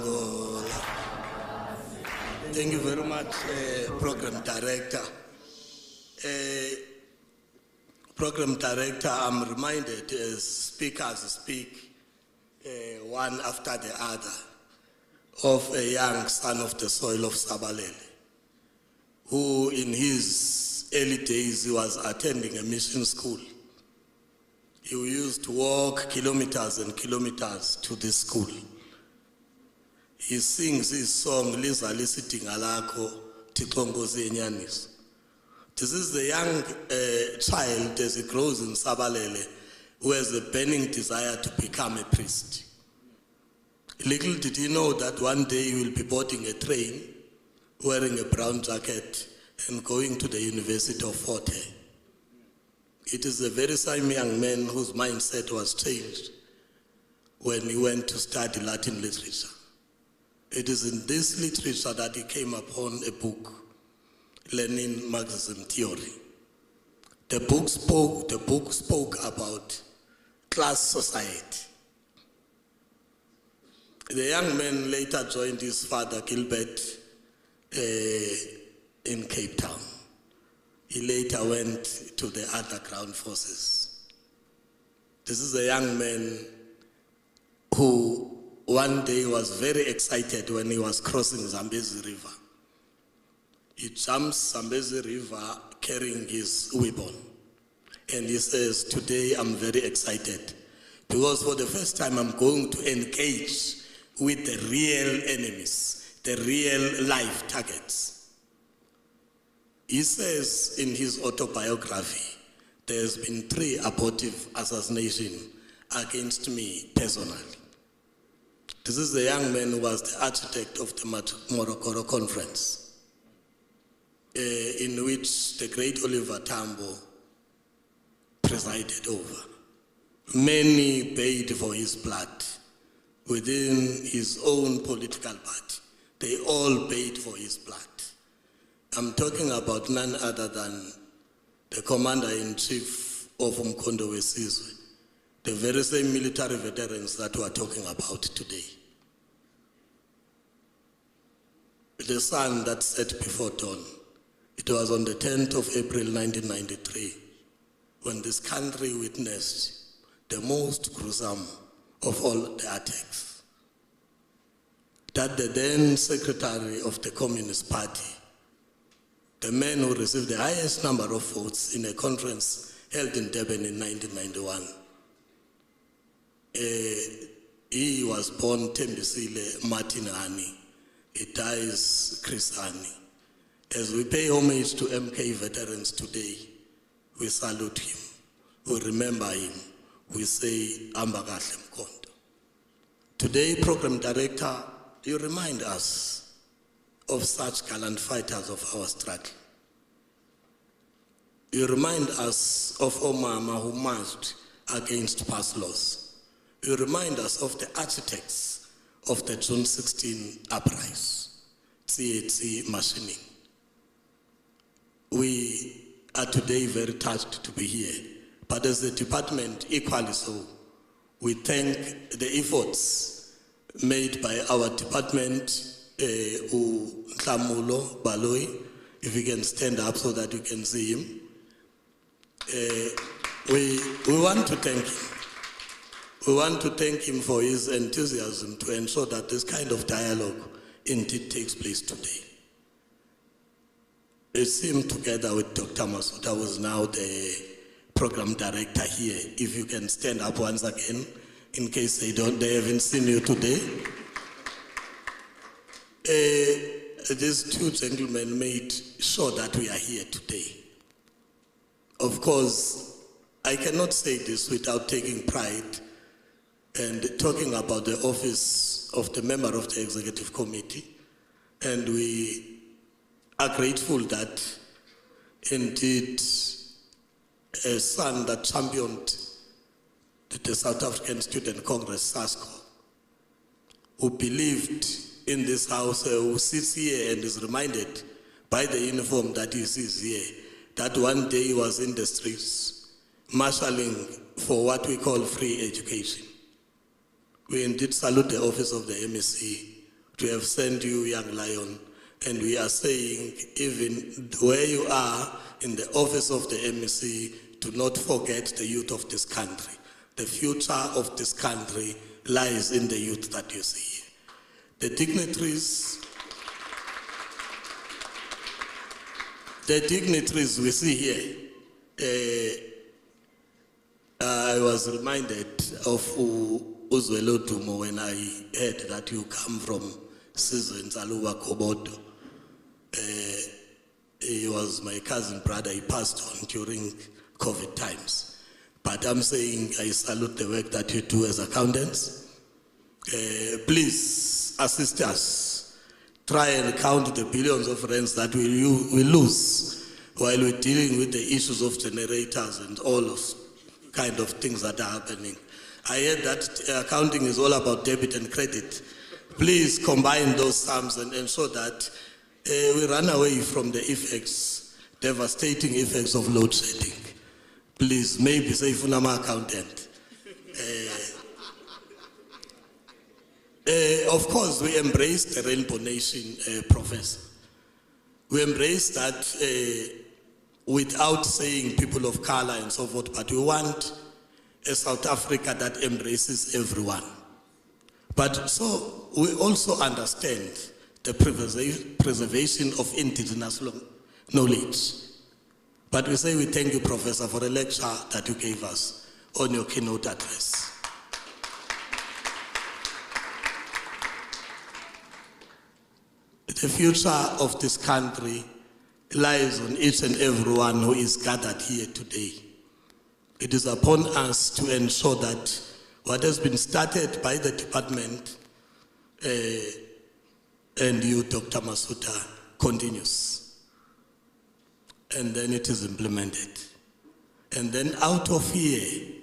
Thank you very much, Program Director. Program Director, I'm reminded as speakers speak one after the other of a young son of the soil of Sabalele, who in his early days he was attending a mission school. He used to walk kilometers and kilometers to this school. He sings his song, Liza Lisithi Ngalakho, Tikongozi Enyanis. This is the young child as he grows in Sabalele who has a burning desire to become a priest. Little did he know that one day he will be boarding a train, wearing a brown jacket and going to the University of Fort Hare. It is a very same young man whose mindset was changed when he went to study Latin literature. It is in this literature that he came upon a book, Lenin Marxism Theory. The book spoke about class society. The young man later joined his father, Gilbert, in Cape Town. He later went to the underground forces. This is a young man who one day was very excited when he was crossing Zambezi River. He jumps Zambezi River carrying his weapon. And he says, today I'm very excited because for the first time I'm going to engage with the real enemies, the real life targets. He says in his autobiography, there's been 3 abortive assassinations against me personally. This is the young man who was the architect of the Morogoro Conference, in which the great Oliver Tambo presided over. Many paid for his blood within his own political party. They all paid for his blood. I'm talking about none other than the Commander-in-Chief of Umkhonto Wesizwe, the very same military veterans that we are talking about today. The sun that set before dawn. It was on the 10th of April 1993 when this country witnessed the most gruesome of all the attacks. That the then Secretary of the Communist Party, the man who received the highest number of votes in a conference held in Durban in 1991, he was born Tembisile Martin Hani. He dies Chris Hani. As we pay homage to MK veterans today, we salute him, we remember him, we say Ambakahle Mkondo. Today, Program Director, you remind us of such gallant fighters of our struggle. You remind us of Omama who marched against past laws. You remind us of the architects of the June 16 uprising, CEC machining. We are today very touched to be here, but as the department equally so, We thank the efforts made by our department, Tlamulo Baloi, if you can stand up so that you can see him. We want to thank him. We want to thank him for his enthusiasm to ensure that this kind of dialogue indeed takes place today. It's him together with Dr. Masuta, who is now the program director here. If you can stand up once again, in case they haven't seen you today. These two gentlemen made sure that we are here today. Of course, I cannot say this without taking pride and talking about the office of the member of the executive committee. And we are grateful that indeed a son that championed the South African Student Congress, SASCO, who believed in this house, who sits here and is reminded by the uniform that he sees here, that one day he was in the streets, marshalling for what we call free education. We indeed salute the office of the MEC to have sent you, young lion, and we are saying, even where you are in the office of the MEC, do not forget the youth of this country. The future of this country lies in the youth that you see here. The dignitaries we see here, I was reminded of Uzwelo Dumo when I heard that you come from Sizwe Nzaluba Kobodo. He was my cousin brother, he passed on during COVID times. But I'm saying I salute the work that you do as accountants. Please assist us. Try and count the billions of rands that we lose while we're dealing with the issues of generators and all of kind of things that are happening. I heard that accounting is all about debit and credit. Please combine those sums and ensure that we run away from the effects, devastating effects of load shedding. Please, maybe say Funama accountant. Of course, we embrace the Rainbow Nation, Professor. We embrace that without saying people of color and so forth, but we want a South Africa that embraces everyone. But so we also understand the preservation of indigenous knowledge. But we say we thank you, Professor, for the lecture that you gave us on your keynote address. The future of this country lies on each and everyone who is gathered here today. It is upon us to ensure that what has been started by the department and you, Dr. Masuta, continues. And then it is implemented. And then out of here,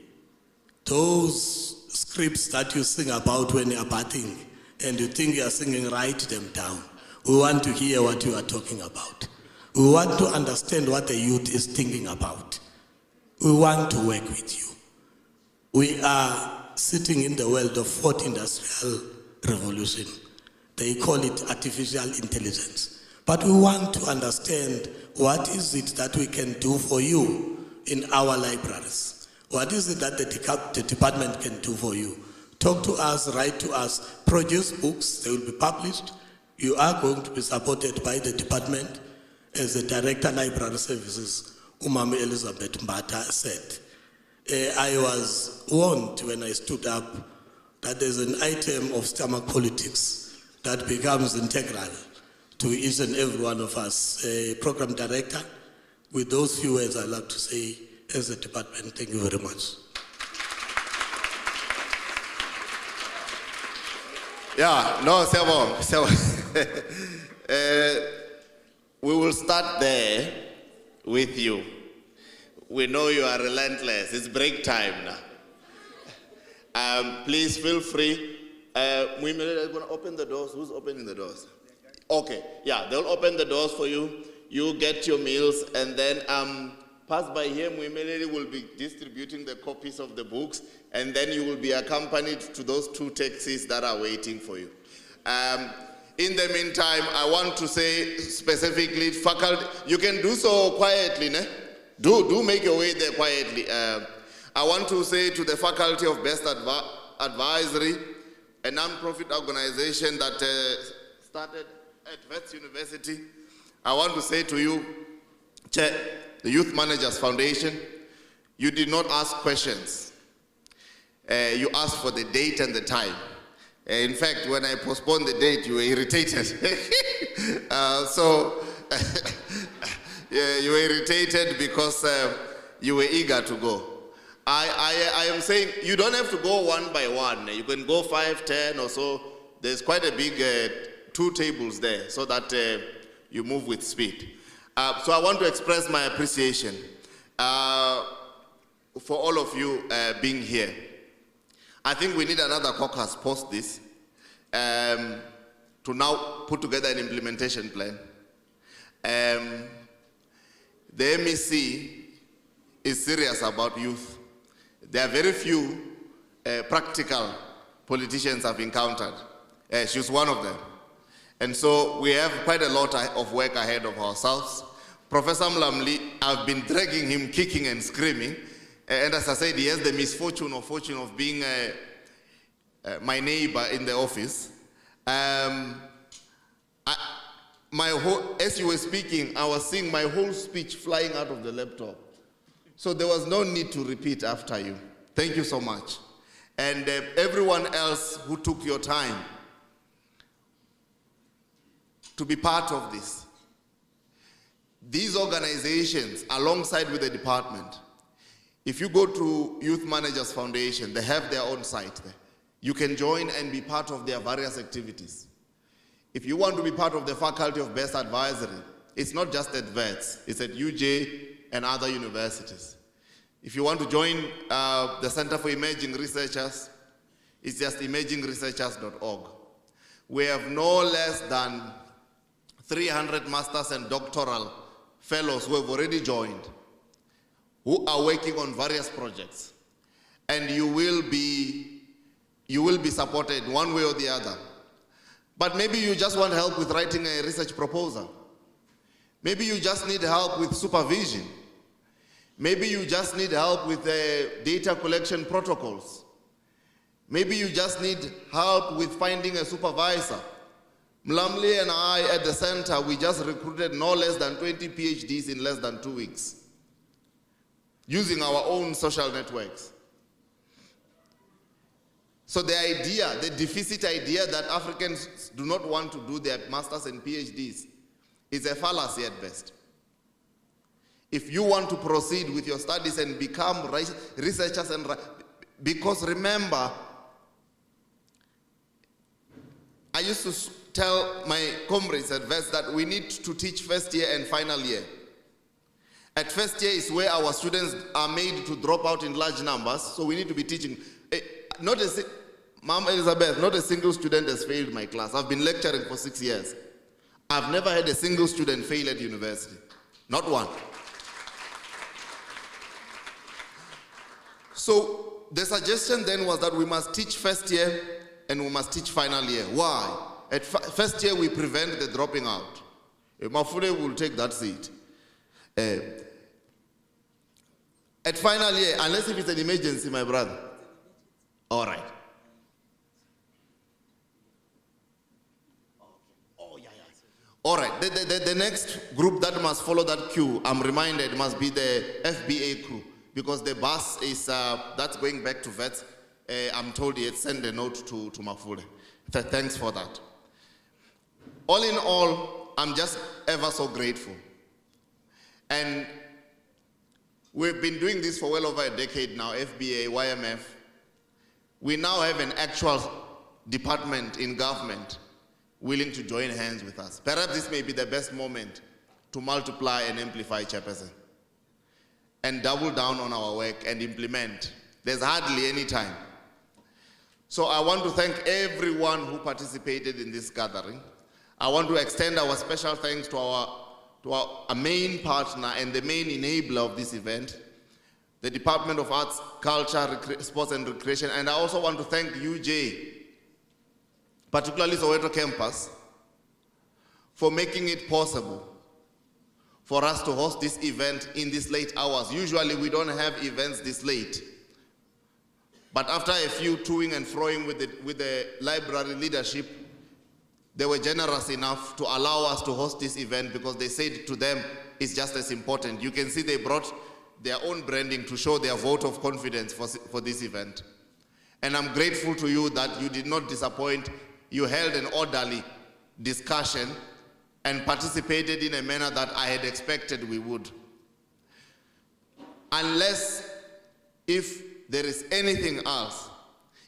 those scripts that you sing about when you are batting and you think you are singing, write them down. We want to hear what you are talking about. We want to understand what the youth is thinking about. We want to work with you. We are sitting in the world of fourth industrial revolution. They call it artificial intelligence. But we want to understand what is it that we can do for you in our libraries. What is it that the department can do for you? Talk to us, write to us, produce books, they will be published. You are going to be supported by the department. As the Director Library Services, Umami Elizabeth Mbata said. I was warned when I stood up that there's an item of stomach politics that becomes integral to each and every one of us. Program Director, with those few words I'd like to say as a department, thank you very much. Yeah, no, Sebo. We will start there with you. We know you are relentless. It's break time now. Please feel free. We're going to open the doors. Who's opening the doors? Okay, yeah, they'll open the doors for you. You get your meals, and then pass by here, Muimeleli will be distributing the copies of the books, and then you will be accompanied to those 2 taxis that are waiting for you. In the meantime, I want to say specifically, faculty, you can do so quietly, ne? Do make your way there quietly. I want to say to the Faculty of Best Advisory, a non-profit organization that started at Wits University, I want to say to you, Chair, the Youth Managers Foundation, you did not ask questions. You asked for the date and the time. In fact, when I postponed the date, you were irritated. Yeah, you were irritated because you were eager to go. I am saying you don't have to go one by one. You can go 5, 10 or so. There's quite a big 2 tables there so that you move with speed. So I want to express my appreciation for all of you being here. I think we need another caucus post this to now put together an implementation plan. The MEC is serious about youth. There are very few practical politicians I've encountered. She's one of them. And so we have quite a lot of work ahead of ourselves. Professor Mlamli, I've been dragging him kicking and screaming. And as I said, he has the misfortune or fortune of being my neighbor in the office. As you were speaking, I was seeing my whole speech flying out of the laptop. So there was no need to repeat after you. Thank you so much. And everyone else who took your time to be part of this. These organizations, alongside with the department, if you go to Youth Managers Foundation, they have their own site there. You can join and be part of their various activities. If you want to be part of the Faculty of Best Advisory, it's not just at Wits, it's at UJ and other universities. If you want to join the Center for Emerging Researchers, it's just emergingresearchers.org. We have no less than 300 masters and doctoral fellows who have already joined, who are working on various projects. And you will be supported one way or the other. But maybe you just want help with writing a research proposal. Maybe you just need help with supervision. Maybe you just need help with data collection protocols. Maybe you just need help with finding a supervisor. Mlamli and I at the center, we just recruited no less than 20 PhDs in less than 2 weeks, using our own social networks. So the idea, the deficit idea that Africans do not want to do their masters and PhDs is a fallacy at best. If you want to proceed with your studies and become researchers, because remember, I used to tell my comrades at Wits that we need to teach first year and final year. At first year is where our students are made to drop out in large numbers, so we need to be teaching. Ma'am Elizabeth, not a single student has failed my class. I've been lecturing for 6 years. I've never had a single student fail at university. Not one. So the suggestion then was that we must teach first year and we must teach final year. Why? At first year we prevent the dropping out. Mafule will take that seat. At final year, unless if it's an emergency, my brother. All right. All right, the next group that must follow that queue, I'm reminded, must be the FBA crew, because the bus is, that's going back to Wits. I'm told he had sent a note to Mafule. Thanks for that. All in all, I'm just ever so grateful. And we've been doing this for well over a decade now, FBA, YMF. We now have an actual department in government willing to join hands with us. Perhaps this may be the best moment to multiply and amplify, Chairperson, and double down on our work and implement. There's hardly any time. So I want to thank everyone who participated in this gathering. I want to extend our special thanks to our to our main partner and the main enabler of this event, the Department of Arts, Culture, Sports and Recreation. And I also want to thank UJ, particularly Soweto campus, for making it possible for us to host this event in these late hours. Usually we don't have events this late. But after a few toing and froing with the library leadership, they were generous enough to allow us to host this event because they said to them, it's just as important. You can see they brought their own branding to show their vote of confidence for this event. And I'm grateful to you that you did not disappoint. You held an orderly discussion and participated in a manner that I had expected we would. Unless, if there is anything else,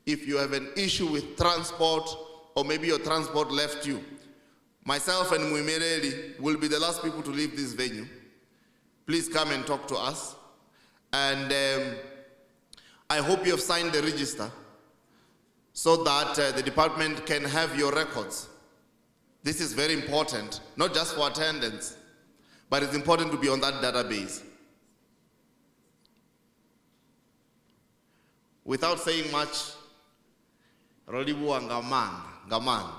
if you have an issue with transport, or maybe your transport left you, myself and Muimereli will be the last people to leave this venue. Please come and talk to us. And I hope you have signed the register so that the department can have your records. This is very important, not just for attendance, but it's important to be on that database. Without saying much, Rolibu Ngamand.